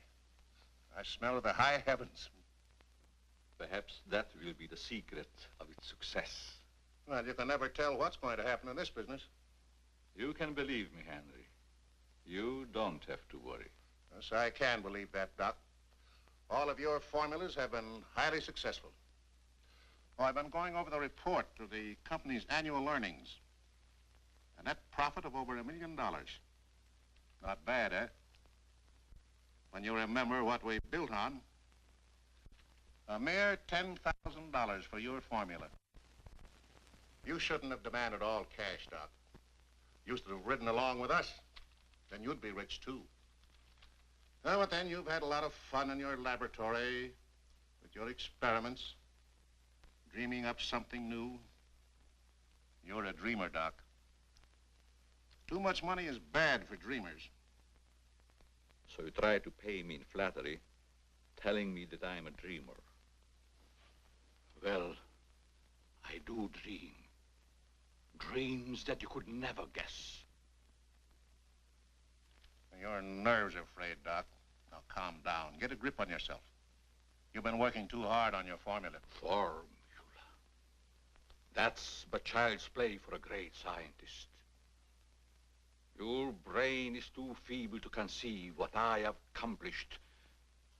I smell the high heavens. Perhaps that will be the secret of its success. Well, you can never tell what's going to happen in this business. You can believe me, Henry. You don't have to worry. Yes, I can believe that, Doc. All of your formulas have been highly successful. Oh, I've been going over the report of the company's annual earnings. A net profit of over $1 million. Not bad, eh? When you remember what we built on. A mere $10,000 for your formula. You shouldn't have demanded all cash, Doc. You should have ridden along with us. Then you'd be rich, too. Well, but then you've had a lot of fun in your laboratory with your experiments, dreaming up something new. You're a dreamer, Doc. Too much money is bad for dreamers. So you try to pay me in flattery, telling me that I'm a dreamer. Well, I do dream. Dreams that you could never guess. Your nerves are frayed, Doc. Now calm down. Get a grip on yourself. You've been working too hard on your formula. Formula. That's but child's play for a great scientist. Your brain is too feeble to conceive what I have accomplished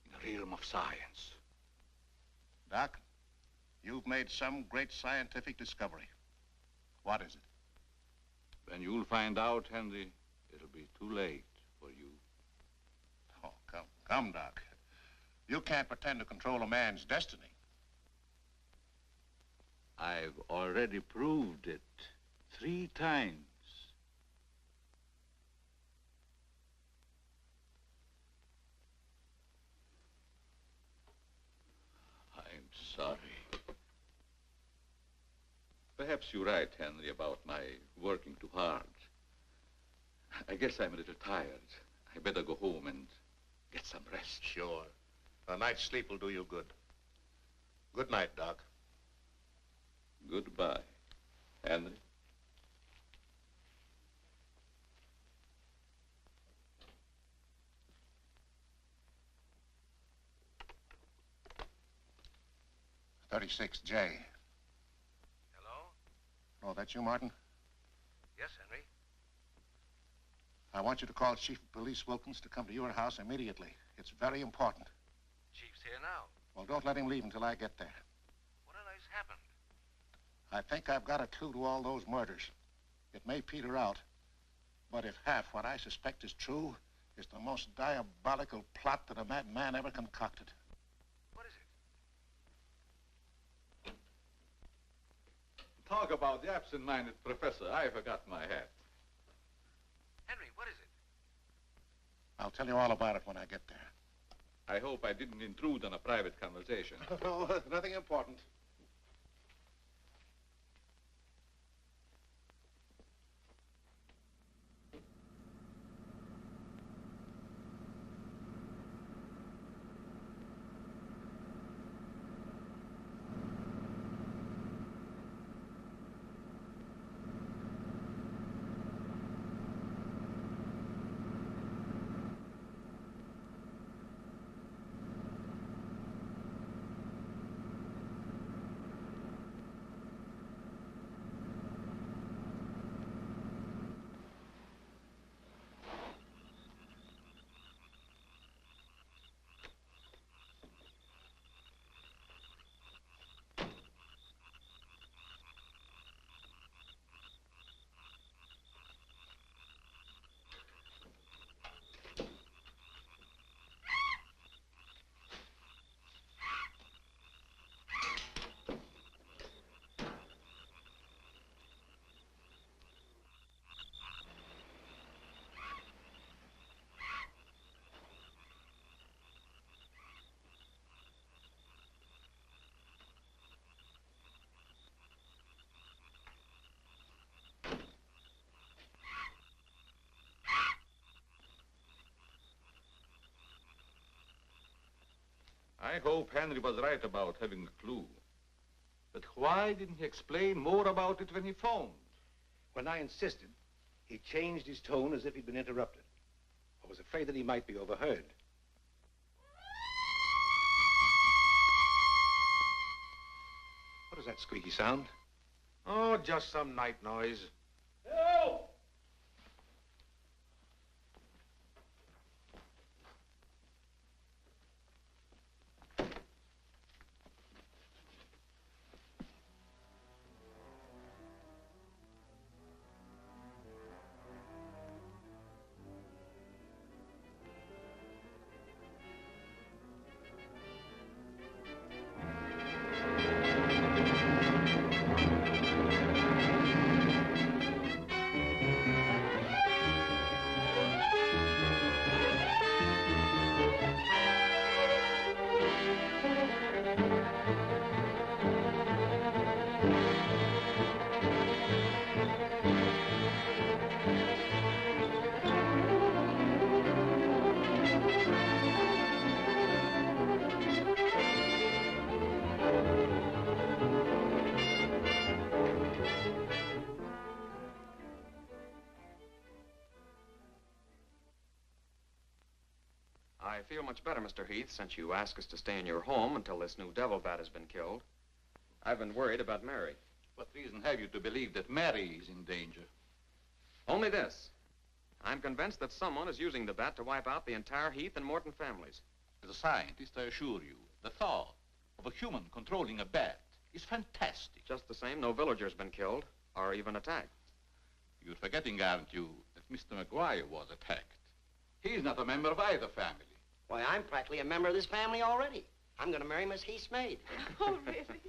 in the realm of science. Doc, you've made some great scientific discovery. What is it? When you'll find out, Henry, it'll be too late for you. Oh, come, Doc. You can't pretend to control a man's destiny. I've already proved it 3 times. I'm sorry. Perhaps you're right, Henry, about my working too hard. I guess I'm a little tired. I better go home and get some rest. Sure. A night's sleep will do you good. Good night, Doc. Goodbye, Henry. $36J. Hello? Oh, that's you, Martin? Yes, Henry. I want you to call Chief of Police Wilkins to come to your house immediately. It's very important. Chief's here now. Well, don't let him leave until I get there. What on earth's happened? I think I've got a clue to all those murders. It may peter out, but if half what I suspect is true, it's the most diabolical plot that a madman ever concocted. What is it? Talk about the absent-minded professor. I forgot my hat. Henry, what is it? I'll tell you all about it when I get there. I hope I didn't intrude on a private conversation. No, nothing important. I hope Henry was right about having a clue. But why didn't he explain more about it when he phoned? When I insisted, he changed his tone as if he'd been interrupted. was afraid that he might be overheard. What is that squeaky sound? Oh, just some night noise. Help! I feel much better, Mr. Heath, since you asked us to stay in your home until this new devil bat has been killed. I've been worried about Mary. What reason have you to believe that Mary is in danger? Only this. I'm convinced that someone is using the bat to wipe out the entire Heath and Morton families. As a scientist, I assure you, the thought of a human controlling a bat is fantastic. Just the same, no villager's been killed or even attacked. You're forgetting, aren't you, that Mr. McGuire was attacked. He's not a member of either family. Why, I'm practically a member of this family already. I'm going to marry Miss Heath's maid. Oh, really?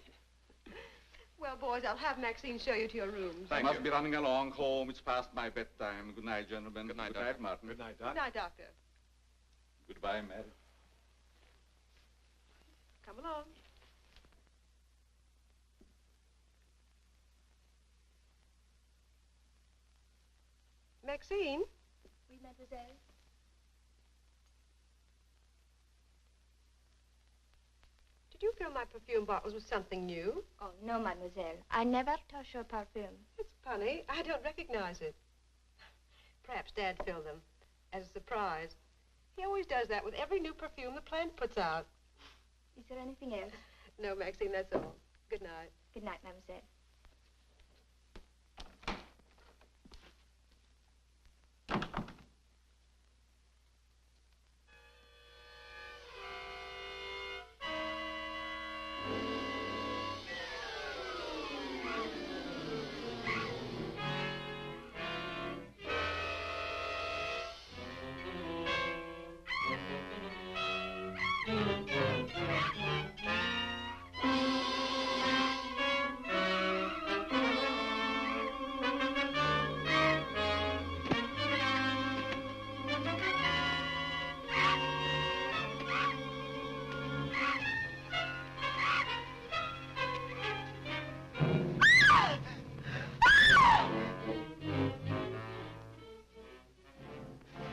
Well, boys, I'll have Maxine show you to your rooms. I must be running along home. It's past my bedtime. Good night, gentlemen. Good night, Martin. Good night, Good Doc. night, Doctor. Goodbye, Mary. Come along. Maxine? Oui, mademoiselle. Did you fill my perfume bottles with something new? Oh, no, mademoiselle. I never touch your perfume. It's funny. I don't recognize it. Perhaps Dad filled them as a surprise. He always does that with every new perfume the plant puts out. Is there anything else? No, Maxine, that's all. Good night. Good night, mademoiselle.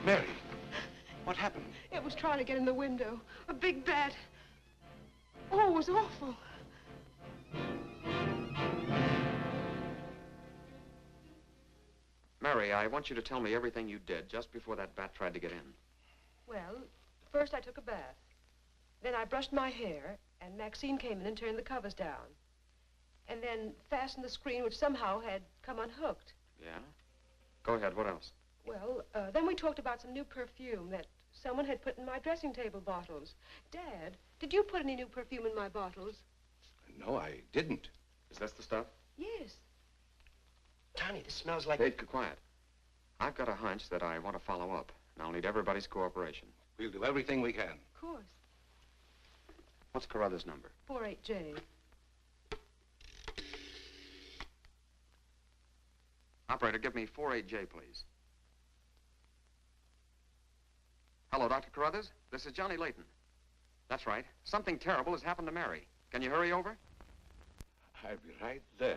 Mary, what happened? It was trying to get in the window. A big bat. Oh, it was awful. Mary, I want you to tell me everything you did just before that bat tried to get in. Well, first I took a bath. Then I brushed my hair, and Maxine came in and turned the covers down. And then fastened the screen, which somehow had come unhooked. Yeah? Go ahead, what else? Well, then we talked about some new perfume that someone had put in my dressing table bottles. Dad, did you put any new perfume in my bottles? No, I didn't. Is this the stuff? Yes. Tony, this smells like... Hey, quiet. I've got a hunch that I want to follow up, and I'll need everybody's cooperation. We'll do everything we can. Of course. What's Carruthers' number? 48J. Operator, give me 48J, please. Hello, Dr. Carruthers. This is Johnny Layton. That's right. Something terrible has happened to Mary. Can you hurry over? I'll be right there.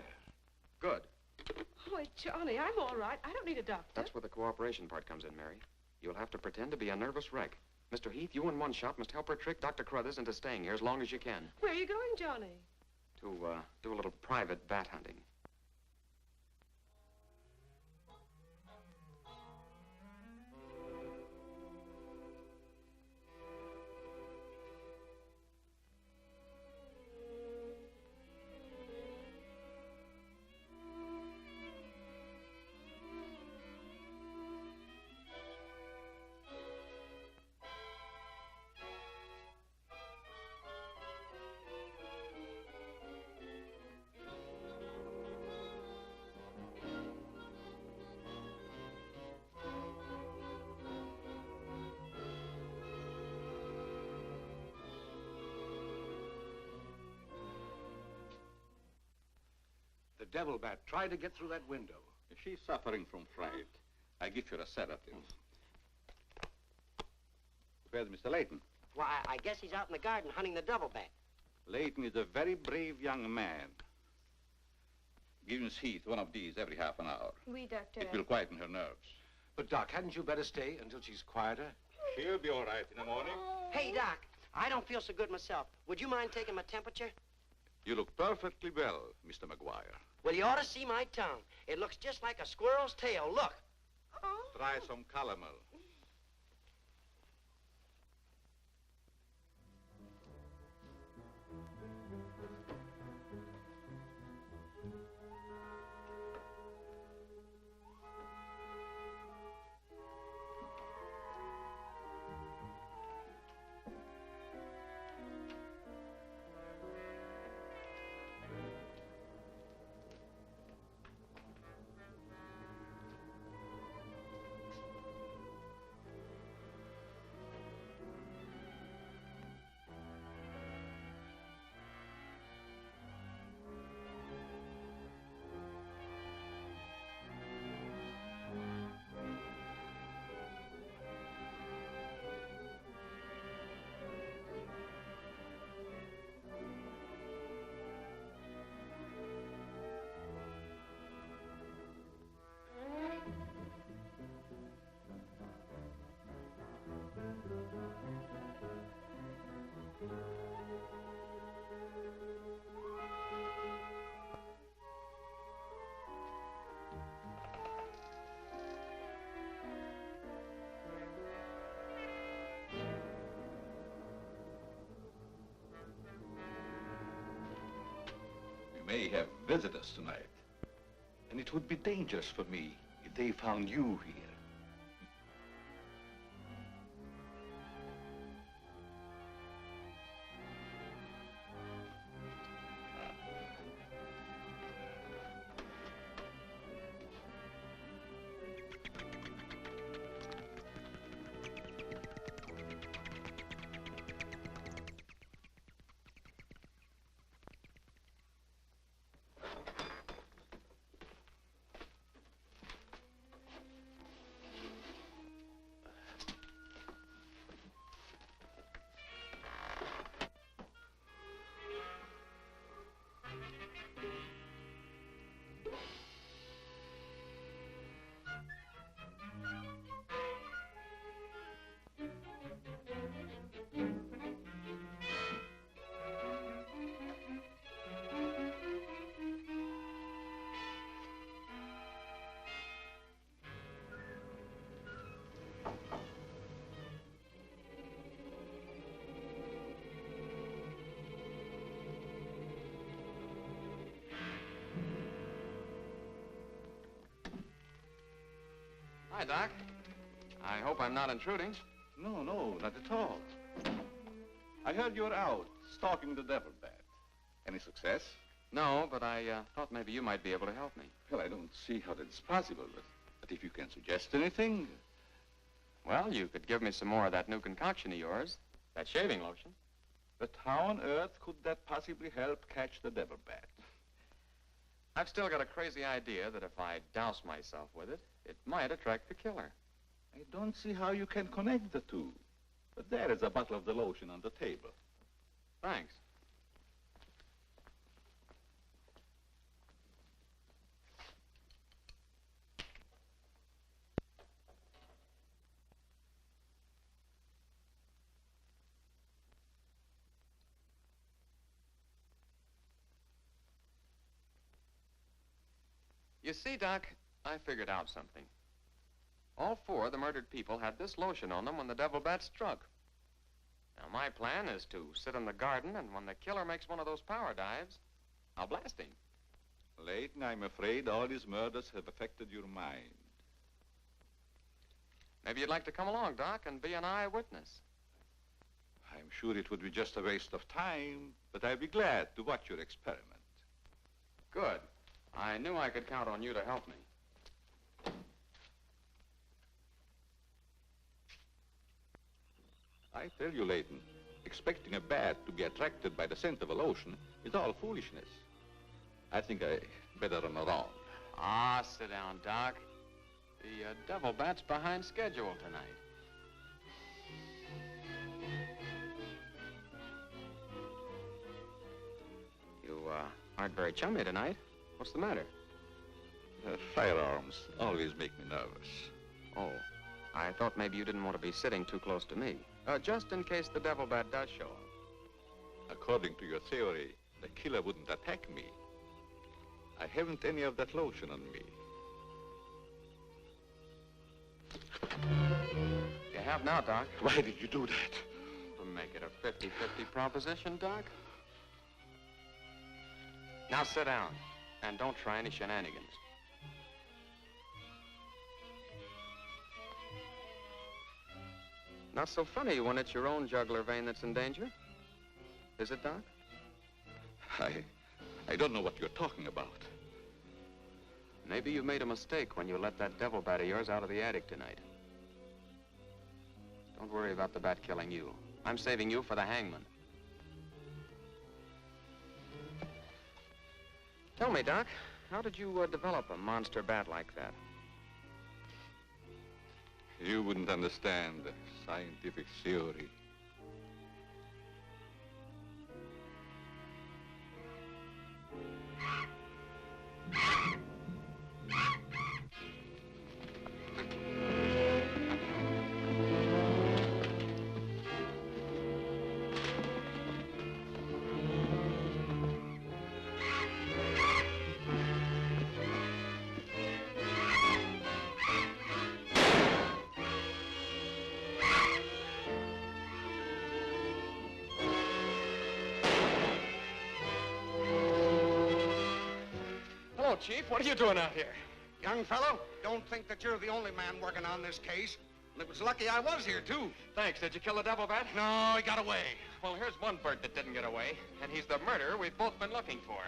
Good. Oh, Johnny, I'm all right. I don't need a doctor. That's where the cooperation part comes in, Mary. You'll have to pretend to be a nervous wreck. Mr. Heath, you and one shot must help her trick Dr. Carruthers into staying here as long as you can. Where are you going, Johnny? To, do a little private bat hunting. devil bat tried to get through that window. If she's suffering from fright, I give her a sedative. Where's Mr. Layton? Why, I guess he's out in the garden hunting the devil bat. Layton is a very brave young man. Give Miss Heath one of these every half an hour. Oui, Doctor. It will quieten her nerves. But, Doc, hadn't you better stay until she's quieter? She'll be all right in the morning. Hey, Doc, I don't feel so good myself. Would you mind taking my temperature? You look perfectly well, Mr. McGuire. Well, you ought to see my tongue. It looks just like a squirrel's tail. Look. Try some calomel. We may have visitors tonight, and it would be dangerous for me if they found you here. Hi, Doc. I hope I'm not intruding. No, no, not at all. I heard you were out stalking the devil bat. Any success? No, but I thought maybe you might be able to help me. Well, I don't see how that's possible, but if you can suggest anything... Well, you could give me some more of that new concoction of yours, that shaving lotion. But how on earth could that possibly help catch the devil bat? I've still got a crazy idea that if I douse myself with it, it might attract the killer. I don't see how you can connect the two. But there is a bottle of the lotion on the table. Thanks. You see, Doc, I figured out something. All four of the murdered people had this lotion on them when the devil bat struck. Now, my plan is to sit in the garden, and when the killer makes one of those power dives, I'll blast him. Layton, I'm afraid all these murders have affected your mind. Maybe you'd like to come along, Doc, and be an eyewitness. I'm sure it would be just a waste of time, but I'd be glad to watch your experiment. Good. I knew I could count on you to help me. I tell you, Layton, expecting a bat to be attracted by the scent of a lotion is all foolishness. I think I better run around. Ah, sit down, Doc. The devil bat's behind schedule tonight. You aren't very chummy tonight. What's the matter? Firearms always make me nervous. Oh, I thought maybe you didn't want to be sitting too close to me. Just in case the devil bat does show up. According to your theory, the killer wouldn't attack me. I haven't any of that lotion on me. You have now, Doc. Why did you do that? To make it a 50-50 proposition, Doc. Now sit down, and don't try any shenanigans. Not so funny when it's your own jugular vein that's in danger. Is it, Doc? I don't know what you're talking about. Maybe you made a mistake when you let that devil bat of yours out of the attic tonight. Don't worry about the bat killing you. I'm saving you for the hangman. Tell me, Doc, how did you develop a monster bat like that? You wouldn't understand the scientific theory. Chief, what are you doing out here? Young fellow, don't think that you're the only man working on this case. And it was lucky I was here, too. Thanks. Did you kill the devil bat? No, he got away. Well, here's one bird that didn't get away, and he's the murderer we've both been looking for.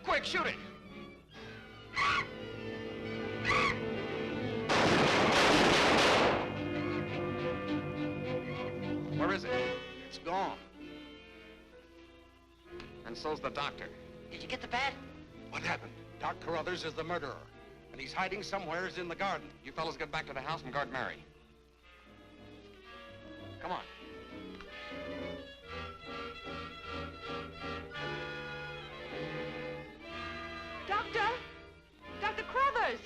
Quick, shoot it! Where is it? It's gone. And so's the doctor. Did you get the bat? What happened? Doc Carruthers is the murderer, and he's hiding somewheres in the garden. You fellas get back to the house and guard Mary. Come on. Doctor! Dr. Carruthers!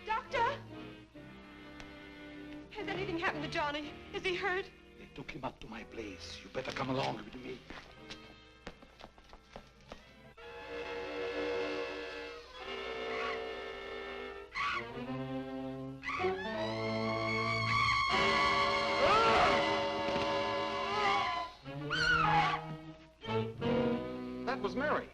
Doctor! Has anything happened to Johnny? Is he hurt? They took him up to my place. You better come along with me. That was Mary.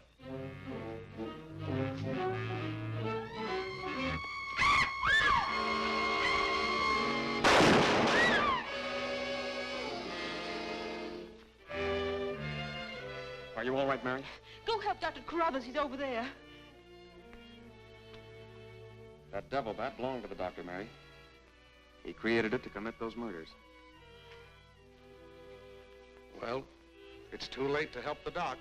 Are you all right, Mary? Go help Dr. Carruthers. He's over there. That devil bat belonged to the doctor, Mary. He created it to commit those murders. Well, it's too late to help the doc.